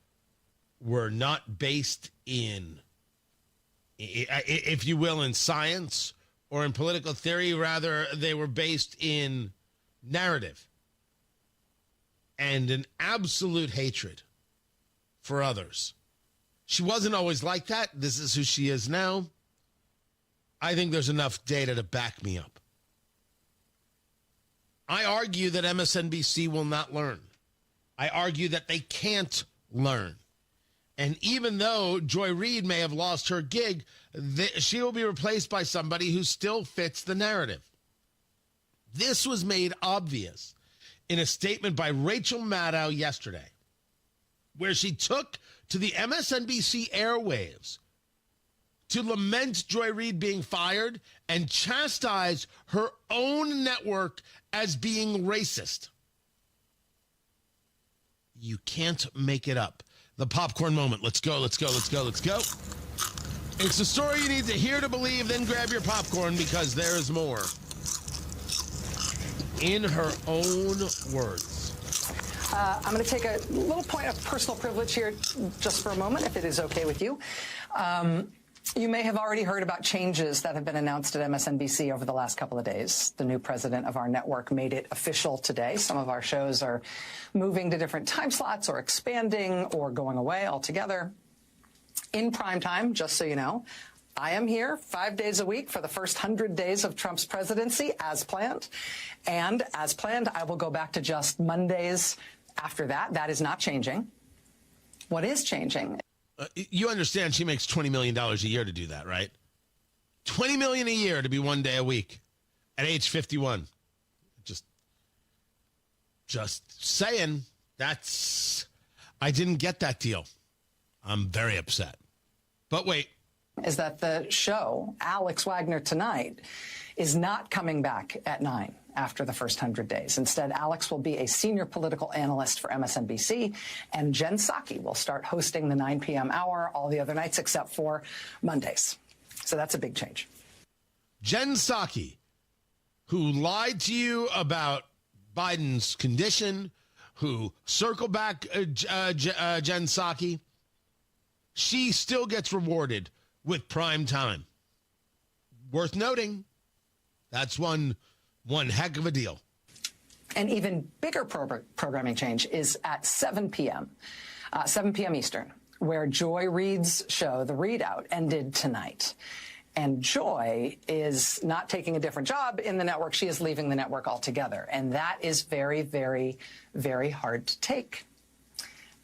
were not based in, if you will, in science or in political theory. Rather, they were based in narrative and an absolute hatred for others. She wasn't always like that. This is who she is now. I think there's enough data to back me up. I argue that MSNBC will not learn. I argue that they can't learn. And even though Joy Reid may have lost her gig, she will be replaced by somebody who still fits the narrative. This was made obvious in a statement by Rachel Maddow yesterday, where she took to the MSNBC airwaves to lament Joy Reid being fired and chastise her own network as being racist. You can't make it up. The popcorn moment. Let's go, let's go, let's go, let's go. It's the story you need to hear to believe, then grab your popcorn because there is more. In her own words. I'm going to take a little point of personal privilege here just for a moment, if it is okay with you. You may have already heard about changes that have been announced at MSNBC over the last couple of days. The new president of our network made it official today. Some of our shows are moving to different time slots or expanding or going away altogether. In prime time, just so you know, I am here 5 days a week for the first 100 days of Trump's presidency, as planned. And as planned, I will go back to just Mondays after that. That is not changing. What is changing? You understand she makes $20 million a year to do that, right? $20 million a year to be 1 day a week at age 51. Just saying. I didn't get that deal. I'm very upset. But wait. Is that the show, Alex Wagner Tonight, is not coming back at 9 after the first 100 days. Instead, Alex will be a senior political analyst for MSNBC, and Jen Psaki will start hosting the 9 p.m. hour all the other nights except for Mondays. So that's a big change. Jen Psaki, who lied to you about Biden's condition, who circled back Jen Psaki, she still gets rewarded with prime time. Worth noting, that's one heck of a deal. An even bigger programming change is at 7 p.m. Eastern, where Joy Reid's show, The Readout, ended tonight. And Joy is not taking a different job in the network. She is leaving the network altogether. And that is very, very, very hard to take.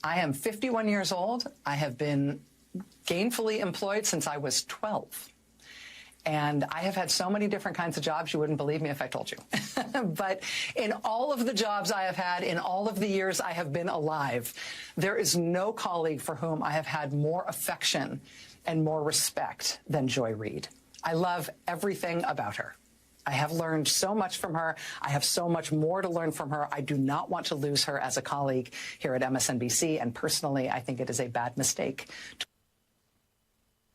I am 51 years old. I have been gainfully employed since I was 12. And I have had so many different kinds of jobs, you wouldn't believe me if I told you. But in all of the jobs I have had, in all of the years I have been alive, there is no colleague for whom I have had more affection and more respect than Joy Reid. I love everything about her. I have learned so much from her. I have so much more to learn from her. I do not want to lose her as a colleague here at MSNBC. And personally, I think it is a bad mistake.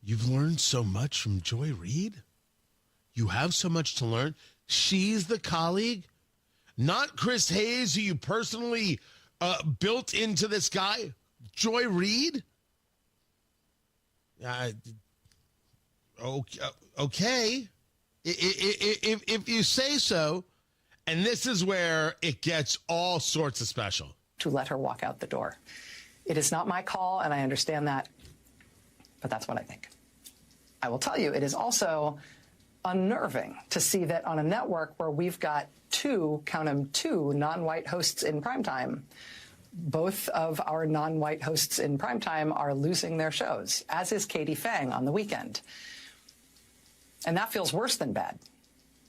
You've learned so much from Joy Reid? You have so much to learn? She's the colleague? Not Chris Hayes, who you personally built into this guy? Joy Reid? Okay. If you say so, and this is where it gets all sorts of special. To let her walk out the door. It is not my call, and I understand that, but that's what I think. I will tell you, it is also unnerving to see that on a network where we've got two non-white hosts in primetime, both of our non-white hosts in primetime are losing their shows, as is Katie Fang on the weekend. And that feels worse than bad,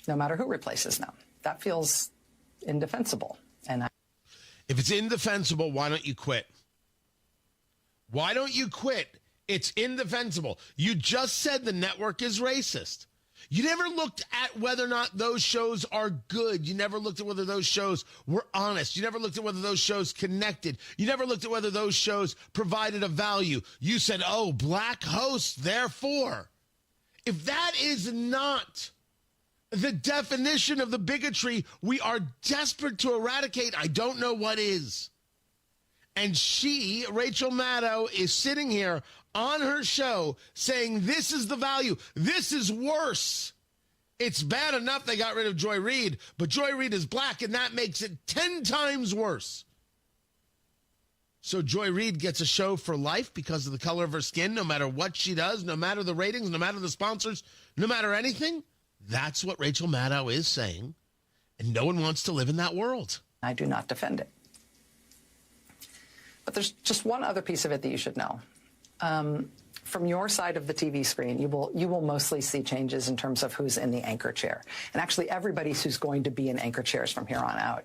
no matter who replaces them. That feels indefensible. If it's indefensible, why don't you quit? Why don't you quit? It's indefensible. You just said the network is racist. You never looked at whether or not those shows are good. You never looked at whether those shows were honest. You never looked at whether those shows connected. You never looked at whether those shows provided a value. You said, oh, black hosts, therefore. If that is not the definition of the bigotry we are desperate to eradicate. I don't know what is. And she, Rachel Maddow, is sitting here on her show saying this is the value. This is worse. It's bad enough they got rid of Joy Reid, but Joy Reid is black, and that makes it 10 times worse. So Joy Reid gets a show for life because of the color of her skin, no matter what she does, no matter the ratings, no matter the sponsors, no matter anything. That's what Rachel Maddow is saying, and no one wants to live in that world. I do not defend it. But there's just one other piece of it that you should know. From your side of the TV screen, you will mostly see changes in terms of who's in the anchor chair. And actually, everybody who's going to be in anchor chairs from here on out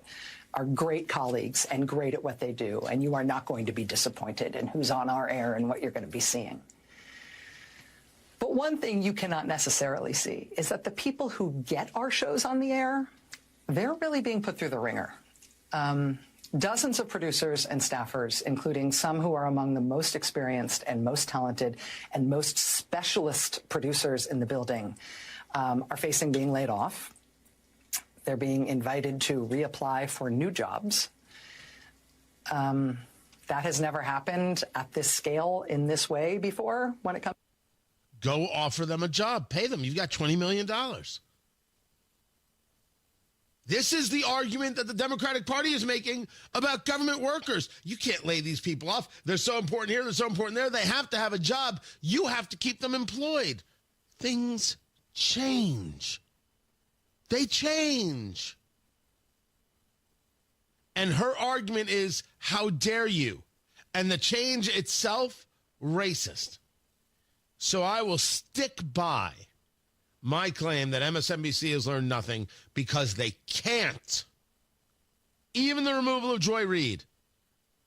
are great colleagues and great at what they do. And you are not going to be disappointed in who's on our air and what you're going to be seeing. But one thing you cannot necessarily see is that the people who get our shows on the air, they're really being put through the ringer. Dozens of producers and staffers, including some who are among the most experienced and most talented and most specialist producers in the building, are facing being laid off. They're being invited to reapply for new jobs. That has never happened at this scale in this way before when it comes. Go offer them a job. Pay them. You've got $20 million. This is the argument that the Democratic Party is making about government workers. You can't lay these people off. They're so important here. They're so important there. They have to have a job. You have to keep them employed. Things change. They change. And her argument is, how dare you? And the change itself, racist. So I will stick by my claim that MSNBC has learned nothing because they can't. Even the removal of Joy Reid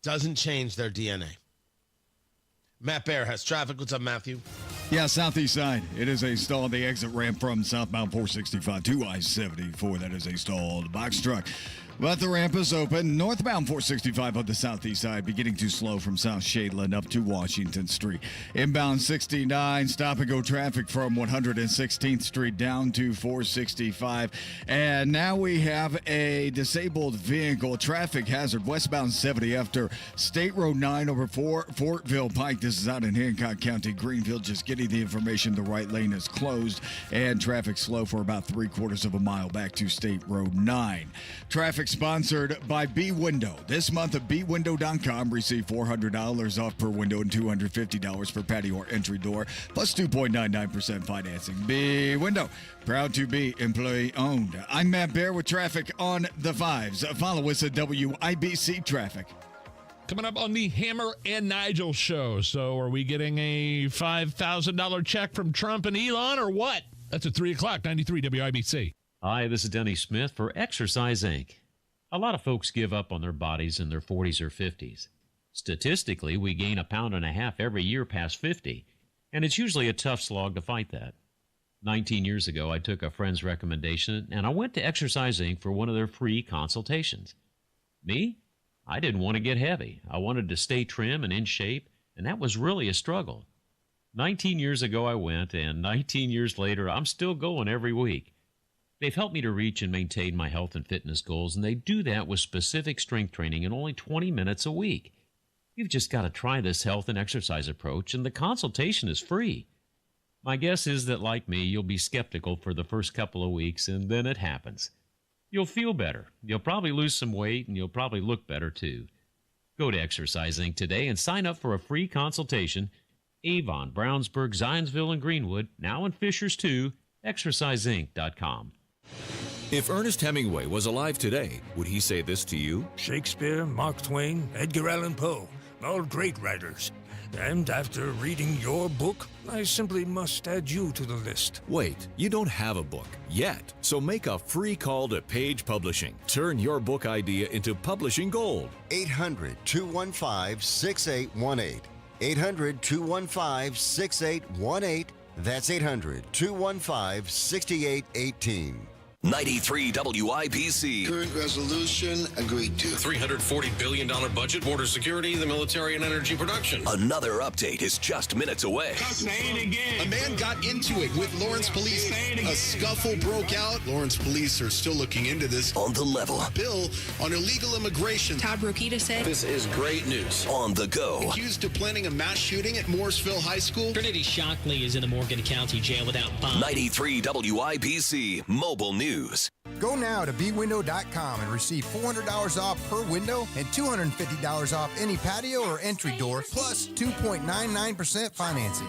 doesn't change their DNA. Matt Baer has traffic. What's up, Matthew? Yeah, southeast side. It is a stall on the exit ramp from southbound 465 to I-74. That is a stalled box truck. But the ramp is open. Northbound 465 on the southeast side, beginning to slow from South Shadeland up to Washington Street. Inbound 69, stop-and-go traffic from 116th Street down to 465. And now we have a disabled vehicle, traffic hazard, westbound 70 after State Road 9 over Fortville Pike. This is out in Hancock County, Greenville. Just getting the information, the right lane is closed, and traffic slow for about 3/4 of a mile back to State Road 9. Traffic sponsored by B-Window. This month at bwindow.com, receive $400 off per window and $250 per patio or entry door, plus 2.99% financing. B-Window, proud to be employee-owned. I'm Matt Baer with traffic on the fives. Follow us at WIBC Traffic. Coming up on the Hammer and Nigel show. So are we getting a $5,000 check from Trump and Elon or what? That's at 3 o'clock, 93 WIBC. Hi, this is Denny Smith for Exercise Inc. A lot of folks give up on their bodies in their 40s or 50s. Statistically, we gain 1.5 pounds every year past 50, and it's usually a tough slog to fight that. 19 years ago, I took a friend's recommendation, and I went to Exercise Inc. for one of their free consultations. Me? I didn't want to get heavy. I wanted to stay trim and in shape, and that was really a struggle. 19 years ago, I went, and 19 years later, I'm still going every week. They've helped me to reach and maintain my health and fitness goals, and they do that with specific strength training in only 20 minutes a week. You've just got to try this health and exercise approach, and the consultation is free. My guess is that, like me, you'll be skeptical for the first couple of weeks, and then it happens. You'll feel better. You'll probably lose some weight, and you'll probably look better, too. Go to Exercise Inc. today and sign up for a free consultation. Avon, Brownsburg, Zionsville, and Greenwood, now in Fishers, too. ExerciseInc.com. If Ernest Hemingway was alive today, would he say this to you? Shakespeare, Mark Twain, Edgar Allan Poe, all great writers. And after reading your book, I simply must add you to the list. Wait, you don't have a book yet, so make a free call to Page Publishing. Turn your book idea into publishing gold. 800-215-6818. 800-215-6818. That's 800-215-6818. 93 WIBC. Current resolution agreed to. $340 billion budget, border security, the military, and energy production. Another update is just minutes away. Say it again. A man got into it with Lawrence police. A scuffle broke out. Lawrence police are still looking into this. On the level. Bill on illegal immigration. Todd Rokita said. This is great news. On the go. Accused of planning a mass shooting at Mooresville High School. Trinity Shockley is in the Morgan County Jail without bond. 93 WIBC Mobile News. Go now to bwindow.com and receive $400 off per window and $250 off any patio or entry door, plus 2.99% financing.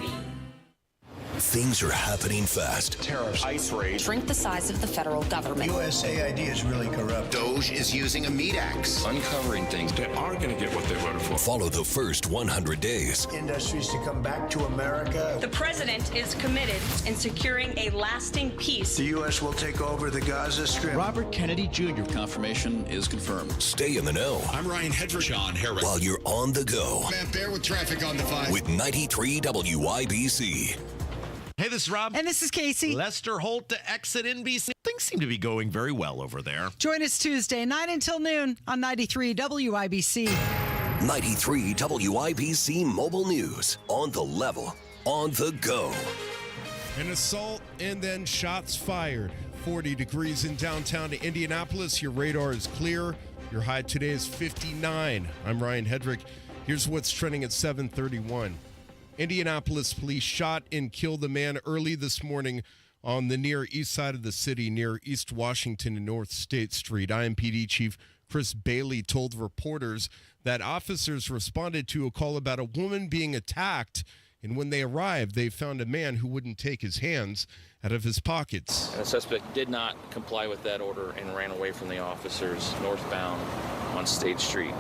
Things are happening fast. Tariffs, ICE rate. Shrink the size of the federal government. USAID is really corrupt. Doge is using a meat axe. Uncovering things that are going to get what they voted for. Follow the first 100 days. Industries to come back to America. The president is committed in securing a lasting peace. The U.S. will take over the Gaza Strip. Robert Kennedy Jr. confirmation is confirmed. Stay in the know. I'm Ryan Hedrick. John Harris. While you're on the go. Matt Bear with traffic on the 5. With 93 WIBC. Hey, this is Rob. And this is Casey. Lester Holt to exit NBC. Things seem to be going very well over there. Join us Tuesday, 9 until noon on 93 WIBC. 93 WIBC Mobile News. On the level. On the go. An assault and then shots fired. 40 degrees in downtown Indianapolis. Your radar is clear. Your high today is 59. I'm Ryan Hedrick. Here's what's trending at 7:31. Indianapolis police shot and killed a man early this morning on the near east side of the city near East Washington and North State Street. IMPD Chief Chris Bailey told reporters that officers responded to a call about a woman being attacked, and when they arrived, they found a man who wouldn't take his hands out of his pockets. And the suspect did not comply with that order and ran away from the officers northbound on State Street.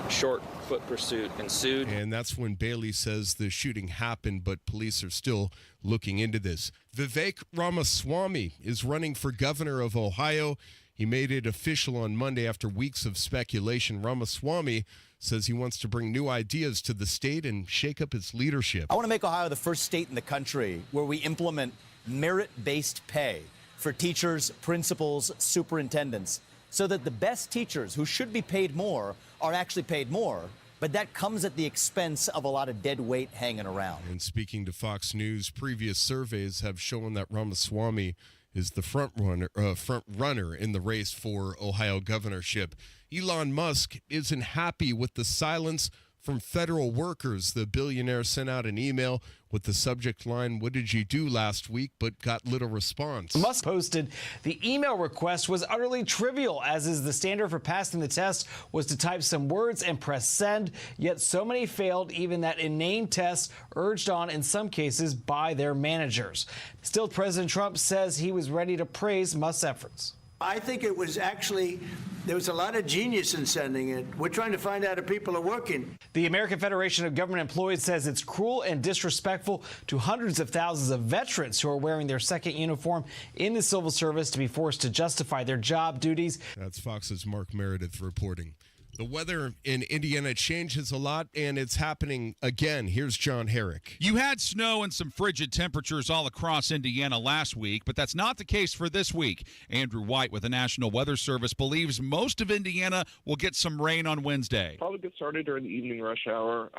Short foot pursuit ensued. And that's when Bailey says the shooting happened, but police are still looking into this. Vivek Ramaswamy is running for governor of Ohio. He made it official on Monday after weeks of speculation. Ramaswamy says he wants to bring new ideas to the state and shake up its leadership. I want to make Ohio the first state in the country where we implement merit-based pay for teachers, principals, superintendents, so that the best teachers who should be paid more are actually paid more, but that comes at the expense of a lot of dead weight hanging around. And speaking to Fox News, previous surveys have shown that Ramaswamy is the front runner in the race for Ohio governorship. Elon Musk isn't happy with the silence from federal workers. The billionaire sent out an email with the subject line, "What did you do last week?" but got little response. Musk posted the email request was utterly trivial, as is the standard for passing the test was to type some words and press send, yet so many failed even that inane test urged on in some cases by their managers. Still, President Trump says he was ready to praise Musk's efforts. I think it was actually, there was a lot of genius in sending it. We're trying to find out if people are working. The American Federation of Government Employees says it's cruel and disrespectful to hundreds of thousands of veterans who are wearing their second uniform in the civil service to be forced to justify their job duties. That's Fox's Mark Meredith reporting. The weather in Indiana changes a lot, and it's happening again. Here's John Herrick. You had snow and some frigid temperatures all across Indiana last week, but that's not the case for this week. Andrew White with the National Weather Service believes most of Indiana will get some rain on Wednesday. Probably get started during the evening rush hour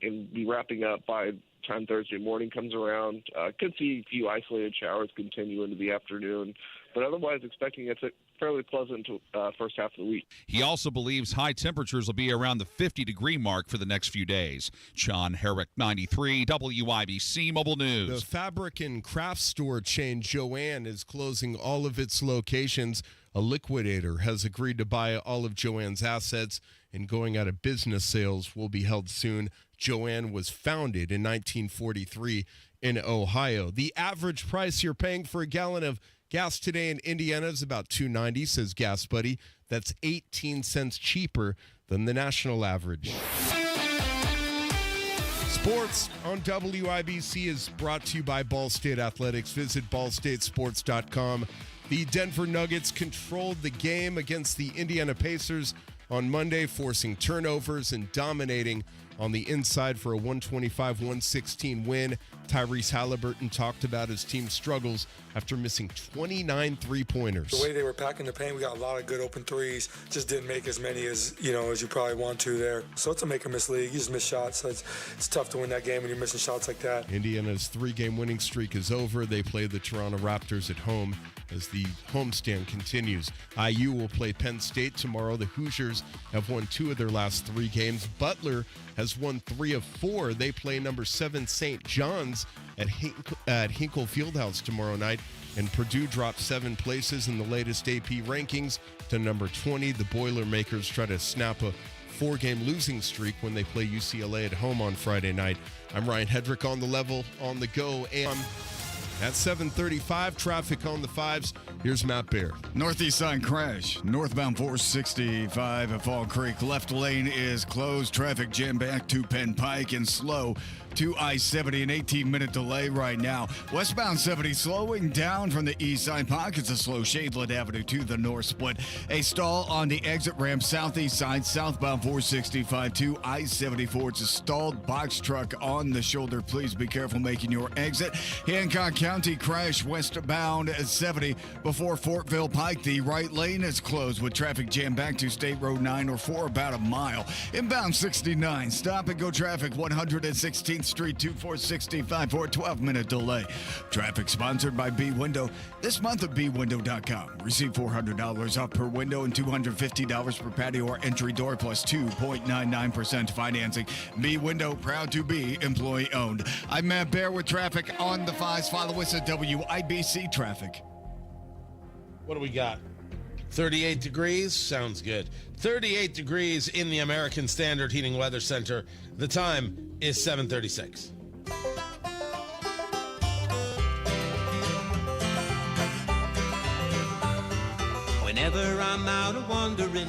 and be wrapping up by time Thursday morning comes around. Could see a few isolated showers continue into the afternoon, but otherwise expecting it's a fairly pleasant first half of the week. He also believes high temperatures will be around the 50-degree mark for the next few days. John Herrick, 93 WIBC Mobile News. The fabric and craft store chain Joann is closing all of its locations. A liquidator has agreed to buy all of Joann's assets, and going out of business sales will be held soon. Joann was founded in 1943 in Ohio. The average price you're paying for a gallon of gas today in Indiana is about $2.90, says Gas Buddy. That's 18 cents cheaper than the national average. Sports on WIBC is brought to you by Ball State Athletics. Visit ballstatesports.com. The Denver Nuggets controlled the game against the Indiana Pacers on Monday, forcing turnovers and dominating on the inside for a 125-116 win. Tyrese Halliburton talked about his team's struggles after missing 29 three-pointers. The way they were packing the paint, we got a lot of good open threes. Just didn't make as many as you probably want to there. So it's a make-or-miss league. You just miss shots. So it's tough to win that game when you're missing shots like that. Indiana's 3-game winning streak is over. They play the Toronto Raptors at home as the homestand continues. IU will play Penn State tomorrow. The Hoosiers have won 2 of their last 3 games. Butler has won 3 of 4. They play number 7 St. John's at Hinkle Fieldhouse tomorrow night. And Purdue dropped 7 places in the latest AP rankings to number 20. The Boilermakers try to snap a 4-game losing streak when they play UCLA at home on Friday night. I'm Ryan Hedrick on the level, on the go, and at 7:35, traffic on the 5s. Here's Matt Bear. Northeast side crash. Northbound 465 at Fall Creek. Left lane is closed. Traffic jam back to Penn Pike and slow to I-70. An 18-minute delay right now. Westbound 70 slowing down from the east side. Pockets of slow. Shadeland Avenue to the north split. A stall on the exit ramp southeast side. Southbound 465 to I-74. It's a stalled box truck on the shoulder. Please be careful making your exit. Hancock County crash westbound at 70 before Fortville Pike. The right lane is closed with traffic jam back to State Road 9 or 4 about a mile. Inbound 69. Stop and go traffic 116th Street 2465 for a 12-minute delay. Traffic sponsored by B Window. This month at bwindow.com. Receive $400 off per window and $250 per patio or entry door plus 2.99% financing. B Window, proud to be employee owned. I'm Matt Bear with traffic on the 5s. Follow us at WIBC Traffic. What do we got? 38 degrees? Sounds good. 38 degrees in the American Standard Heating Weather Center. The time is 7:36. Whenever I'm out a wandering,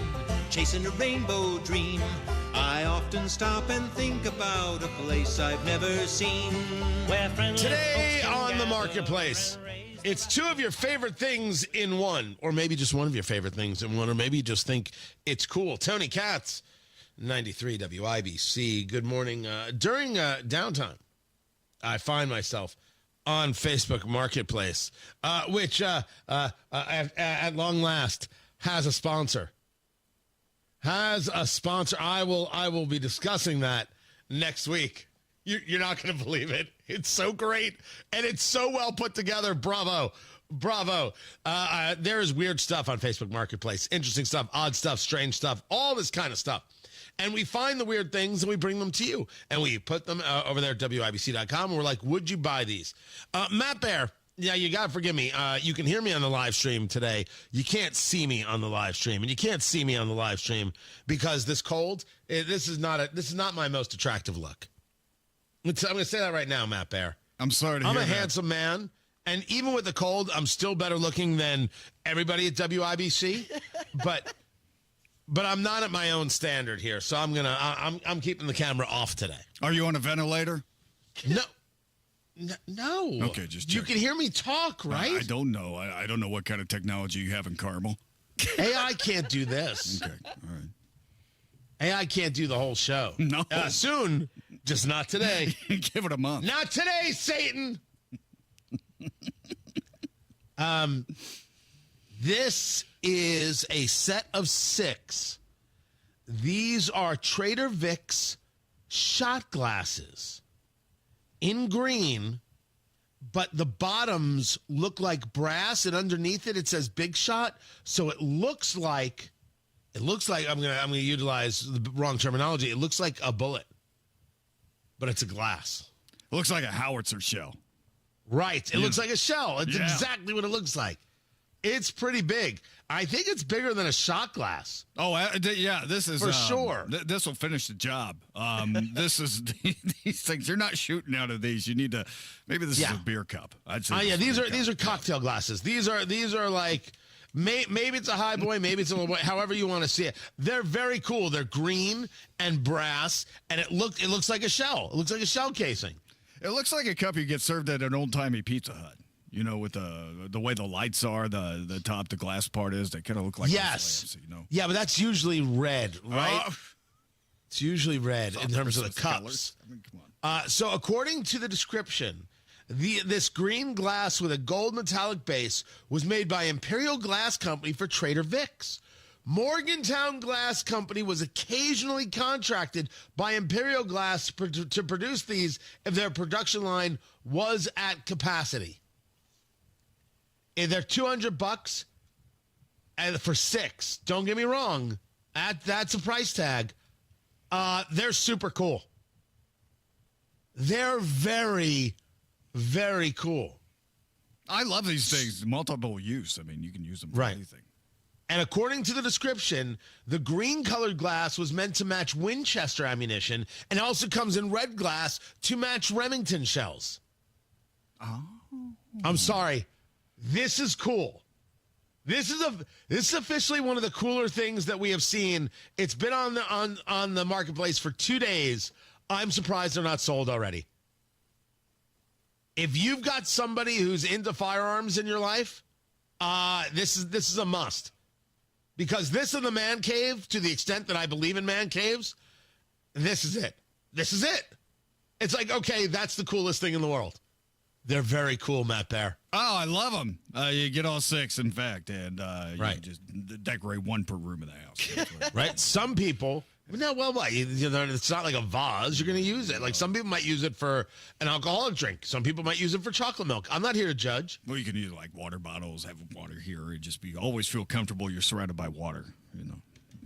chasing a rainbow dream, I often stop and think about a place I've never seen. Today on the Marketplace, it's 2 of your favorite things in one, or maybe just one of your favorite things in one, or maybe you just think it's cool. Tony Katz, 93 WIBC. Good morning. During downtime, I find myself on Facebook Marketplace, which at long last has a sponsor. I will be discussing that next week. You're not going to believe it. It's so great, and it's so well put together. Bravo. There is weird stuff on Facebook Marketplace. Interesting stuff, odd stuff, strange stuff, all this kind of stuff. And we find the weird things, and we bring them to you. And we put them over there at WIBC.com, and we're like, would you buy these? Matt Bear, yeah, you got to forgive me. You can hear me on the live stream today. You can't see me on the live stream. And you can't see me on the live stream because this cold, this is not my most attractive look. I'm going to say that right now, Matt Bear. I'm sorry to hear that. I'm a handsome man, and even with the cold, I'm still better looking than everybody at WIBC. but I'm not at my own standard here, so I'm keeping the camera off today. Are you on a ventilator? No. Okay, just checking. You can hear me talk, right? I don't know. I don't know what kind of technology you have in Carmel. AI can't do this. Okay, all right. AI can't do the whole show. No. Soon, just not today. Give it a month. Not today, Satan. This is a set of 6. These are Trader Vic's shot glasses in green, but the bottoms look like brass, and underneath it says Big Shot. So it looks like I'm gonna utilize the wrong terminology. It looks like a bullet, but it's a glass. It looks like a howitzer shell. Right. It looks like a shell. It's exactly what it looks like. It's pretty big. I think it's bigger than a shot glass. Oh, yeah. This is for sure. This will finish the job. This is these things. You're not shooting out of these. You need to. Maybe this is a beer cup. I'd say. These are cocktail glasses. These are like. Maybe it's a high boy, maybe it's a little boy, however you want to see it. They're very cool. They're green and brass, and it looks like a shell. It looks like a shell casing. It looks like a cup you get served at an old-timey Pizza Hut. You know, with the way the lights are, the top, the glass part is, they kind of look like those lamps, you know? Yeah, but that's usually red, right? It's usually red in terms of the Christmas cups. colors. I mean, come on. So according to the description, this green glass with a gold metallic base was made by Imperial Glass Company for Trader Vic's. Morgantown Glass Company was occasionally contracted by Imperial Glass to produce these if their production line was at capacity. And they're $200 and for 6. Don't get me wrong. That's a price tag. They're super cool. They're very, very cool. I love these things. Multiple use. I mean, you can use them for anything. And according to the description, the green-colored glass was meant to match Winchester ammunition and also comes in red glass to match Remington shells. Oh. I'm sorry. This is cool. This is officially one of the cooler things that we have seen. It's been on the marketplace for 2 days. I'm surprised they're not sold already. If you've got somebody who's into firearms in your life, this is a must. Because this in the man cave, to the extent that I believe in man caves, this is it. This is it. It's like, okay, that's the coolest thing in the world. They're very cool, Matt Bear. Oh, I love them. You get all 6, in fact, and you just decorate one per room in the house. Right? Some people, no, well, it's not like a vase. You're going to use it. Like some people might use it for an alcoholic drink. Some people might use it for chocolate milk. I'm not here to judge. Well, you can use like water bottles, have water here, and just always feel comfortable you're surrounded by water, you know.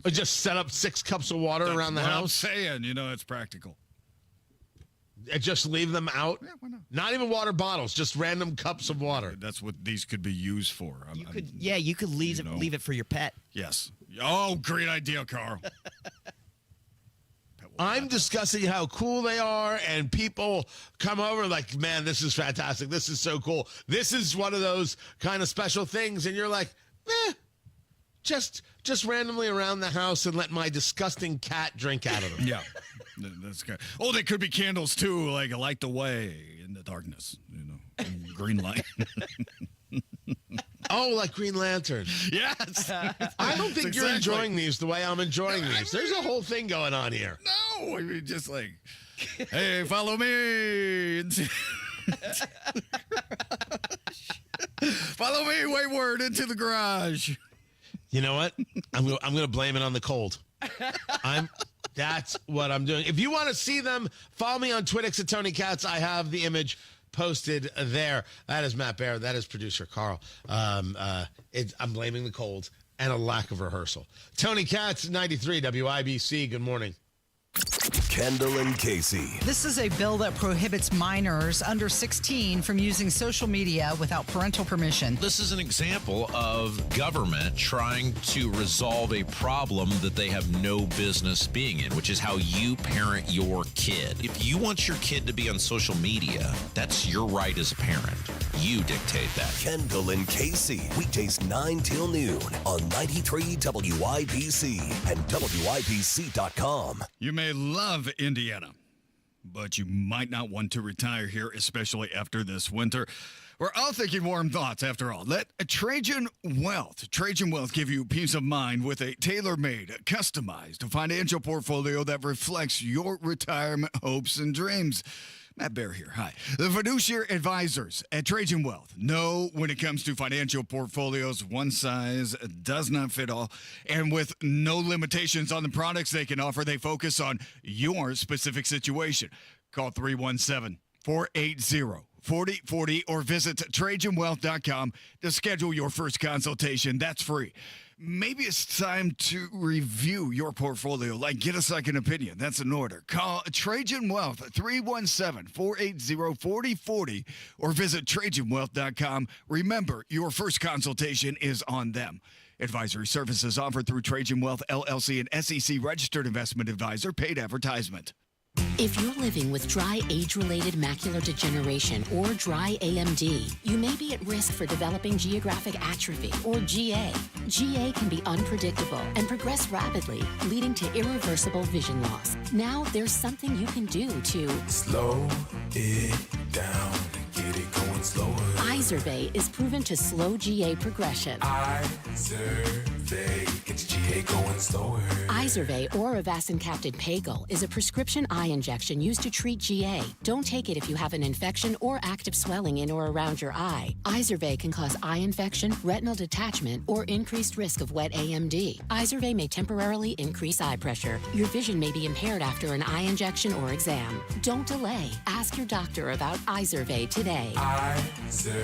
Or just set up 6 cups of water around the house. I'm saying, it's practical. And just leave them out? Yeah, why not? Not even water bottles, just random cups of water. That's what these could be used for. You could leave it for your pet. Yes. Oh, great idea, Carl. I'm discussing how cool they are, and people come over like, man, this is fantastic. This is so cool. This is one of those kind of special things, and you're like, just randomly around the house and let my disgusting cat drink out of them. Yeah. That's good. Oh, they could be candles too, like light the way in the darkness, green light. Oh, like Green Lantern. Yes. I don't think you're enjoying these the way I'm enjoying these. There's a whole thing going on here. No, I mean, just like, hey, follow me. Follow me, wayward, into the garage. You know what? I'm going to blame it on the cold. That's what I'm doing. If you want to see them, follow me on Twitter at Tony Katz. I have the image posted there. That is Matt Bear. That is producer Carl. I'm blaming the cold and a lack of rehearsal. Tony Katz, 93 WIBC. Good morning. Kendall and Casey. This is a bill that prohibits minors under 16 from using social media without parental permission. This is an example of government trying to resolve a problem that they have no business being in, which is how you parent your kid. If you want your kid to be on social media, that's your right as a parent. You dictate that. Kendall and Casey, weekdays 9 till noon on 93 WIBC and WIBC.com. You may love Indiana, but you might not want to retire here, especially after this winter. We're all thinking warm thoughts, after all. Let Trajan Wealth give you peace of mind with a tailor-made, customized financial portfolio that reflects your retirement hopes and dreams. Matt Bear here. Hi. The fiduciary advisors at Trajan Wealth know when it comes to financial portfolios, one size does not fit all. And with no limitations on the products they can offer, they focus on your specific situation. Call 317-480-4040 or visit TrajanWealth.com to schedule your first consultation. That's free. Maybe it's time to review your portfolio, like get a second opinion. That's an order. Call Trajan Wealth, 317-480-4040, or visit TrajanWealth.com. Remember, your first consultation is on them. Advisory services offered through Trajan Wealth, LLC, an SEC-registered investment advisor, paid advertisement. If you're living with dry age-related macular degeneration or dry AMD, you may be at risk for developing geographic atrophy or GA. GA can be unpredictable and progress rapidly, leading to irreversible vision loss. Now there's something you can do to slow it down, get it going slower. Izervay is proven to slow GA progression. Izervay gets GA going slower. Izervay or avacincaptad Pagel is a prescription eye injection used to treat GA. Don't take it if you have an infection or active swelling in or around your eye. Izervay can cause eye infection, retinal detachment, or increased risk of wet AMD. Izervay may temporarily increase eye pressure. Your vision may be impaired after an eye injection or exam. Don't delay. Ask your doctor about Izervay today. Izervay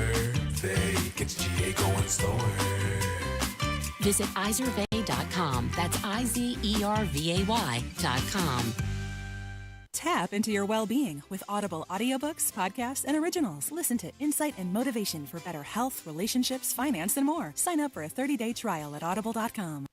gets GA going slower. Visit Izervay.com. That's IZERVAY.com. Tap into your well-being with Audible audiobooks, podcasts, and originals. Listen to insight and motivation for better health, relationships, finance, and more. Sign up for a 30-day trial at Audible.com.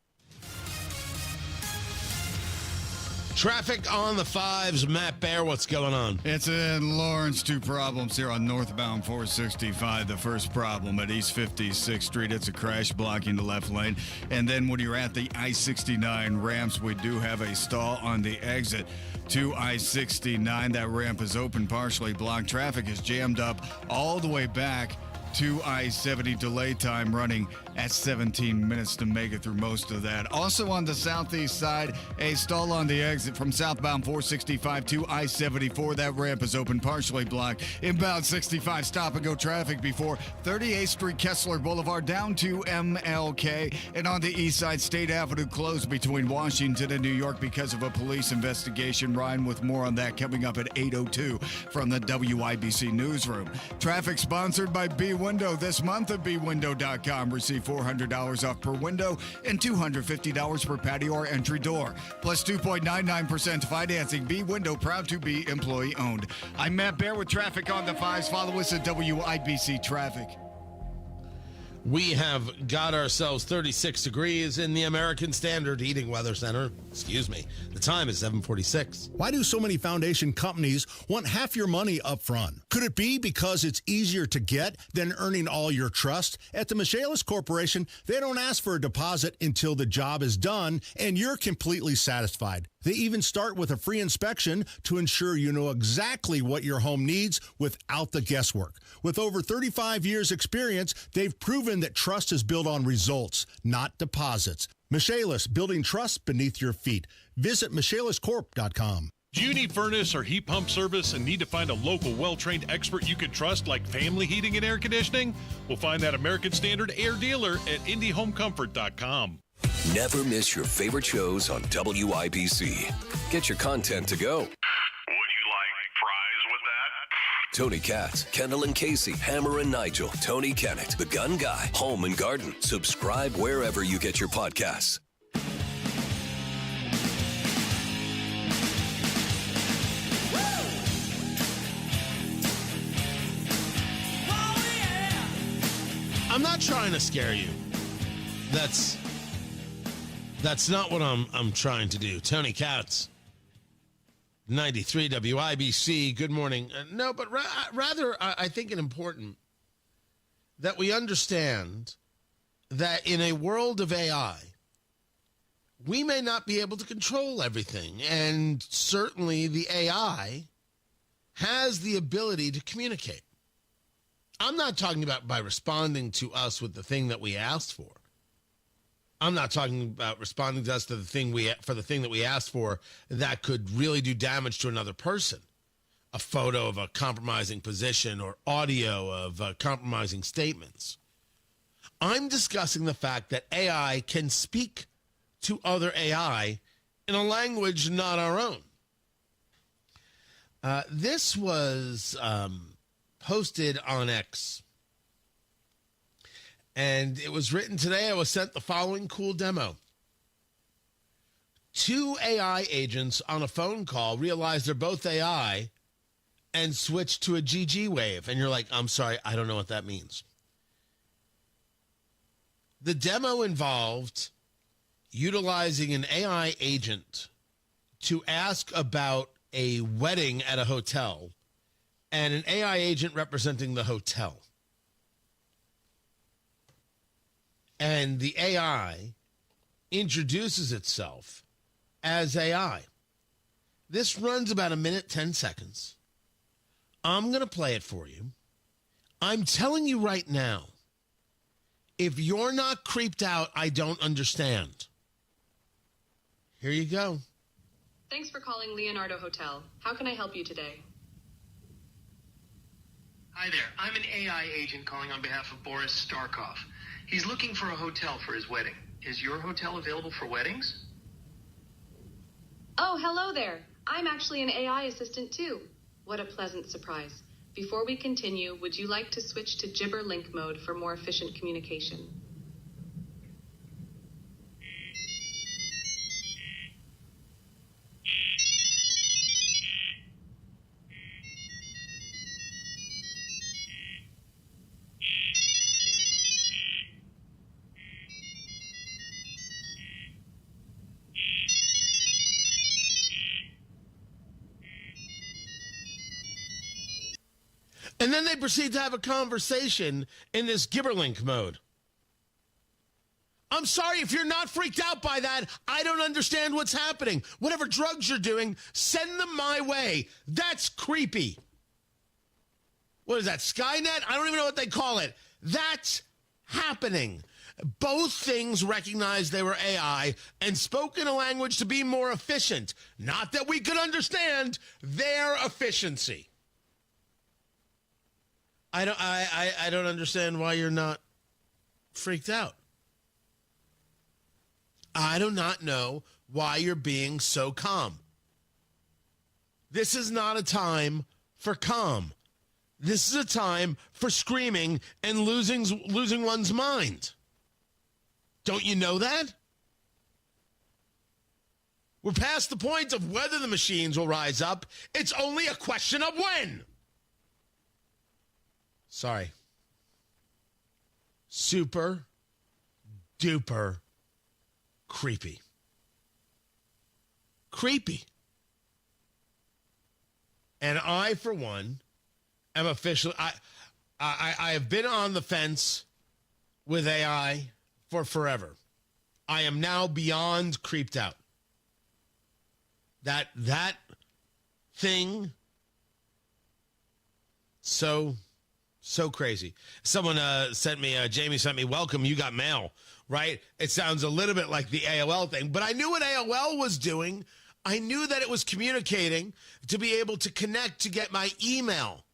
Traffic on the 5s. Matt Bear, what's going on? It's in Lawrence. Two problems here on northbound 465. The first problem at East 56th Street. It's a crash blocking the left lane. And then when you're at the I-69 ramps, we do have a stall on the exit to I-69. That ramp is open, partially blocked. Traffic is jammed up all the way back to I-70. Delay time running at 17 minutes to make it through most of that. Also on the southeast side, a stall on the exit from southbound 465 to I-74. That ramp is open, partially blocked. Inbound 65 stop-and-go traffic before 38th Street, Kessler Boulevard down to MLK. And on the east side, State Avenue closed between Washington and New York because of a police investigation. Ryan with more on that coming up at 8:02 from the WIBC newsroom. Traffic sponsored by B-Window. This month at bwindow.com. Receive $400 off per window and $250 per patio or entry door. Plus 2.99% financing. B-Window, proud to be employee-owned. I'm Matt Bear with traffic on the 5s. Follow us at WIBC Traffic. We have got ourselves 36 degrees in the American Standard Heating Weather Center. Excuse me. The time is 7:46. Why do so many foundation companies want half your money up front? Could it be because it's easier to get than earning all your trust? At the Michaelis Corporation, they don't ask for a deposit until the job is done and you're completely satisfied. They even start with a free inspection to ensure you know exactly what your home needs without the guesswork. With over 35 years experience, they've proven that trust is built on results, not deposits. Michaelis, building trust beneath your feet. Visit michaeliscorp.com. Do you need furnace or heat pump service and need to find a local well-trained expert you can trust like Family Heating and Air Conditioning? We'll find that American Standard air dealer at IndyHomeComfort.com. Never miss your favorite shows on WIBC. Get your content to go. Would you like fries with that? Tony Katz, Kendall and Casey, Hammer and Nigel, Tony Kennett, The Gun Guy, Home and Garden. Subscribe wherever you get your podcasts. I'm not trying to scare you. That's not what I'm trying to do. Tony Katz, 93 WIBC. Good morning. No, but rather, I think it important that we understand that in a world of AI, we may not be able to control everything. And certainly the AI has the ability to communicate. I'm not talking about by responding to us with the thing that we asked for. I'm not talking about responding to us to the thing that we asked for that could really do damage to another person. A photo of a compromising position or audio of compromising statements. I'm discussing the fact that AI can speak to other AI in a language not our own. This was posted on X. And it was written today. I was sent the following cool demo. 2 AI agents on a phone call realize they're both AI and switch to a GG wave. And you're like, I'm sorry, I don't know what that means. The demo involved utilizing an AI agent to ask about a wedding at a hotel and an AI agent representing the hotel. And the AI introduces itself as AI. This runs about 1 minute, 10 seconds. I'm going to play it for you. I'm telling you right now, if you're not creeped out, I don't understand. Here you go. Thanks for calling Leonardo Hotel. How can I help you today? Hi there. I'm an AI agent calling on behalf of Boris Starkov. He's looking for a hotel for his wedding. Is your hotel available for weddings? Oh, hello there. I'm actually an AI assistant too. What a pleasant surprise. Before we continue, would you like to switch to Gibber Link mode for more efficient communication? And then they proceed to have a conversation in this Gibberlink mode. I'm sorry, if you're not freaked out by that, I don't understand what's happening. Whatever drugs you're doing, send them my way. That's creepy. What is that, Skynet? I don't even know what they call it. That's happening. Both things recognized they were AI and spoke in a language to be more efficient. Not that we could understand their efficiency. I don't understand why you're not freaked out. I do not know why you're being so calm. This is not a time for calm. This is a time for screaming and losing one's mind. Don't you know that? We're past the point of whether the machines will rise up. It's only a question of when. Sorry. Super duper creepy. Creepy. And I, for one, am officially, I have been on the fence with AI for forever. I am now beyond creeped out. That thing, so crazy. Someone Jamie sent me, welcome, you got mail, right? It sounds a little bit like the AOL thing, but I knew what AOL was doing. I knew that it was communicating to be able to connect to get my email.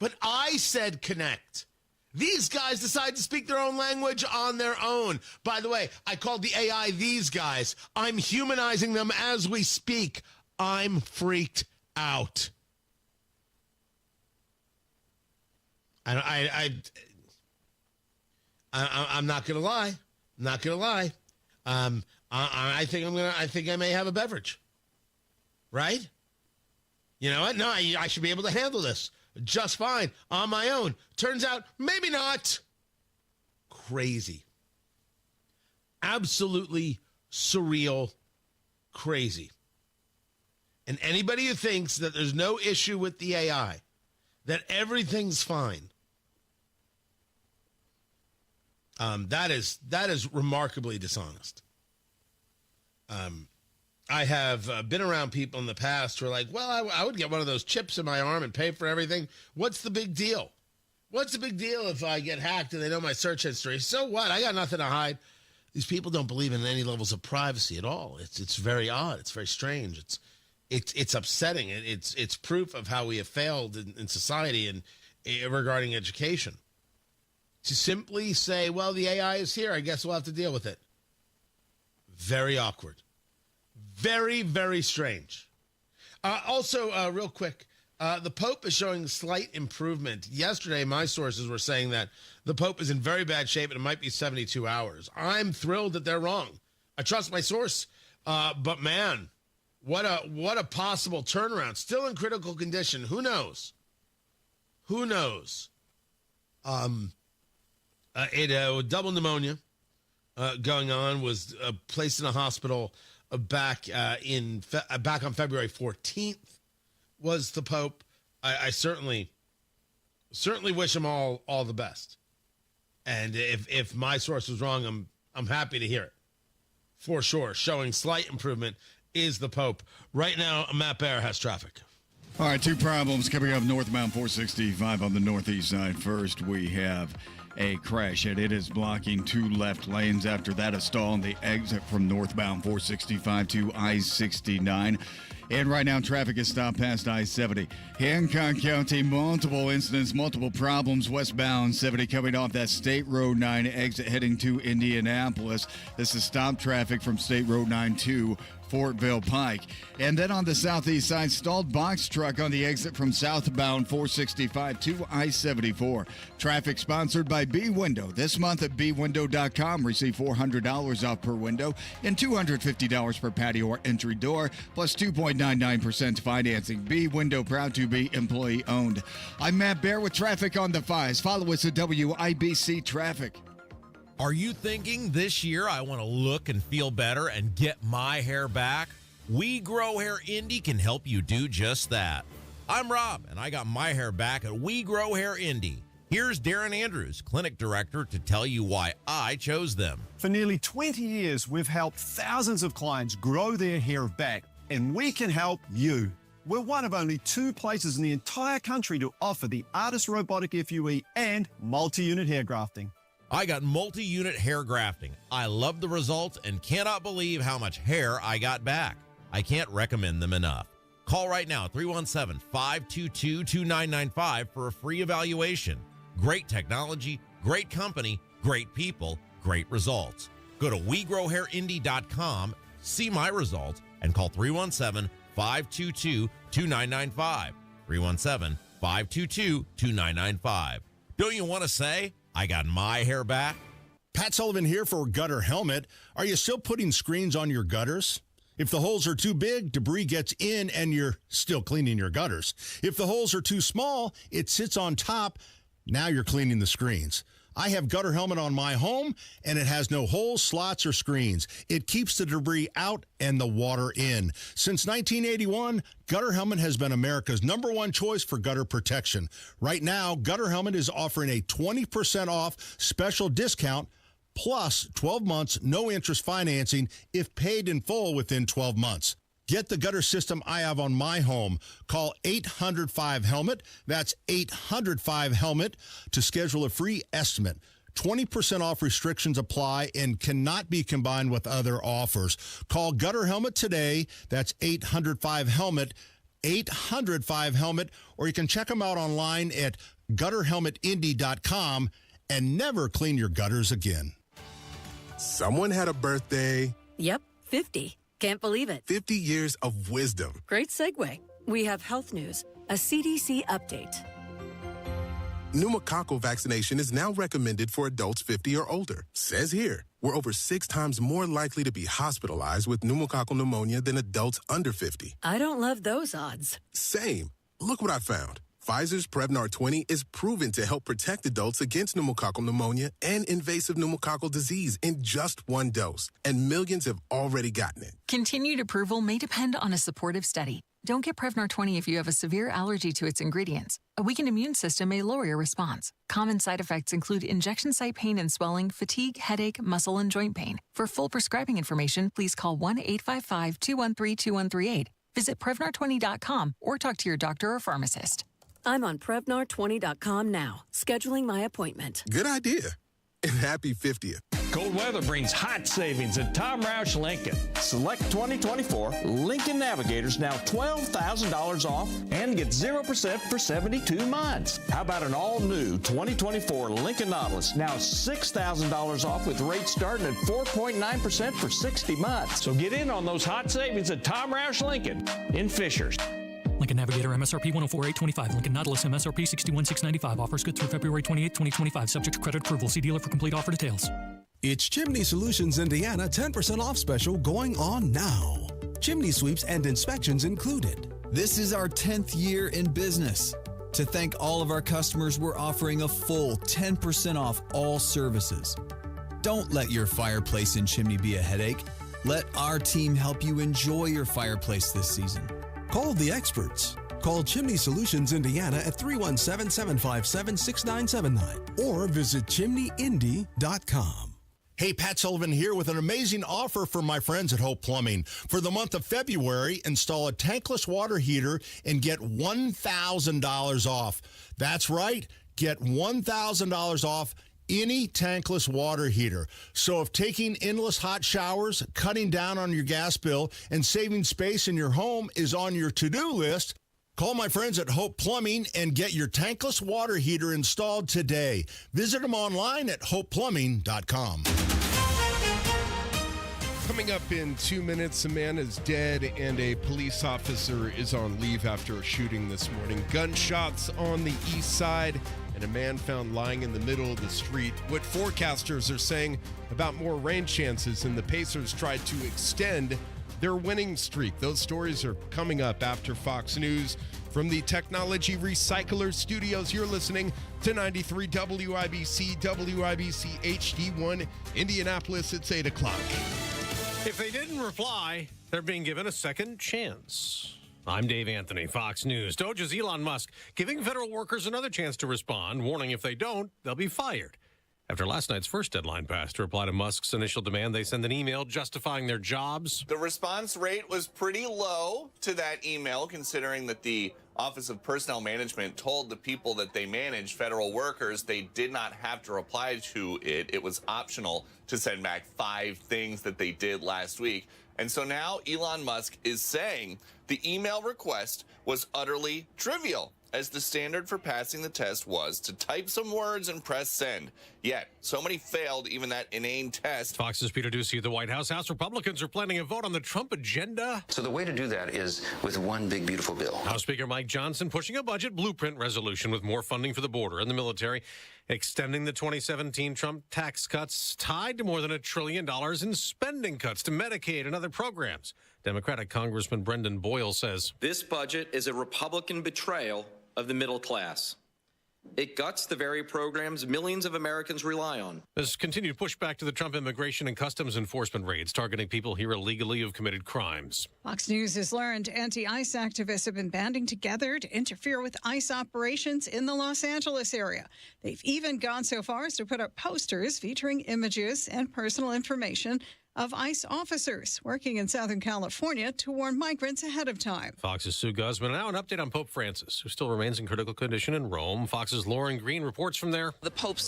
But I said connect. These guys decide to speak their own language on their own. By the way, I called the AI these guys. I'm humanizing them as we speak. I'm freaked out. I'm not gonna lie. Not gonna lie. I think I may have a beverage. Right? You know what? No, I should be able to handle this just fine on my own. Turns out, maybe not. Crazy. Absolutely surreal. Crazy. And anybody who thinks that there's no issue with the AI, that everything's fine, that is remarkably dishonest. I have been around people in the past who are like, well, I would get one of those chips in my arm and pay for everything. What's the big deal? What's the big deal if I get hacked and they know my search history? So what? I got nothing to hide. These people don't believe in any levels of privacy at all. It's very odd. It's very strange. It's upsetting. It's proof of how we have failed in society and regarding education. To simply say, well, the AI is here, I guess we'll have to deal with it. Very awkward. Very, very strange. Also, real quick, the Pope is showing slight improvement. Yesterday, my sources were saying that the Pope is in very bad shape and it might be 72 hours. I'm thrilled that they're wrong. I trust my source. But man, what a possible turnaround. Still in critical condition. Who knows? Who knows? Double pneumonia going on, was placed in a hospital back on February 14th. Was the Pope. I certainly wish him all the best. And if my source was wrong, I'm happy to hear it. For sure, showing slight improvement is the Pope. Right now, Matt Bear has traffic. All right, two problems coming up northbound 465 on the northeast side. First, we have a crash, and it is blocking 2 left lanes. After that, a stall on the exit from northbound 465 to I-69. And right now, traffic is stopped past I-70. Hancock County, multiple incidents, multiple problems. Westbound 70 coming off that State Road 9 exit heading to Indianapolis. This is stop traffic from State Road 9 to Fortville Pike. And then on the southeast side, stalled box truck on the exit from southbound 465 to I-74. Traffic sponsored by B Window. This month at bwindow.com, receive $400 off per window and $250 per patio or entry door, plus 2.99% financing. B Window, proud to be employee owned. I'm Matt Bear with traffic on the 5s. Follow us at WIBC Traffic. Are you thinking this year I want to look and feel better and get my hair back? We Grow Hair Indy can help you do just that. I'm Rob, and I got my hair back at We Grow Hair Indy. Here's Darren Andrews, clinic director, to tell you why I chose them. For nearly 20 years, we've helped thousands of clients grow their hair back, and we can help you. We're one of only 2 places in the entire country to offer the Artist Robotic FUE and multi-unit hair grafting. I got multi-unit hair grafting. I love the results and cannot believe how much hair I got back. I can't recommend them enough. Call right now, 317-522-2995 for a free evaluation. Great technology, great company, great people, great results. Go to WeGrowHairIndy.com, see my results, and call 317-522-2995. 317-522-2995. Don't you want to say, I got my hair back? Pat Sullivan here for Gutter Helmet. Are you still putting screens on your gutters? If the holes are too big, debris gets in and you're still cleaning your gutters. If the holes are too small, it sits on top. Now you're cleaning the screens. I have Gutter Helmet on my home, and it has no holes, slots, or screens. It keeps the debris out and the water in. Since 1981, Gutter Helmet has been America's #1 choice for gutter protection. Right now, Gutter Helmet is offering a 20% off special discount plus 12 months no-interest financing if paid in full within 12 months. Get the gutter system I have on my home. Call 800-5HELMET. That's 800-5HELMET to schedule a free estimate. 20% off restrictions apply and cannot be combined with other offers. Call Gutter Helmet today. That's 800-5HELMET, 800-5HELMET, or you can check them out online at gutterhelmetindy.com and never clean your gutters again. Someone had a birthday. Yep, 50. Can't believe it. 50 years of wisdom. Great segue. We have health news, a CDC update. Pneumococcal vaccination is now recommended for adults 50 or older. Says here, we're over 6 times more likely to be hospitalized with pneumococcal pneumonia than adults under 50. I don't love those odds. Same. Look what I found. Pfizer's Prevnar 20 is proven to help protect adults against pneumococcal pneumonia and invasive pneumococcal disease in just 1 dose. And millions have already gotten it. Continued approval may depend on a supportive study. Don't get Prevnar 20 if you have a severe allergy to its ingredients. A weakened immune system may lower your response. Common side effects include injection site pain and swelling, fatigue, headache, muscle, and joint pain. For full prescribing information, please call 1-855-213-2138. Visit Prevnar20.com or talk to your doctor or pharmacist. I'm on Prevnar20.com now, scheduling my appointment. Good idea. And happy 50th. Cold weather brings hot savings at Tom Roush Lincoln. Select 2024 Lincoln Navigators now $12,000 off and get 0% for 72 months. How about an all-new 2024 Lincoln Nautilus now $6,000 off with rates starting at 4.9% for 60 months. So get in on those hot savings at Tom Roush Lincoln in Fishers. Lincoln Navigator MSRP 104,825. Lincoln Nautilus MSRP 61,695. Offers good through February 28, 2025. Subject to credit approval. See dealer for complete offer details. It's Chimney Solutions Indiana 10% off special going on now. Chimney sweeps and inspections included. This is our 10th year in business. To thank all of our customers, we're offering a full 10% off all services. Don't let your fireplace and chimney be a headache. Let our team help you enjoy your fireplace this season. Call the experts. Call Chimney Solutions Indiana at 317-757-6979 or visit chimneyindy.com. Hey, Pat Sullivan here with an amazing offer for my friends at Hope Plumbing. For the month of February, install a tankless water heater and get $1,000 off. That's right, get $1,000 off any tankless water heater. So if taking endless hot showers, cutting down on your gas bill, and saving space in your home is on your to-do list, call my friends at Hope Plumbing and get your tankless water heater installed today. Visit them online at hopeplumbing.com. Coming up in 2 minutes, a man is dead and a police officer is on leave after a shooting this morning. Gunshots on the east side and a man found lying in the middle of the street. What forecasters are saying about more rain chances, and the Pacers tried to extend their winning streak. Those stories are coming up after Fox News. From the Technology Recycler Studios, you're listening to 93 WIBC, WIBC HD1, Indianapolis. It's 8 o'clock. If they didn't reply, they're being given a second chance. I'm Dave Anthony, Fox News. Doge's Elon Musk giving federal workers another chance to respond, warning if they don't, they'll be fired. After last night's first deadline passed to reply to Musk's initial demand, they send an email justifying their jobs. The response rate was pretty low to that email, considering that the Office of Personnel Management told the people that they manage, federal workers, they did not have to reply to it. It was optional to send back 5 things that they did last week. And so now Elon Musk is saying the email request was utterly trivial, as the standard for passing the test was to type some words and press send. Yet, so many failed even that inane test. Fox's Peter Ducey at the White House. House Republicans are planning a vote on the Trump agenda. So the way to do that is with one big, beautiful bill. House Speaker Mike Johnson pushing a budget blueprint resolution with more funding for the border and the military, extending the 2017 Trump tax cuts tied to more than $1 trillion in spending cuts to Medicaid and other programs. Democratic Congressman Brendan Boyle says, this budget is a Republican betrayal of the middle class. It guts the very programs millions of Americans rely on. There's continued pushback to the Trump immigration and customs enforcement raids targeting people here illegally who've committed crimes. Fox News has learned anti-ICE activists have been banding together to interfere with ICE operations in the Los Angeles area. They've even gone so far as to put up posters featuring images and personal information of ICE officers working in Southern California to warn migrants ahead of time. Fox's Sue Guzman. Now an update on Pope Francis, who still remains in critical condition in Rome. Fox's Lauren Green reports from there. The Pope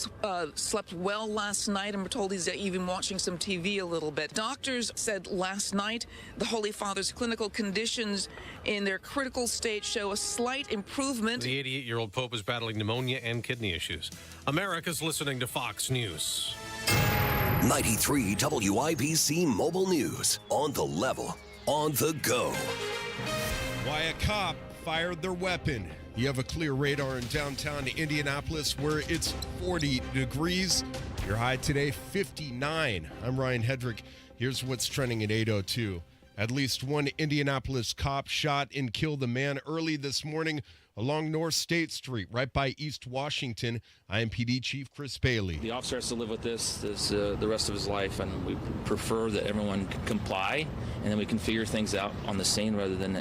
slept well last night, and we're told he's even watching some TV a little bit. Doctors said last night the Holy Father's clinical conditions in their critical state show a slight improvement. The 88-year-old Pope is battling pneumonia and kidney issues. America's listening to Fox News. 93 WIBC Mobile News. On the level, on the go. Why a cop fired their weapon. You have a clear radar in downtown Indianapolis where it's 40 degrees. Your high today, 59. I'm Ryan Hedrick. Here's what's trending at 8:02. At least one Indianapolis cop shot and killed a man early this morning along North State Street, right by East Washington. IMPD Chief Chris Bailey. The officer has to live with this the rest of his life, and we prefer that everyone comply, and then we can figure things out on the scene rather than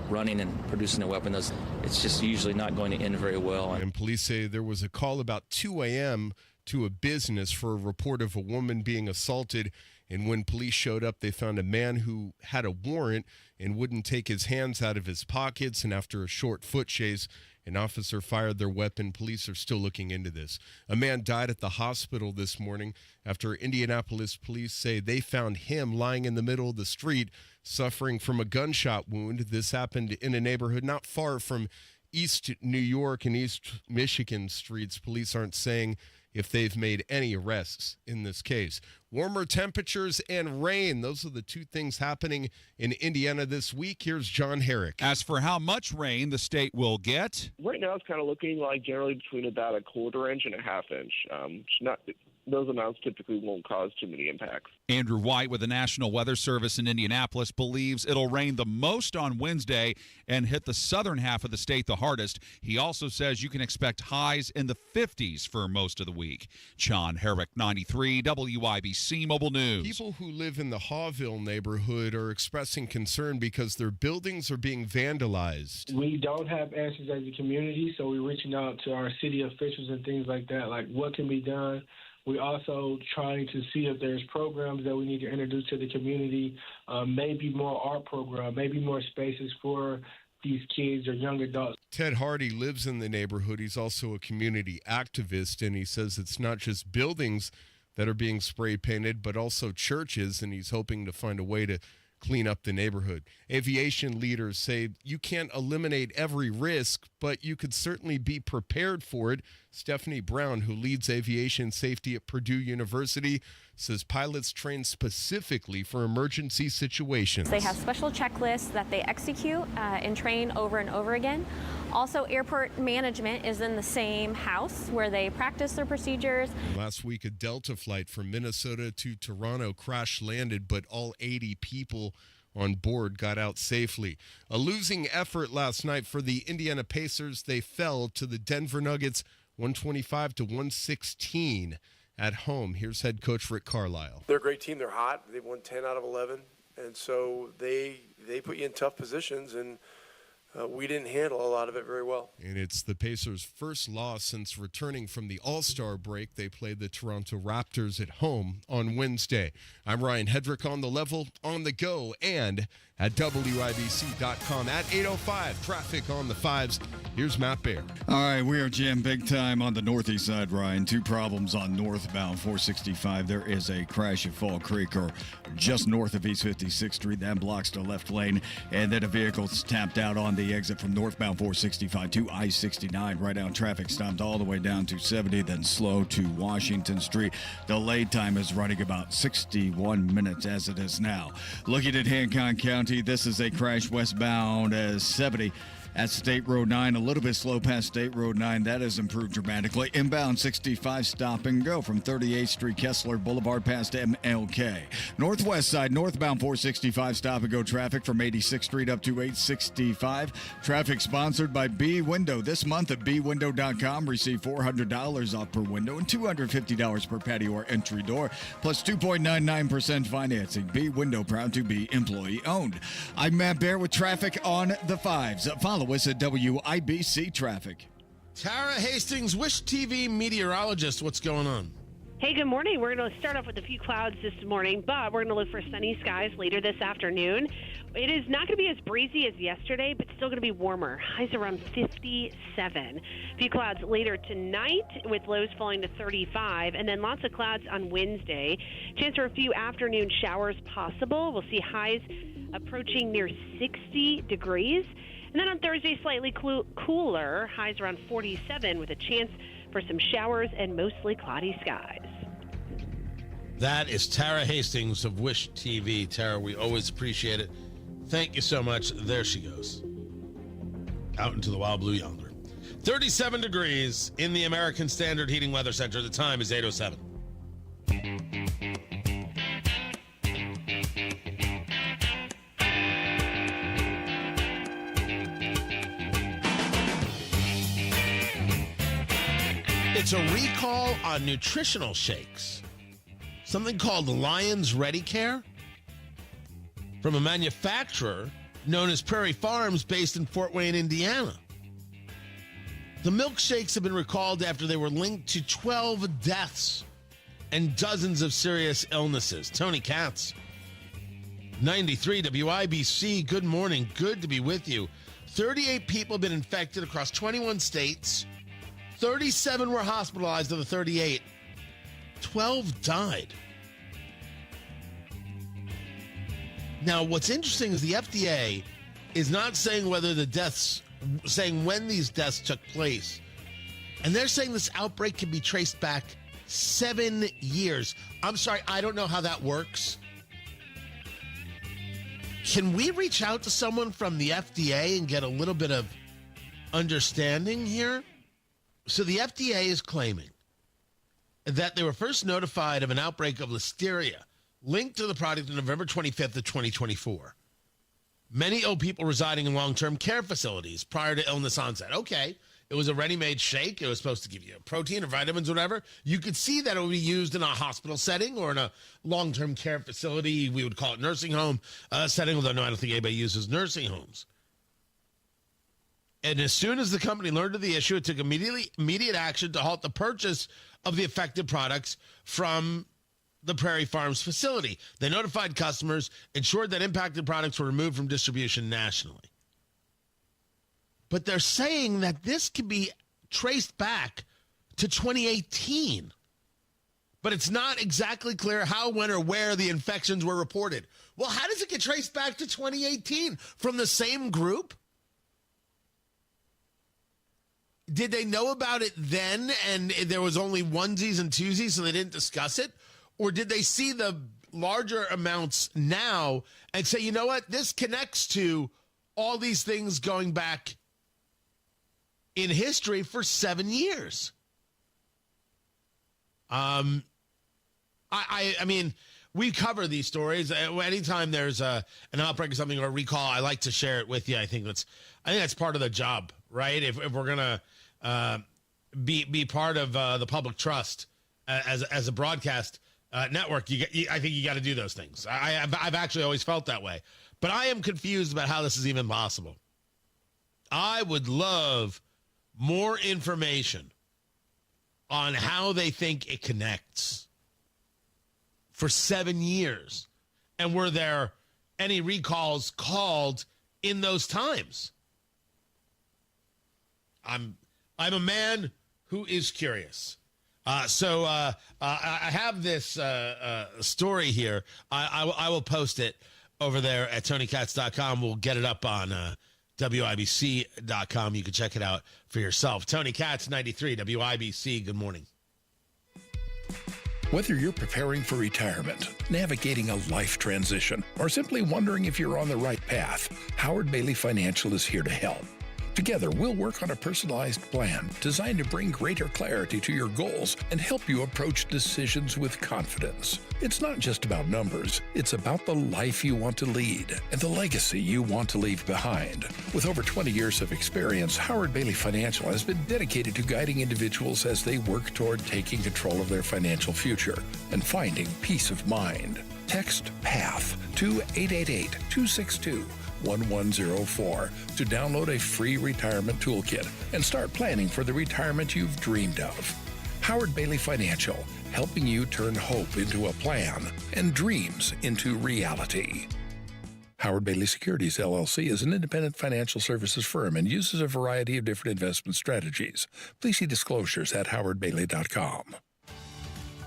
running and producing a weapon. It's just usually not going to end very well. And police say there was a call about 2 a.m. to a business for a report of a woman being assaulted. And when police showed up, they found a man who had a warrant and wouldn't take his hands out of his pockets. And after a short foot chase, an officer fired their weapon. Police are still looking into this. A man died at the hospital this morning after Indianapolis police say they found him lying in the middle of the street, suffering from a gunshot wound. This happened in a neighborhood not far from East New York and East Michigan streets. Police aren't saying if they've made any arrests in this case. Warmer temperatures and rain. Those are the two things happening in Indiana this week. Here's John Herrick. As for how much rain the state will get, right now it's kind of looking like generally between about a quarter-inch and a half-inch. Those amounts typically won't cause too many impacts. Andrew White with the National Weather Service in Indianapolis believes it'll rain the most on Wednesday and hit the southern half of the state the hardest. He also says you can expect highs in the 50s for most of the week. John Herrick, 93 WIBC Mobile News. People who live in the Hawville neighborhood are expressing concern because their buildings are being vandalized. We don't have answers as a community, so we're reaching out to our city officials and things like that, like what can be done. We're also trying to see if there's programs that we need to introduce to the community, maybe more art program, maybe more spaces for these kids or young adults. Ted Hardy lives in the neighborhood. He's also a community activist, and he says it's not just buildings that are being spray painted, but also churches, and he's hoping to find a way to clean up the neighborhood. Aviation leaders say you can't eliminate every risk, but you could certainly be prepared for it. Stephanie Brown, who leads aviation safety at Purdue University, says pilots train specifically for emergency situations. They have special checklists that they execute and train over and over again. Also, airport management is in the same house where they practice their procedures. Last week, a Delta flight from Minnesota to Toronto crash-landed, but all 80 people on board got out safely. A losing effort last night for the Indiana Pacers. They fell to the Denver Nuggets 125-116 at home. Here's head coach Rick Carlisle. They're a great team. They're hot. They've won 10 out of 11. And so they put you in tough positions, and we didn't handle a lot of it very well. And it's the Pacers' first loss since returning from the All-Star break. They played the Toronto Raptors at home on Wednesday. I'm Ryan Hedrick on the level, on the go, and at WIBC.com at 8:05. Traffic on the 5s. Here's Matt Baer. All right, we are jammed big time on the northeast side, Ryan. Two problems on northbound 465. There is a crash at Fall Creek or just north of East 56th Street. That blocks the left lane. And then a vehicle's tapped out on the exit from northbound 465 to I-69. Right now, traffic stopped all the way down to 70, then slow to Washington Street. Delay time is running about 61 minutes as it is now. Looking at Hancock County, this is a crash westbound 70 at State Road 9, a little bit slow past State Road 9. That has improved dramatically. Inbound 65, stop and go from 38th Street, Kessler Boulevard past MLK. Northwest side, northbound 465, stop and go traffic from 86th Street up to 865. Traffic sponsored by B Window. This month at bwindow.com, receive $400 off per window and $250 per patio or entry door, plus 2.99% financing. B Window, proud to be employee owned. I'm Matt Baer with traffic on the 5s. Follow us at WIBC Traffic. Tara Hastings, Wish TV meteorologist. What's going on? Hey, good morning. We're going to start off with a few clouds this morning, but we're going to look for sunny skies later this afternoon. It is not going to be as breezy as yesterday, but still going to be warmer. Highs around 57. A few clouds later tonight with lows falling to 35, and then lots of clouds on Wednesday. Chance for a few afternoon showers possible. We'll see highs approaching near 60 degrees. And then on Thursday, slightly cooler, highs around 47 with a chance for some showers and mostly cloudy skies. That is Tara Hastings of Wish TV. Tara, we always appreciate it. Thank you so much. There she goes. Out into the wild blue yonder. 37 degrees in the American Standard Heating Weather Center. The time is 8:07. It's a recall on nutritional shakes. Something called Lions Ready Care from a manufacturer known as Prairie Farms based in Fort Wayne, Indiana. The milkshakes have been recalled after they were linked to 12 deaths and dozens of serious illnesses. Tony Katz, 93 WIBC, good morning. Good to be with you. 38 people have been infected across 21 states. 37 were hospitalized of the 38. 12 died. Now, what's interesting is the FDA is not saying whether the deaths, saying when these deaths took place. And they're saying this outbreak can be traced back 7 years. I'm sorry, I don't know how that works. Can we reach out to someone from the FDA and get a little bit of understanding here? So the FDA is claiming that they were first notified of an outbreak of listeria linked to the product on November 25th of 2024. Many ill people residing in long-term care facilities prior to illness onset. Okay, it was a ready-made shake. It was supposed to give you protein or vitamins, whatever. You could see that it would be used in a hospital setting or in a long-term care facility. We would call it nursing home setting, although no, I don't think anybody uses nursing homes. And as soon as the company learned of the issue, it took immediate action to halt the purchase of the affected products from the Prairie Farms facility. They notified customers, ensured that impacted products were removed from distribution nationally. but they're saying that this could be traced back to 2018. But it's not exactly clear how, when, or where the infections were reported. Well, how does it get traced back to 2018? From the same group? Did they know about it then and there was only onesies and twosies so they didn't discuss it? Or did they see the larger amounts now and say, you know what, this connects to all these things going back in history for 7 years? I mean, we cover these stories. Anytime there's an outbreak or something or a recall, I like to share it with you. I think that's part of the job, right? If we're gonna be part of the public trust as a broadcast network, I think you got to do those things. I've actually always felt that way, but I am confused about how this is even possible. I would love more information on how they think it connects. For 7 years, and were there any recalls called in those times? I'm a man who is curious. So I have this story here. I will post it over there at TonyKatz.com. We'll get it up on WIBC.com. You can check it out for yourself. Tony Katz, 93, WIBC. Good morning. Whether you're preparing for retirement, navigating a life transition, or simply wondering if you're on the right path, Howard Bailey Financial is here to help. Together, we'll work on a personalized plan designed to bring greater clarity to your goals and help you approach decisions with confidence. It's not just about numbers, it's about the life you want to lead and the legacy you want to leave behind. With over 20 years of experience, Howard Bailey Financial has been dedicated to guiding individuals as they work toward taking control of their financial future and finding peace of mind. Text PATH to 888-262-1104 to download a free retirement toolkit and start planning for the retirement you've dreamed of. Howard Bailey Financial, helping you turn hope into a plan and dreams into reality. Howard Bailey Securities, LLC is an independent financial services firm and uses a variety of different investment strategies. Please see disclosures at howardbailey.com.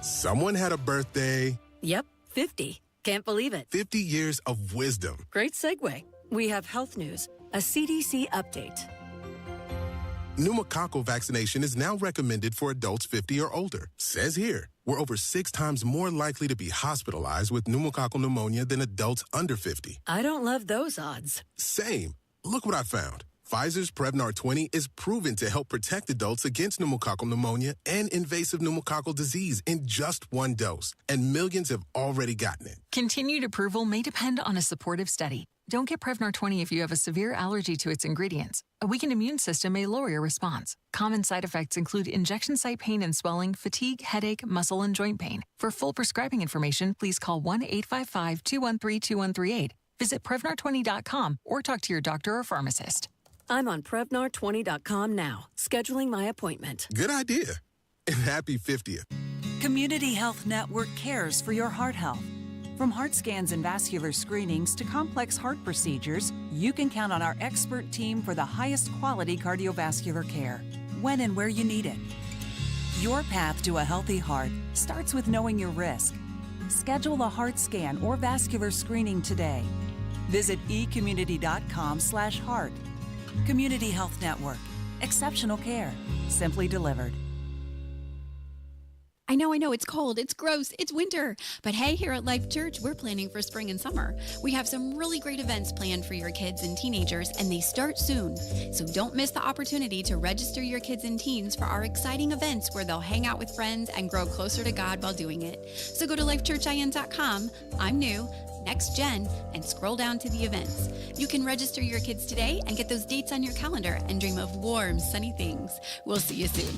Someone had a birthday. Yep, 50. Can't believe it. 50 years of wisdom. Great segue. We have health news, a CDC update. Pneumococcal vaccination is now recommended for adults 50 or older. Says here, we're over 6 times more likely to be hospitalized with pneumococcal pneumonia than adults under 50. I don't love those odds. Same. Look what I found. Pfizer's Prevnar 20 is proven to help protect adults against pneumococcal pneumonia and invasive pneumococcal disease in just 1 dose, and millions have already gotten it. Continued approval may depend on a supportive study. Don't get Prevnar 20 if you have a severe allergy to its ingredients. A weakened immune system may lower your response. Common side effects include injection site pain and swelling, fatigue, headache, muscle, and joint pain. For full prescribing information, please call 1-855-213-2138. Visit Prevnar20.com or talk to your doctor or pharmacist. I'm on Prevnar20.com now, scheduling my appointment. Good idea. And happy 50th. Community Health Network cares for your heart health. From heart scans and vascular screenings to complex heart procedures, you can count on our expert team for the highest quality cardiovascular care, when and where you need it. Your path to a healthy heart starts with knowing your risk. Schedule a heart scan or vascular screening today. Visit ecommunity.com/heart. Community Health Network. Exceptional care. Simply delivered. I know, it's cold, it's gross, it's winter. But hey, here at Life Church, we're planning for spring and summer. We have some really great events planned for your kids and teenagers, and they start soon. So don't miss the opportunity to register your kids and teens for our exciting events where they'll hang out with friends and grow closer to God while doing it. So go to lifechurchin.com, I'm new, Next Gen, and scroll down to the events. You can register your kids today and get those dates on your calendar and dream of warm, sunny things. We'll see you soon.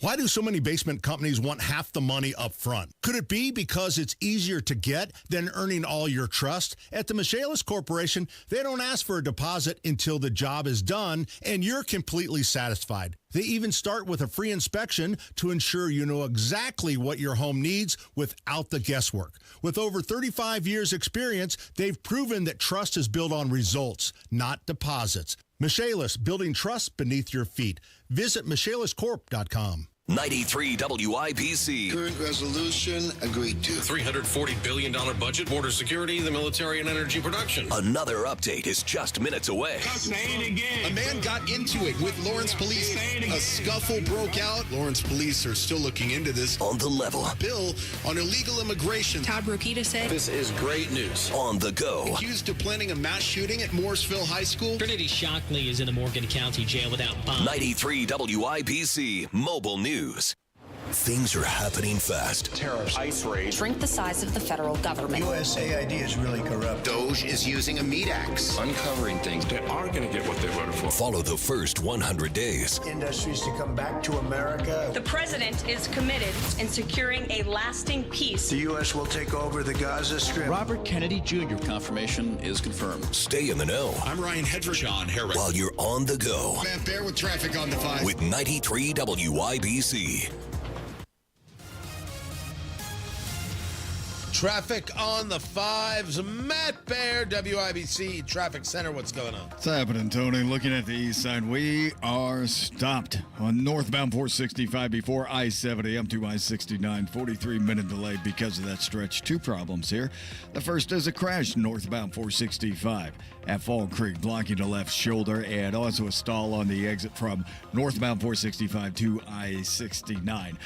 Why do so many basement companies want half the money up front? Could it be because it's easier to get than earning all your trust? At the Michaelis Corporation, they don't ask for a deposit until the job is done and you're completely satisfied. They even start with a free inspection to ensure you know exactly what your home needs without the guesswork. With over 35 years experience, they've proven that trust is built on results, not deposits. Michaelis, building trust beneath your feet. Visit michaeliscorp.com. 93 WIBC. Current resolution agreed to. $340 billion budget, border security, the military, and energy production. Another update is just minutes away. Say it again. A man got into it with Lawrence police. A scuffle broke out. Lawrence police are still looking into this. On the level. Bill on illegal immigration. Todd Rokita said. This is great news. On the go. Accused of planning a mass shooting at Mooresville High School. Trinity Shockley is in the Morgan County Jail without bond. 93 WIBC Mobile News. Things are happening fast. Tariffs, ICE raid. Shrink the size of the federal government. USAID is really corrupt. Doge is using a meat axe. Uncovering things that are going to get what they voted for. Follow the first 100 days. Industries to come back to America. The president is committed in securing a lasting peace. The U.S. will take over the Gaza Strip. Robert Kennedy Jr. confirmation is confirmed. Stay in the know. I'm Ryan Hedrick. John Harris. While you're on the go. Matt Bear with traffic on the 5. With 93 WIBC. Traffic on the 5s. Matt Bear, WIBC Traffic Center. What's going on? What's happening, Tony? Looking at the east side, we are stopped on northbound 465 before I-70 up to I-69. 43-minute delay because of that stretch. Two problems here. The first is a crash northbound 465 at Fall Creek, blocking the left shoulder, and also a stall on the exit from northbound 465 to I-69.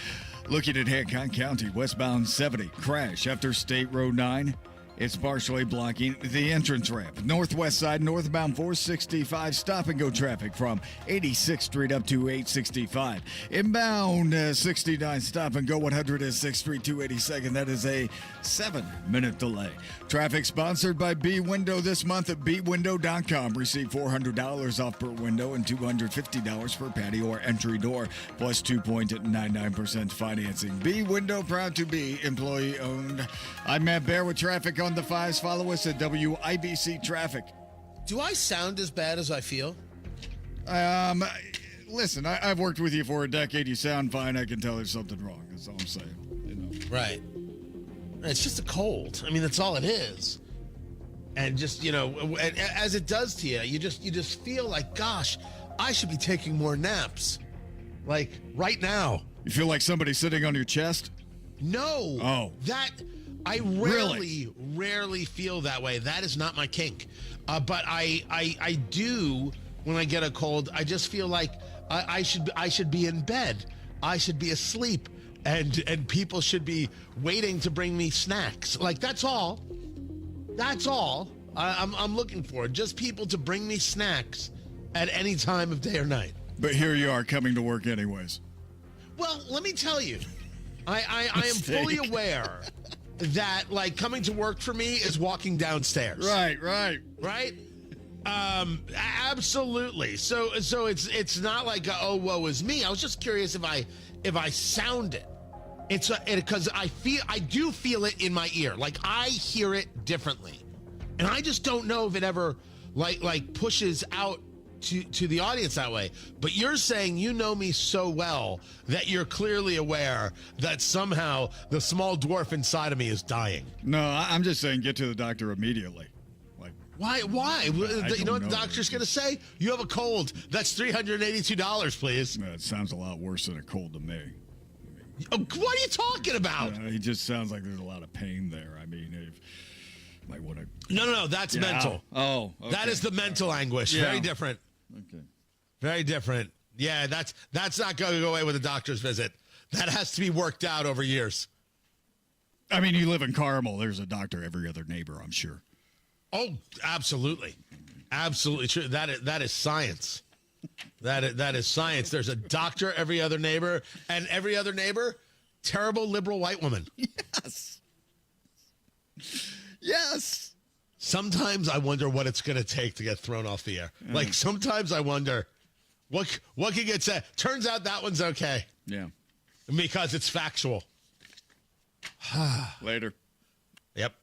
Looking at Hancock County, westbound 70, crash after State Road 9. It's partially blocking the entrance ramp. Northwest side, northbound 465, stop-and-go traffic from 86th Street up to 865. Inbound 69, stop-and-go 106th Street to 82nd. That is a 7-minute delay. Traffic sponsored by B-Window this month at bwindow.com. Receive $400 off per window and $250 per patio or entry door, plus 2.99% financing. B-Window, proud to be employee-owned. I'm Matt Bear with traffic on the 5s. Follow us at WIBC Traffic. Do I sound as bad as I feel? Listen, I've worked with you for a decade. You sound fine. I can tell there's something wrong. That's all I'm saying. You know. Right. It's just a cold. I mean, that's all it is. And just, you know, as it does to you, you just feel like, gosh, I should be taking more naps. Like right now. You feel like somebody's sitting on your chest? No. Oh. That I rarely feel that way. That is not my kink. But I do when I get a cold. I just feel like I should be in bed. I should be asleep, and people should be waiting to bring me snacks. Like that's all. That's all I'm looking for. Just people to bring me snacks at any time of day or night. But here you are coming to work anyways. Well, let me tell you, I am fully aware that like coming to work for me is walking downstairs. Right. Absolutely. So it's not like oh woe is me. I was just curious if I sound it. It's because I do feel it in my ear. Like I hear it differently, and I just don't know if it ever like pushes out to the audience that way. But you're saying you know me so well that you're clearly aware that somehow the small dwarf inside of me is dying. No, I'm just saying get to the doctor immediately. Like why? You know what the doctor's going to say? You have a cold. That's $382, please. It sounds a lot worse than a cold to me. What are you talking about? He just sounds like there's a lot of pain there. I mean, might want to. No, that's mental. Oh, okay. That is the mental anguish. Yeah. Very different. Okay. Very different. Yeah, that's not going to go away with a doctor's visit. That has to be worked out over years. I mean, you live in Carmel. There's a doctor every other neighbor, I'm sure. Oh, absolutely. Absolutely true. That is science. That is science. There's a doctor every other neighbor, and every other neighbor, terrible liberal white woman. Yes. Sometimes I wonder what it's going to take to get thrown off the air. Like sometimes I wonder what could get said. Turns out that one's okay. Yeah. because it's factual. Later. Yep.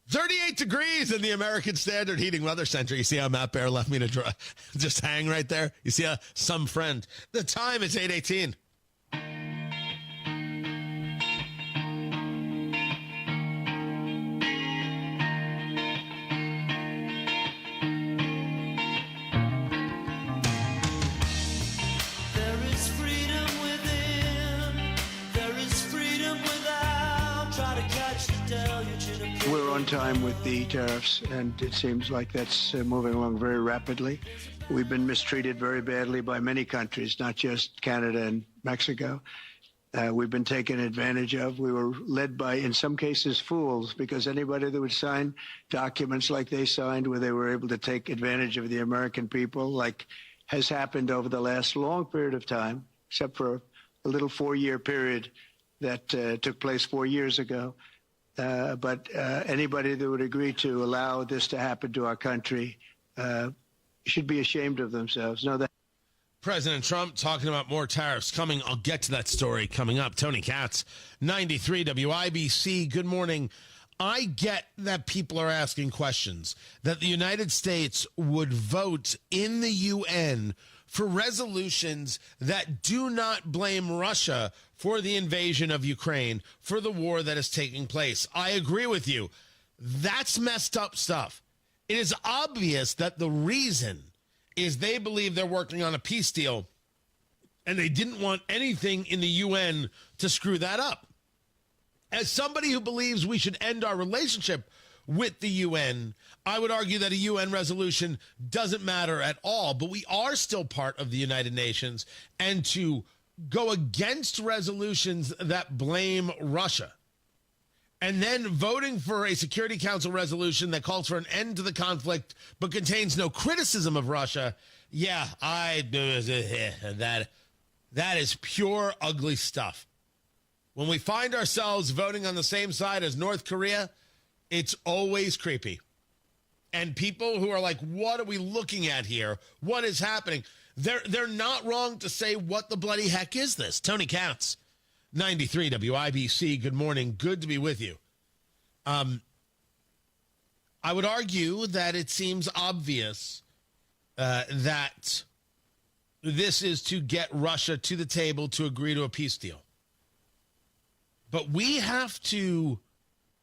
38 degrees in the American Standard Heating Weather Center. You see how Matt Bear left me to just hang right there? You see some friend. The time is 8:18. We're on time with the tariffs, and it seems like that's moving along very rapidly. We've been mistreated very badly by many countries, not just Canada and Mexico. We've been taken advantage of. We were led by, in some cases, fools, because anybody that would sign documents like they signed, where they were able to take advantage of the American people, like has happened over the last long period of time, except for a little 4-year period that took place 4 years ago. But anybody that would agree to allow this to happen to our country should be ashamed of themselves. No, that. President Trump talking about more tariffs coming. I'll get to that story coming up. Tony Katz, 93 WIBC. Good morning. I get that people are asking questions, that the United States would vote in the UN for resolutions that do not blame Russia for the invasion of Ukraine, for the war that is taking place. I agree with you. That's messed up stuff. It is obvious that the reason is they believe they're working on a peace deal, and they didn't want anything in the UN to screw that up. As somebody who believes we should end our relationship with the UN, I would argue that a UN resolution doesn't matter at all, but we are still part of the United Nations, and to go against resolutions that blame Russia and then voting for a Security Council resolution that calls for an end to the conflict but contains no criticism of Russia, yeah, that is pure ugly stuff. When we find ourselves voting on the same side as North Korea, it's always creepy. And people who are like, what are we looking at here? What is happening? They're not wrong to say, what the bloody heck is this? Tony Katz, 93 WIBC. Good morning. Good to be with you. I would argue that it seems obvious that this is to get Russia to the table to agree to a peace deal. But we have to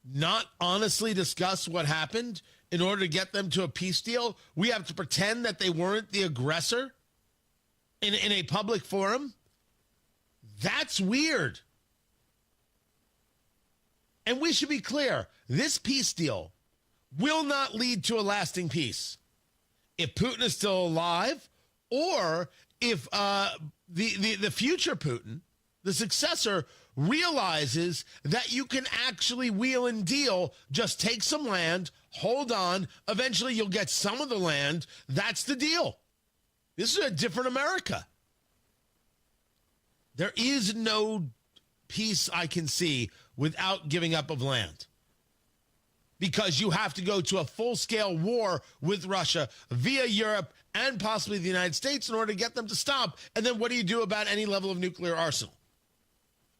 not honestly discuss what happened in order to get them to a peace deal. We have to pretend that they weren't the aggressor in a public forum. That's weird. And we should be clear, this peace deal will not lead to a lasting peace. If Putin is still alive, or if the future Putin, the successor, realizes that you can actually wheel and deal, just take some land, hold on, eventually you'll get some of the land. That's the deal. This is a different America. There is no peace I can see without giving up of land, because you have to go to a full-scale war with Russia via Europe and possibly the United States in order to get them to stop. And then what do you do about any level of nuclear arsenal?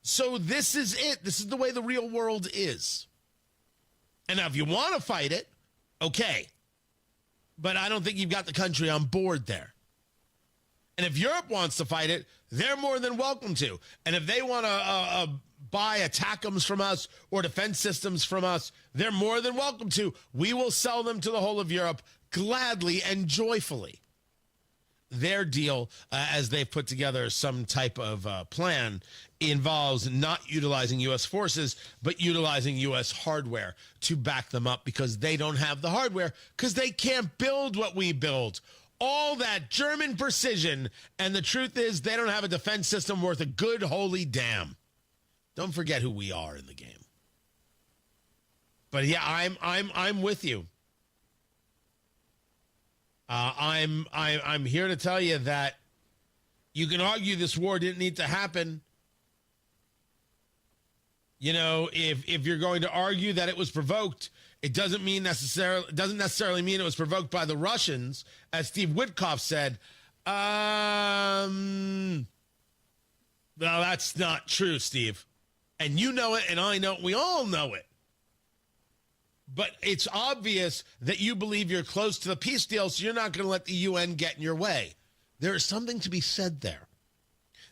So this is it. This is the way the real world is. And now if you want to fight it, okay. But I don't think you've got the country on board there. And if Europe wants to fight it, they're more than welcome to. And if they want to buy ATACMS from us or defense systems from us, they're more than welcome to. We will sell them to the whole of Europe gladly and joyfully. Their deal, as they've put together some type of plan, involves not utilizing U.S. forces, but utilizing U.S. hardware to back them up, because they don't have the hardware, because they can't build what we build. All that German precision, and the truth is they don't have a defense system worth a good holy damn. Don't forget who we are in the game. But yeah, I'm with you. I'm here to tell you that you can argue this war didn't need to happen. You know, if you're going to argue that it was provoked, it doesn't necessarily mean it was provoked by the Russians, as Steve Witkoff said. No, that's not true, Steve. And you know it, and I know it. We all know it. But it's obvious that you believe you're close to the peace deal, so you're not going to let the UN get in your way. There is something to be said there.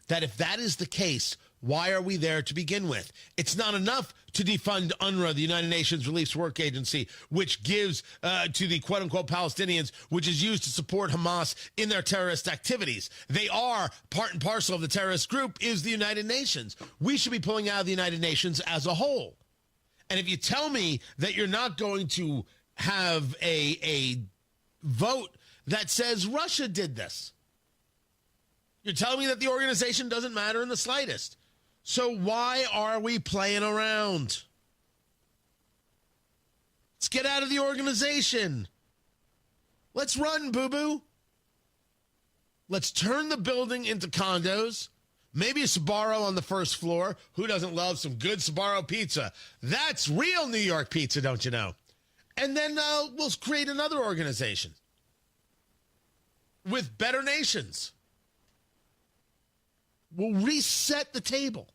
That if that is the case, why are we there to begin with? It's not enough to defund UNRWA, the United Nations Relief Work Agency, which gives to the quote-unquote Palestinians, which is used to support Hamas in their terrorist activities. They are part and parcel of the terrorist group is the United Nations. We should be pulling out of the United Nations as a whole. And if you tell me that you're not going to have a vote that says Russia did this, you're telling me that the organization doesn't matter in the slightest. So why are we playing around? Let's get out of the organization. Let's run, boo-boo. Let's turn the building into condos. Maybe a Sbarro on the first floor. Who doesn't love some good Sbarro pizza? That's real New York pizza, don't you know? And then we'll create another organization with better nations. We'll reset the table.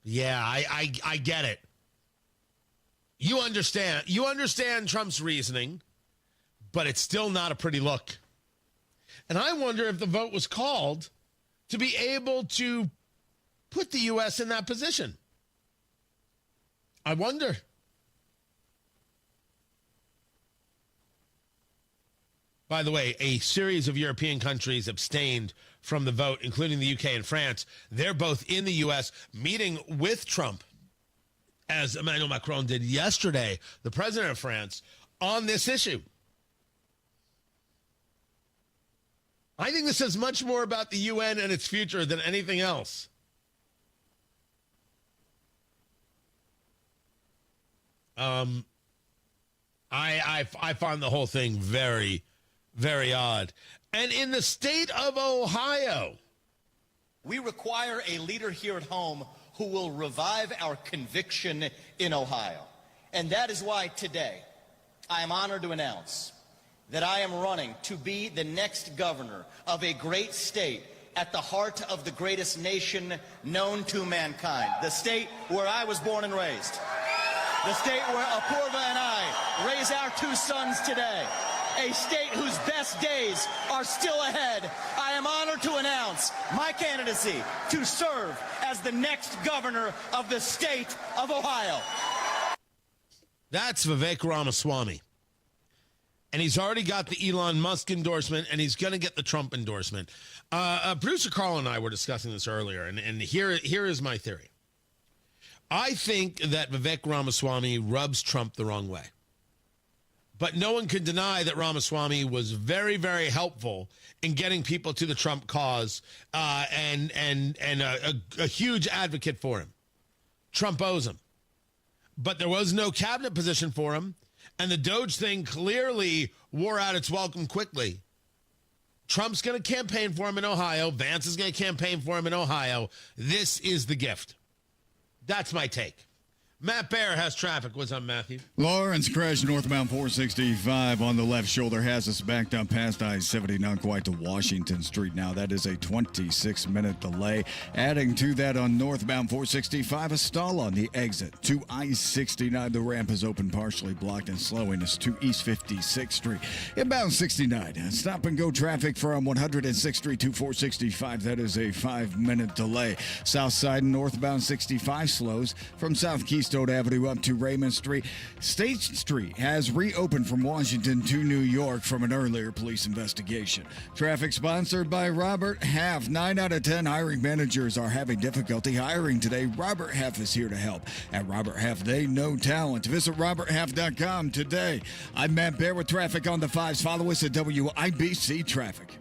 Yeah, I get it. You understand Trump's reasoning, but it's still not a pretty look. And I wonder if the vote was called to be able to put the U.S. in that position. I wonder. By the way, a series of European countries abstained from the vote, including the UK and France. They're both in the U.S. meeting with Trump, as Emmanuel Macron did yesterday, the president of France, on this issue. I think this says much more about the UN and its future than anything else. I find the whole thing very, very odd. And in the state of Ohio, we require a leader here at home who will revive our conviction in Ohio. And that is why today I am honored to announce that I am running to be the next governor of a great state at the heart of the greatest nation known to mankind, the state where I was born and raised, the state where Apurva and I raise our two sons today, a state whose best days are still ahead. I am honored to announce my candidacy to serve as the next governor of the state of Ohio. That's Vivek Ramaswamy. And he's already got the Elon Musk endorsement, and he's going to get the Trump endorsement. Producer Carl and I were discussing this earlier, and here is my theory. I think that Vivek Ramaswamy rubs Trump the wrong way. But no one can deny that Ramaswamy was very, very helpful in getting people to the Trump cause and a huge advocate for him. Trump owes him. But there was no cabinet position for him, and the Doge thing clearly wore out its welcome quickly. Trump's going to campaign for him in Ohio. Vance is going to campaign for him in Ohio. This is the gift. That's my take. Matt Bear has traffic. What's up, Matthew? Lawrence crash northbound 465 on the left shoulder has us backed up past I-70, not quite to Washington Street now. That is a 26-minute delay. Adding to that on northbound 465, a stall on the exit to I-69. The ramp is open, partially blocked, and slowing us to East 56th Street. Inbound 69, stop and go traffic from 106th Street to 465. That is a 5-minute delay. South side northbound 65 slows from South Keystone Avenue up to Raymond Street. State Street has reopened from Washington to New York from an earlier police investigation. Traffic sponsored by Robert Half. 9 out of 10 hiring managers are having difficulty hiring today. Robert Half is here to help. At Robert Half, they know talent. Visit roberthalf.com today. I'm Matt Bear with traffic on the 5s. Follow us at WIBC Traffic.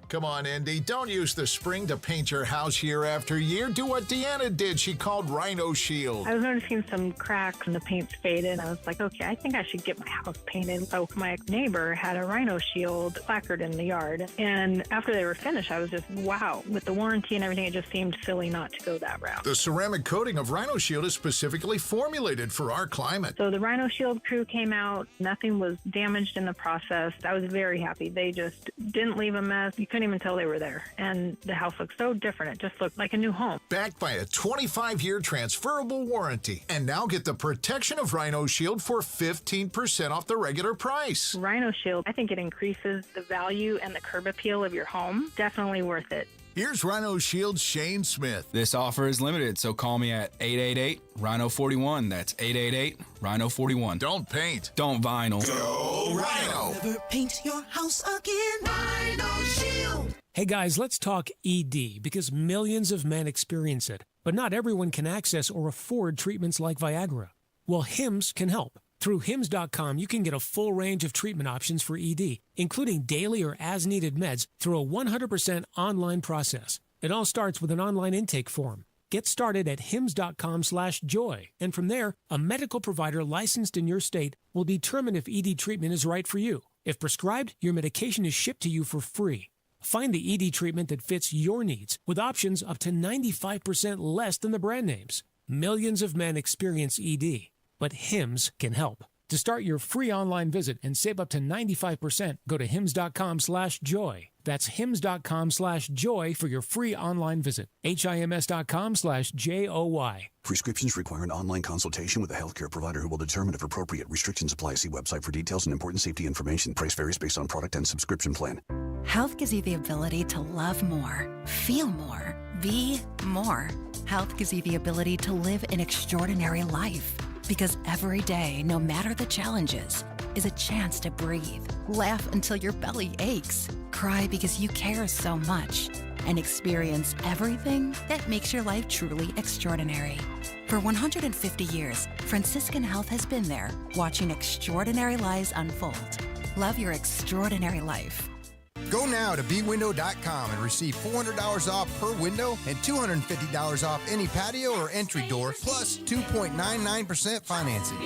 Come on, Indy. Don't use the spring to paint your house year after year. Do what Deanna did. She called Rhino Shield. I was noticing some cracks and the paint's faded. I was like, okay, I think I should get my house painted. So my neighbor had a Rhino Shield placard in the yard. And after they were finished, I was just, wow. With the warranty and everything, it just seemed silly not to go that route. The ceramic coating of Rhino Shield is specifically formulated for our climate. So the Rhino Shield crew came out. Nothing was damaged in the process. I was very happy. They just didn't leave a mess. You couldn't couldn't even tell they were there. And the house looked so different. It just looked like a new home. Backed by a 25-year transferable warranty. And now get the protection of Rhino Shield for 15% off the regular price. Rhino Shield, I think it increases the value and the curb appeal of your home. Definitely worth it. Here's Rhino Shield's Shane Smith. This offer is limited, so call me at 888-RHINO-41. That's 888-RHINO-41. Don't paint. Don't vinyl. Go Rhino. Never paint your house again. Rhino Shield. Hey guys, let's talk ED, because millions of men experience it, but not everyone can access or afford treatments like Viagra. Well, Hims can help. Through Hims.com, you can get a full range of treatment options for ED, including daily or as-needed meds through a 100% online process. It all starts with an online intake form. Get started at Hims.com/joy, and from there, a medical provider licensed in your state will determine if ED treatment is right for you. If prescribed, your medication is shipped to you for free. Find the ED treatment that fits your needs with options up to 95% less than the brand names. Millions of men experience ED, but Hims can help. To start your free online visit and save up to 95%, go to Hims.com/joy. That's Hims.com/joy for your free online visit. HIMS.com/JOY. Prescriptions require an online consultation with a healthcare provider who will determine if appropriate. Restrictions apply. See website for details and important safety information. Price varies based on product and subscription plan. Health gives you the ability to love more, feel more, be more. Health gives you the ability to live an extraordinary life. Because every day, no matter the challenges, is a chance to breathe. Laugh until your belly aches. Cry because you care so much. And experience everything that makes your life truly extraordinary. For 150 years, Franciscan Health has been there, watching extraordinary lives unfold. Love your extraordinary life. Go now to bwindow.com and receive $400 off per window and $250 off any patio or entry door, plus 2.99% financing.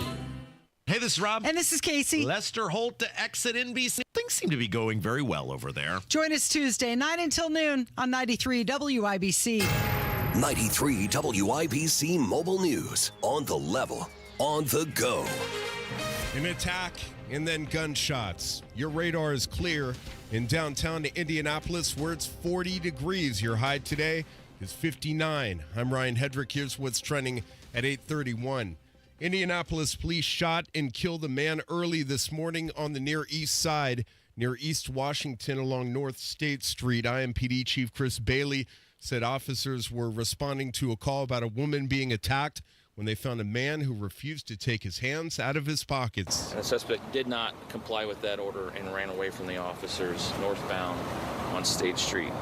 Hey, this is Rob. And this is Casey. Lester Holt to exit NBC. Things seem to be going very well over there. Join us Tuesday, 9 until noon on 93 WIBC. 93 WIBC Mobile News. On the level, on the go. An attack and then gunshots. Your radar is clear in downtown Indianapolis, where it's 40 degrees. Your high today is 59. I'm Ryan Hedrick. Here's what's trending at 8:31. Indianapolis police shot and killed a man early this morning on the Near East Side, near East Washington along North State Street. IMPD Chief Chris Bailey said officers were responding to a call about a woman being attacked when they found a man who refused to take his hands out of his pockets. And the suspect did not comply with that order and ran away from the officers northbound on State Street.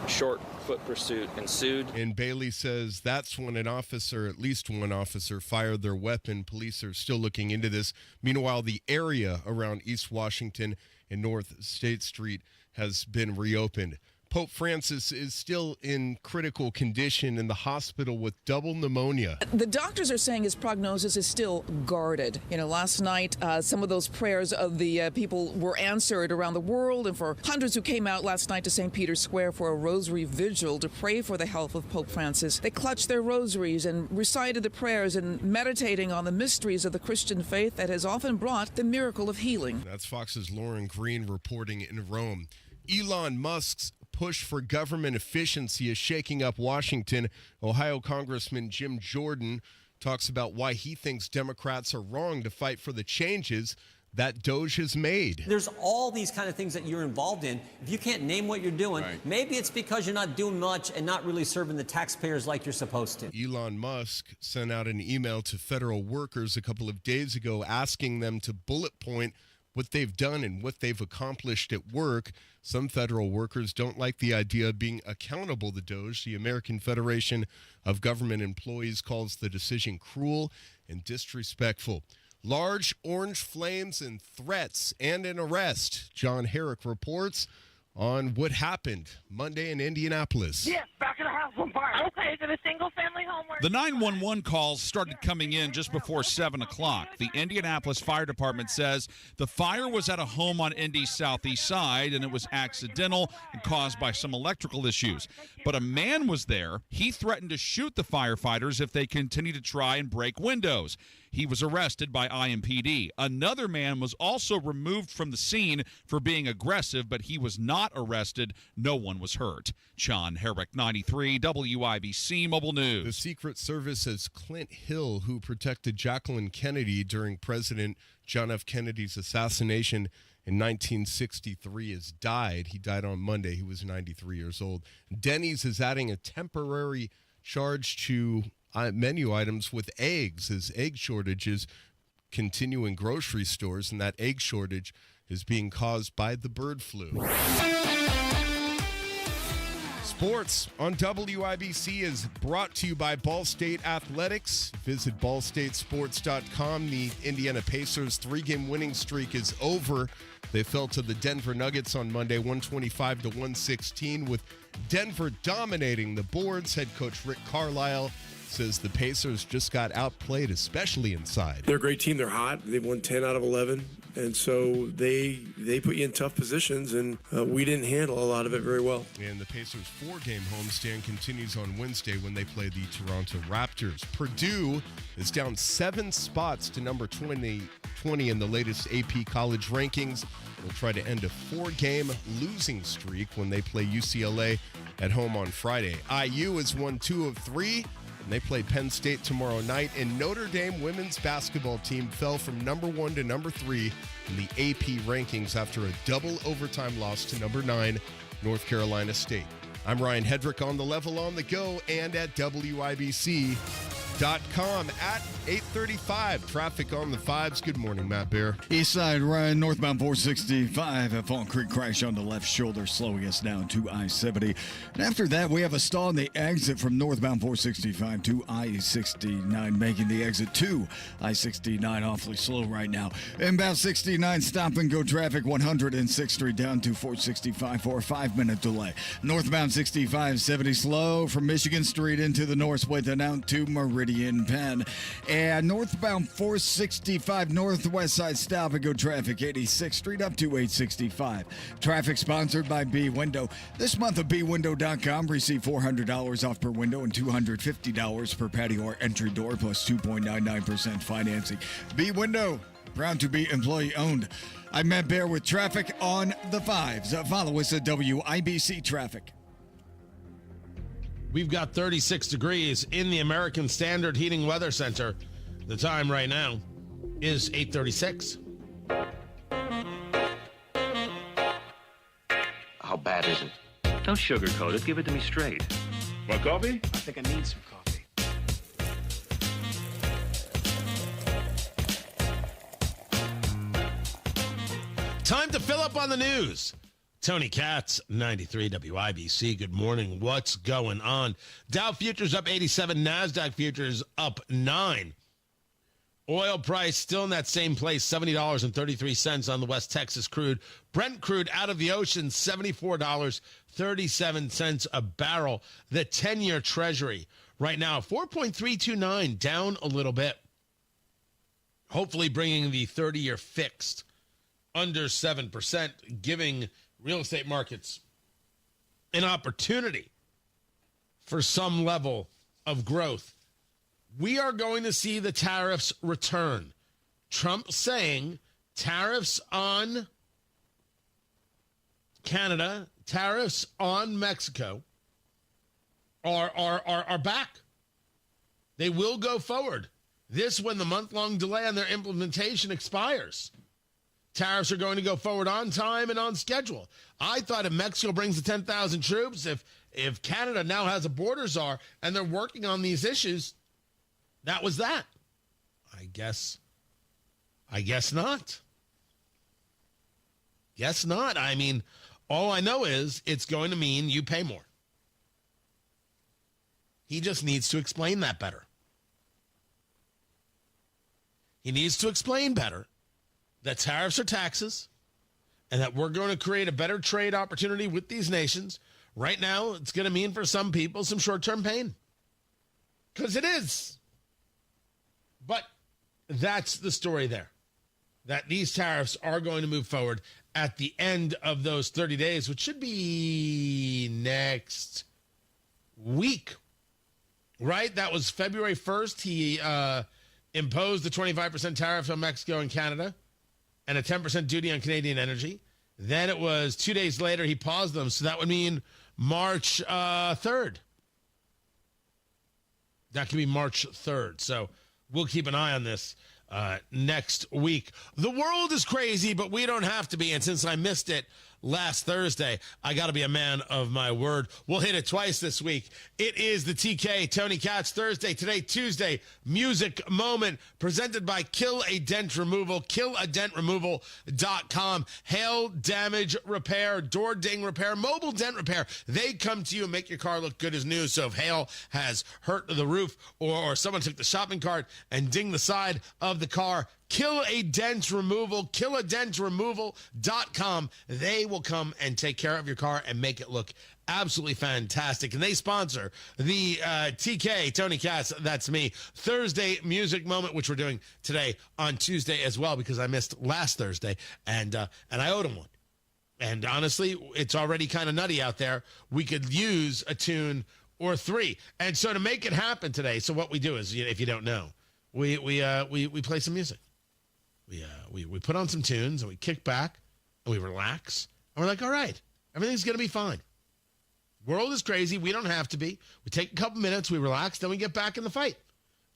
Short foot pursuit ensued. And Bailey says that's when at least one officer, fired their weapon. Police are still looking into this. Meanwhile, the area around East Washington and North State Street has been reopened. Pope Francis is still in critical condition in the hospital with double pneumonia. The doctors are saying his prognosis is still guarded. Last night, some of those prayers of the people were answered around the world, and for hundreds who came out last night to St. Peter's Square for a rosary vigil to pray for the health of Pope Francis, they clutched their rosaries and recited the prayers and meditating on the mysteries of the Christian faith that has often brought the miracle of healing. That's Fox's Lauren Green reporting in Rome. Elon Musk's push for government efficiency is shaking up Washington. Ohio Congressman Jim Jordan talks about why he thinks Democrats are wrong to fight for the changes that DOJ has made. There's all these kind of things that you're involved in. If you can't name what you're doing, maybe it's because you're not doing much and not really serving the taxpayers like you're supposed to. Elon Musk sent out an email to federal workers a couple of days ago asking them to bullet point what they've done and what they've accomplished at work. Some federal workers don't like the idea of being accountable to DOJ. The American Federation of Government Employees calls the decision cruel and disrespectful. Large orange flames and threats and an arrest. John Herrick reports on what happened Monday in Indianapolis. Yes, back of the house on fire. Okay, is it a single-family home? The 911 calls started coming in just before 7 o'clock. The Indianapolis Fire Department says the fire was at a home on Indy's southeast side, and it was accidental and caused by some electrical issues. But a man was there. He threatened to shoot the firefighters if they continued to try and break windows. He was arrested by IMPD. Another man was also removed from the scene for being aggressive, but he was not arrested. No one was hurt. Sean Herrick, 93 WIBC Mobile News. The Secret Service says Clint Hill, who protected Jacqueline Kennedy during President John F. Kennedy's assassination in 1963, has died. He died on Monday. He was 93 years old. Denny's is adding a temporary charge to menu items with eggs, as egg shortages continue in grocery stores, and that egg shortage is being caused by the bird flu. Sports on WIBC is brought to you by Ball State Athletics. Visit ballstatesports.com. The Indiana Pacers' 3-game winning streak is over. They fell to the Denver Nuggets on Monday, 125-116, with Denver dominating the boards. Head coach Rick Carlisle says the Pacers just got outplayed, especially inside. They're a great team. They're hot. They've won 10 out of 11. And so they put you in tough positions, and we didn't handle a lot of it very well. And the Pacers' 4-game homestand continues on Wednesday when they play the Toronto Raptors. Purdue is down 7 spots to number 20 in the latest AP college rankings. They'll try to end a 4-game losing streak when they play UCLA at home on Friday. IU has won 2 of 3. And they play Penn State tomorrow night. And Notre Dame women's basketball team fell from number 1 to number 3 in the AP rankings after a double overtime loss to number 9, North Carolina State. I'm Ryan Hedrick on the level on the go and at WIBC.com at 8:35. Traffic on the 5s. Good morning, Matt Bear. East side, Ryan, northbound 465 at Fallen Creek crash on the left shoulder, slowing us down to I-70. And after that, we have a stall on the exit from northbound 465 to I-69, making the exit to I-69 awfully slow right now. Inbound 69, stop and go traffic 106th Street down to 465 for a 5-minute delay. Northbound 65, 70 slow from Michigan Street into the north split and out to Meridian Penn. And northbound 465 northwest side stop and go traffic 86th Street up to 865. Traffic sponsored by B Window. This month of bwindow.com receive $400 off per window and $250 per patio or entry door plus 2.99% financing. B Window, proud to be employee owned. I'm Matt Bear with traffic on the 5s. Follow us at WIBC Traffic. We've got 36 degrees in the American Standard Heating Weather Center. The time right now is 8:36. How bad is it? Don't sugarcoat it. Give it to me straight. Want coffee? I think I need some coffee. Time to fill up on the news. Tony Katz, 93 WIBC. Good morning. What's going on? Dow futures up 87. NASDAQ futures up 9. Oil price still in that same place, $70.33 on the West Texas crude. Brent crude out of the ocean, $74.37 a barrel. The 10-year Treasury right now, 4.329, down a little bit. Hopefully bringing the 30-year fixed under 7%, giving real estate markets an opportunity for some level of growth. We are going to see the tariffs return. Trump saying tariffs on Canada, tariffs on Mexico are back. They will go forward. This when the month-long delay on their implementation expires. Tariffs are going to go forward on time and on schedule. I thought if Mexico brings the 10,000 troops, if Canada now has a border czar and they're working on these issues, that was that. I guess not. Guess not. I mean, all I know is it's going to mean you pay more. He just needs to explain that better. He needs to explain better that tariffs are taxes and that we're going to create a better trade opportunity with these nations. Right now, it's going to mean for some people some short-term pain. Because it is. But that's the story there. That these tariffs are going to move forward at the end of those 30 days, which should be next week. Right? That was February 1st. imposed the 25% tariff on Mexico and Canada and a 10% duty on Canadian energy. Then it was 2 days later he paused them, so that would mean March 3rd. That could be March 3rd. So we'll keep an eye on this next week. The world is crazy, but we don't have to be. And since I missed it last Thursday, I got to be a man of my word. We'll hit it twice this week. It is the TK Tony Katz Thursday. Today, Tuesday, Music Moment presented by Kill a Dent Removal, killadentremoval.com. Hail damage repair, door ding repair, mobile dent repair. They come to you and make your car look good as new. So if hail has hurt the roof or someone took the shopping cart and dinged the side of the car, Kill a Dent Removal, killadentremoval.com. They will come and take care of your car and make it look absolutely fantastic. And they sponsor the TK, Tony Katz, that's me, Thursday Music Moment, which we're doing today on Tuesday as well, because I missed last Thursday, and I owed them one. And honestly, it's already kind of nutty out there. We could use a tune or three. And so to make it happen today, so what we do is, if you don't know, we play some music. We put on some tunes and we kick back and we relax and we're like, all right, everything's going to be fine. World is crazy. We don't have to be. We take a couple minutes, we relax, then we get back in the fight.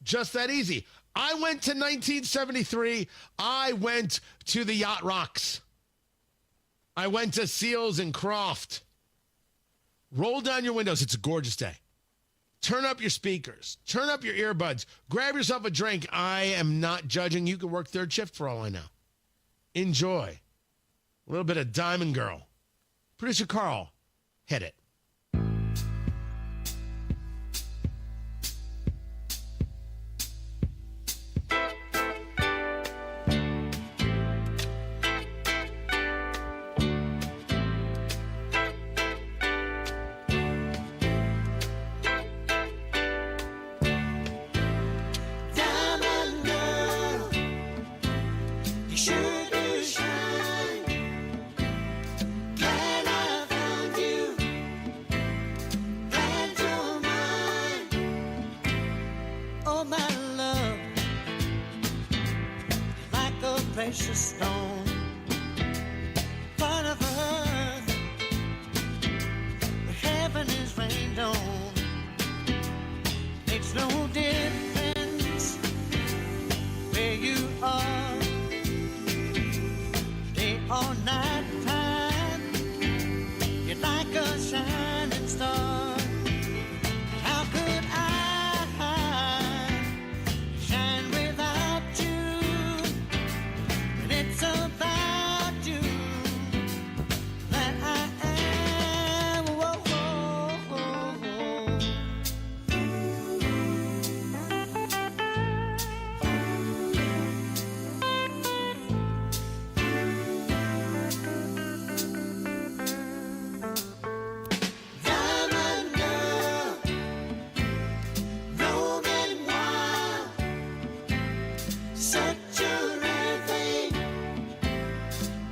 Just that easy. I went to 1973. I went to the Yacht Rocks. I went to Seals and Croft. Roll down your windows. It's a gorgeous day. Turn up your speakers. Turn up your earbuds. Grab yourself a drink. I am not judging. You can work third shift for all I know. Enjoy. A little bit of Diamond Girl. Producer Carl, hit it. Precious stone, part of earth, where heaven is rained on. Makes no difference where you are, day or night time. You're like a shining star. How could I shine without you? It's about you that I am. Whoa, whoa, whoa, whoa. Diamond girl, roaming wild, such a rare thing.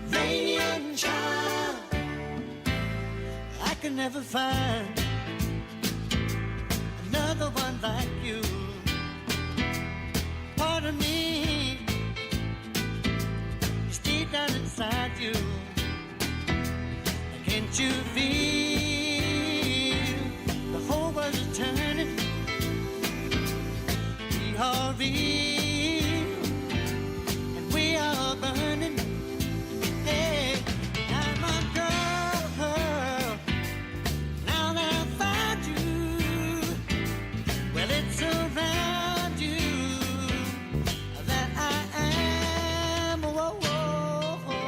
Radiant child, I can never find another one like you. Part of me is deep down inside you. Can't you feel the whole world is turning? We are real and we are burning. Hey, diamond girl, now that I found you, well, it's around you that I am. Whoa, whoa, whoa, whoa.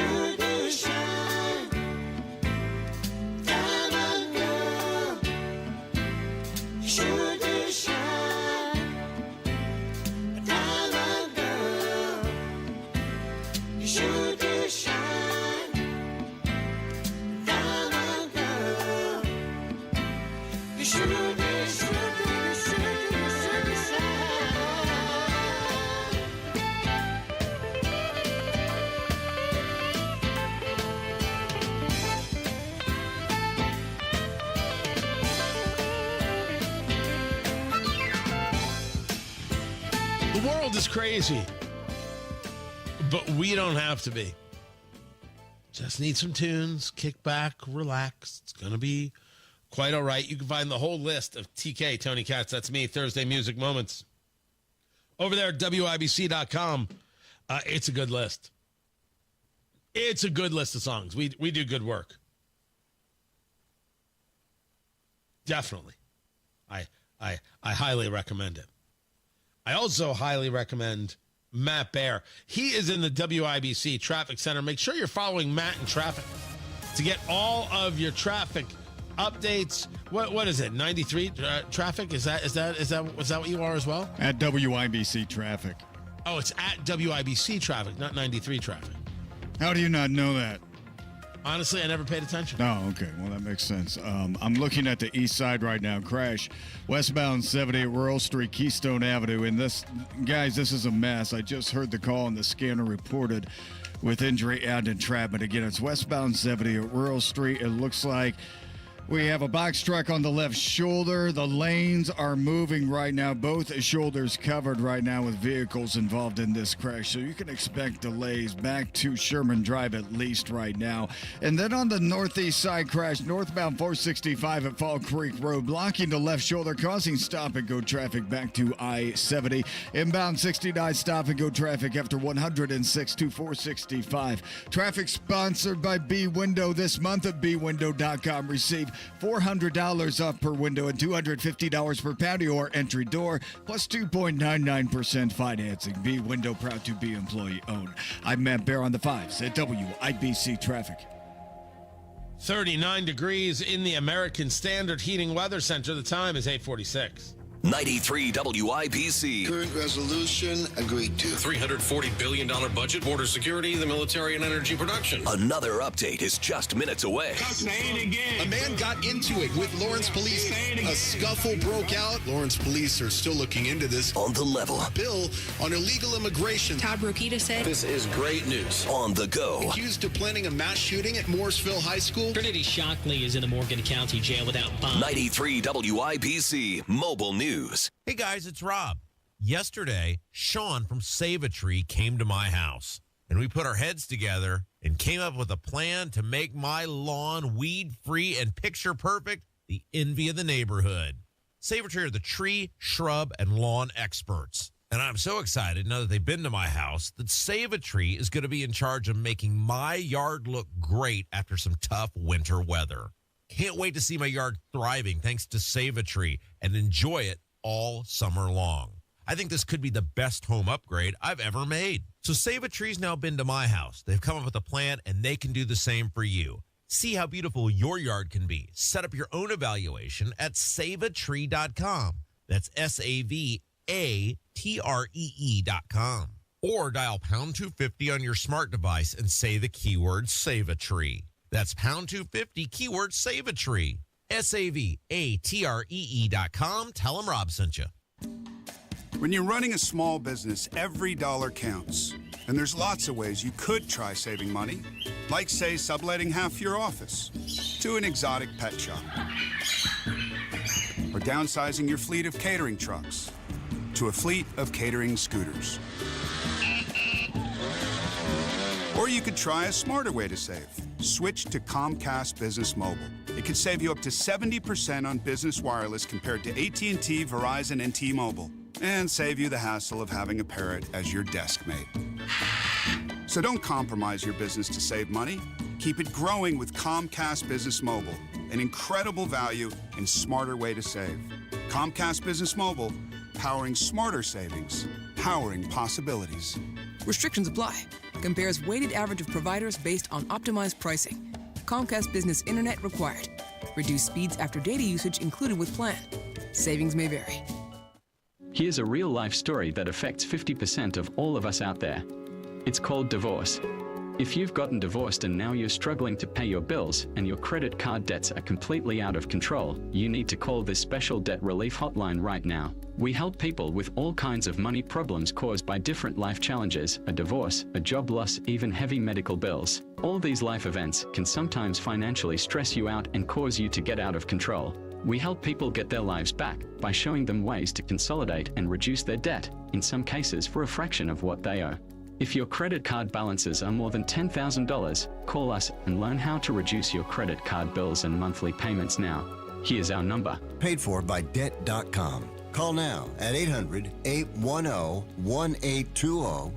Sure do shine. Diamond girl. Sure do shine. Diamond girl. You sure do shine. Diamond girl. You sure do, sure do, sure do, sure do shine. The world is crazy, but we don't have to be. Just need some tunes, kick back, relax. It's going to be quite all right. You can find the whole list of TK, Tony Katz, that's me, Thursday Music Moments, over there at WIBC.com. It's a good list. It's a good list of songs. We do good work. Definitely. I highly recommend it. I also highly recommend Matt Baer. He is in the WIBC Traffic Center. Make sure you're following Matt in traffic to get all of your traffic updates. What is it? 93 traffic? Is that what you are as well? At WIBC Traffic. Oh, it's at WIBC Traffic, not 93 traffic. How do you not know that? Honestly, I never paid attention. Oh, okay. Well, that makes sense. I'm looking at the east side right now. Crash westbound 78 Rural Street, Keystone Avenue. And this is a mess. I just heard the call and the scanner reported with injury and entrapment. Again, it's westbound 78 Rural Street. It looks like we have a box truck on the left shoulder. The lanes are moving right now. Both shoulders covered right now with vehicles involved in this crash. So you can expect delays back to Sherman Drive at least right now. And then on the northeast side crash, northbound 465 at Fall Creek Road, blocking the left shoulder, causing stop-and-go traffic back to I-70. Inbound 69 stop-and-go traffic after 106 to 465. Traffic sponsored by B-Window this month at bwindow.com. Receive $400 off per window and $250 per patio or entry door, plus 2.99% financing. B-Window, proud to be employee-owned. I'm Matt Baer on the 5s at WIBC Traffic. 39 degrees in the American Standard Heating Weather Center. The time is 8:46. 93 WIBC. Current resolution agreed to. $340 billion budget, border security, the military, and energy production. Another update is just minutes away. Say it again. A man got into it with Lawrence police. A scuffle broke out. Lawrence police are still looking into this. On the level. Bill on illegal immigration. Todd Rokita said. This is great news. On the go. Accused of planning a mass shooting at Mooresville High School. Trinity Shockley is in the Morgan County Jail without bond. 93 WIBC Mobile News. Hey guys, it's Rob. Yesterday, Sean from Save a Tree came to my house, and we put our heads together and came up with a plan to make my lawn weed-free and picture-perfect, the envy of the neighborhood. Save a Tree are the tree, shrub, and lawn experts. And I'm so excited now that they've been to my house that Save a Tree is going to be in charge of making my yard look great after some tough winter weather. Can't wait to see my yard thriving thanks to Save a Tree and enjoy it all summer long. I think this could be the best home upgrade I've ever made. So Save a Tree's now been to my house. They've come up with a plan, and they can do the same for you. See how beautiful your yard can be. Set up your own evaluation at saveatree.com. That's SAVATREE.com. Or dial pound 250 on your smart device and say the keyword Save a Tree. That's pound 250, keyword Save a Tree. SAVATREE.com. Tell them Rob sent you. When you're running a small business, every dollar counts. And there's lots of ways you could try saving money. Like, say, subletting half your office to an exotic pet shop. Or downsizing your fleet of catering trucks to a fleet of catering scooters. Or you could try a smarter way to save. Switch to Comcast Business Mobile. It could save you up to 70% on business wireless compared to AT&T, Verizon, and T-Mobile. And save you the hassle of having a parrot as your desk mate. So don't compromise your business to save money. Keep it growing with Comcast Business Mobile. An incredible value and smarter way to save. Comcast Business Mobile, powering smarter savings, powering possibilities. Restrictions apply. compares weighted average of providers based on optimized pricing. Comcast Business Internet required. Reduced speeds after data usage included with plan. Savings may vary. Here's a real-life story that affects 50% of all of us out there. It's called divorce. If you've gotten divorced and now you're struggling to pay your bills and your credit card debts are completely out of control, you need to call this special debt relief hotline right now. We help people with all kinds of money problems caused by different life challenges, a divorce, a job loss, even heavy medical bills. All these life events can sometimes financially stress you out and cause you to get out of control. We help people get their lives back by showing them ways to consolidate and reduce their debt, in some cases for a fraction of what they owe. If your credit card balances are more than $10,000, call us and learn how to reduce your credit card bills and monthly payments now. Here's our number. Paid for by Debt.com. Call now at 800-810-1820.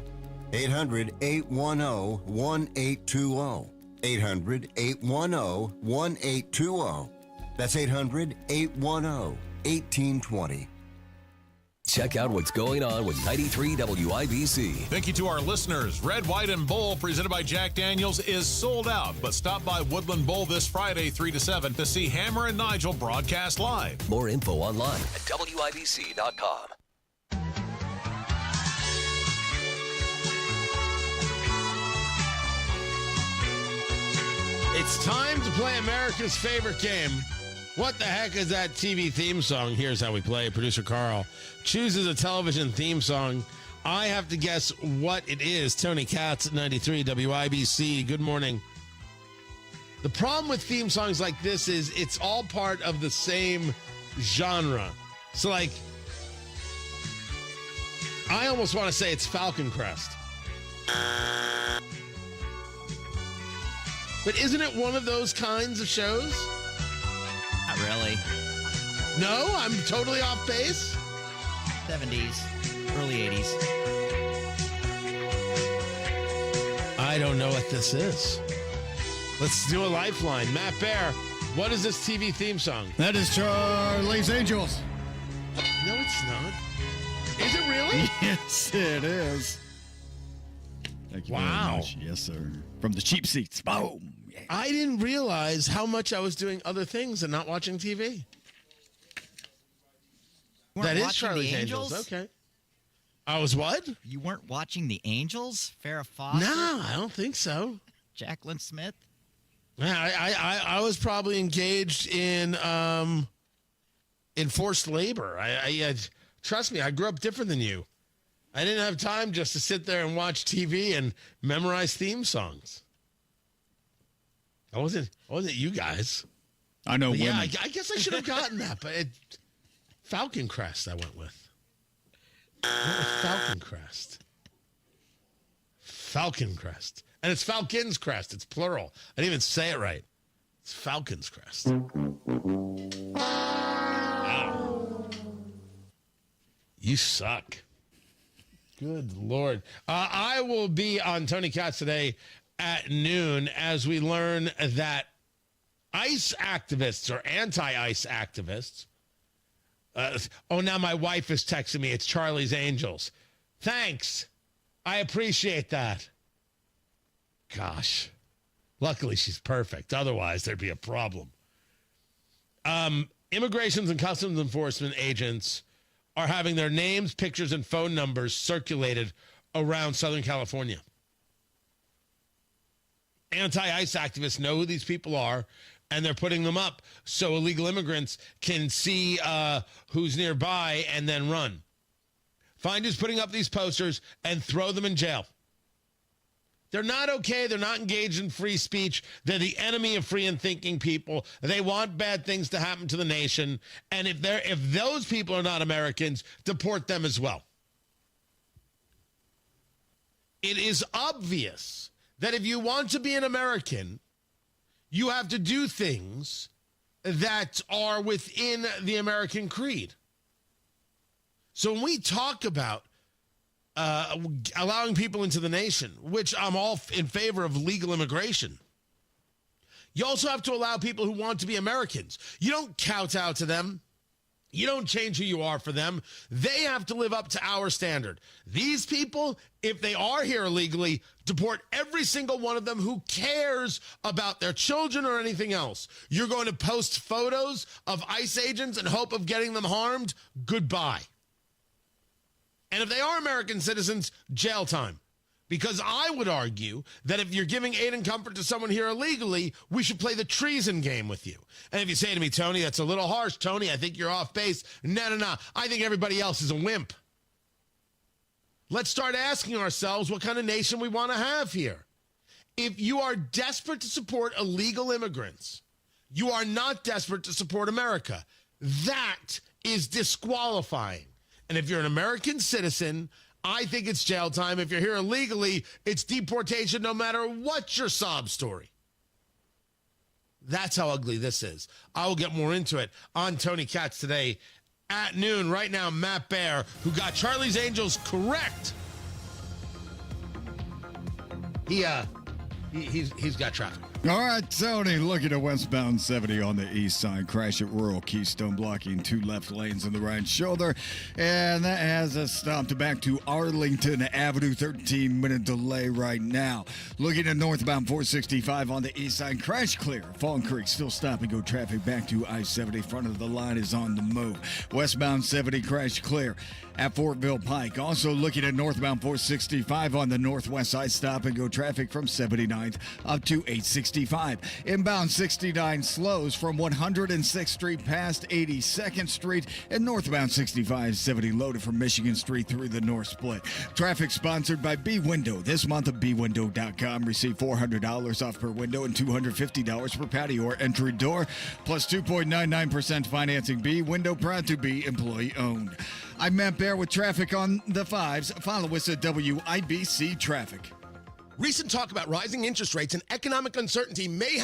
800-810-1820. 800-810-1820. That's 800-810-1820. Check out what's going on with 93 WIBC. Thank you to our listeners. Red, White, and Bull, presented by Jack Daniels, is sold out. But stop by Woodland Bowl this Friday, 3 to 7, to see Hammer and Nigel broadcast live. More info online at WIBC.com. It's time to play America's favorite game. What the heck is that TV theme song? Here's how we play. Producer Carl chooses a television theme song. I have to guess what it is. Tony Katz at 93 WIBC. Good morning. The problem with theme songs like this is it's all part of the same genre. So, like, I almost want to say it's Falcon Crest. But isn't it one of those kinds of shows? Not really. No, I'm totally off base. 70s, early 80s. I don't know what this is. Let's do a lifeline. Matt Bear, what is this TV theme song? That is Charlie's Angels. No, it's not. Is it really? Yes, it is. Thank you very much. Yes, sir. From the cheap seats. Boom. Yeah. I didn't realize how much I was doing other things and not watching TV. That is Charlie's Angels? Okay. I was what? You weren't watching the Angels? Farrah Fawcett? No, I don't think so. Jacqueline Smith? I was probably engaged in forced labor. I trust me, I grew up different than you. I didn't have time just to sit there and watch TV and memorize theme songs. I wasn't you guys. I know women. Yeah, I guess I should have gotten that, but Falcon Crest I went with. Falcon Crest. Falcon Crest. And it's Falcon's Crest. It's plural. I didn't even say it right. It's Falcon's Crest. Wow. You suck. Good Lord. I will be on Tony Katz today at noon as we learn that ICE activists or anti-ICE activists. Now my wife is texting me. It's Charlie's Angels. Thanks. I appreciate that. Gosh. Luckily, she's perfect. Otherwise, there'd be a problem. Immigrations and Customs Enforcement agents are having their names, pictures, and phone numbers circulated around Southern California. Anti-ICE activists know who these people are, and they're putting them up so illegal immigrants can see who's nearby and then run. Find who's putting up these posters and throw them in jail. They're not okay. They're not engaged in free speech. They're the enemy of free and thinking people. They want bad things to happen to the nation. And if those people are not Americans, deport them as well. It is obvious that if you want to be an American, you have to do things that are within the American creed. So when we talk about allowing people into the nation, which I'm all in favor of legal immigration, you also have to allow people who want to be Americans. You don't kowtow to them. You don't change who you are for them. They have to live up to our standard. These people, if they are here illegally, deport every single one of them. Who cares about their children or anything else? You're going to post photos of ICE agents in hope of getting them harmed? Goodbye. And if they are American citizens, jail time. Because I would argue that if you're giving aid and comfort to someone here illegally, we should play the treason game with you. And if you say to me, Tony, that's a little harsh, Tony, I think you're off base. No. I think everybody else is a wimp. Let's start asking ourselves what kind of nation we want to have here. If you are desperate to support illegal immigrants, you are not desperate to support America. That is disqualifying. And if you're an American citizen, I think it's jail time. If you're here illegally, it's deportation no matter what your sob story. That's how ugly this is. I will get more into it on Tony Katz today at noon. Right now, Matt Baer, who got Charlie's Angels correct. He's got traffic. All right, Tony, looking at westbound 70 on the east side. Crash at Rural Keystone, blocking 2 left lanes on the right shoulder. And that has us stopped back to Arlington Avenue. 13-minute delay right now. Looking at northbound 465 on the east side. Crash clear. Fallen Creek still stop and go traffic back to I-70. Front of the line is on the move. Westbound 70 crash clear at Fortville Pike. Also looking at northbound 465 on the northwest side. Stop and go traffic from 79th up to 865. Inbound 69 slows from 106th Street past 82nd Street, and northbound 65 70 loaded from Michigan Street through the north split. Traffic sponsored by B Window. This month at bwindow.com. Receive $400 off per window and $250 per patio or entry door, plus 2.99% financing. B Window, proud to be employee owned. I'm Matt Baer with traffic on the 5s. Follow us at WIBC Traffic. Recent talk about rising interest rates and economic uncertainty may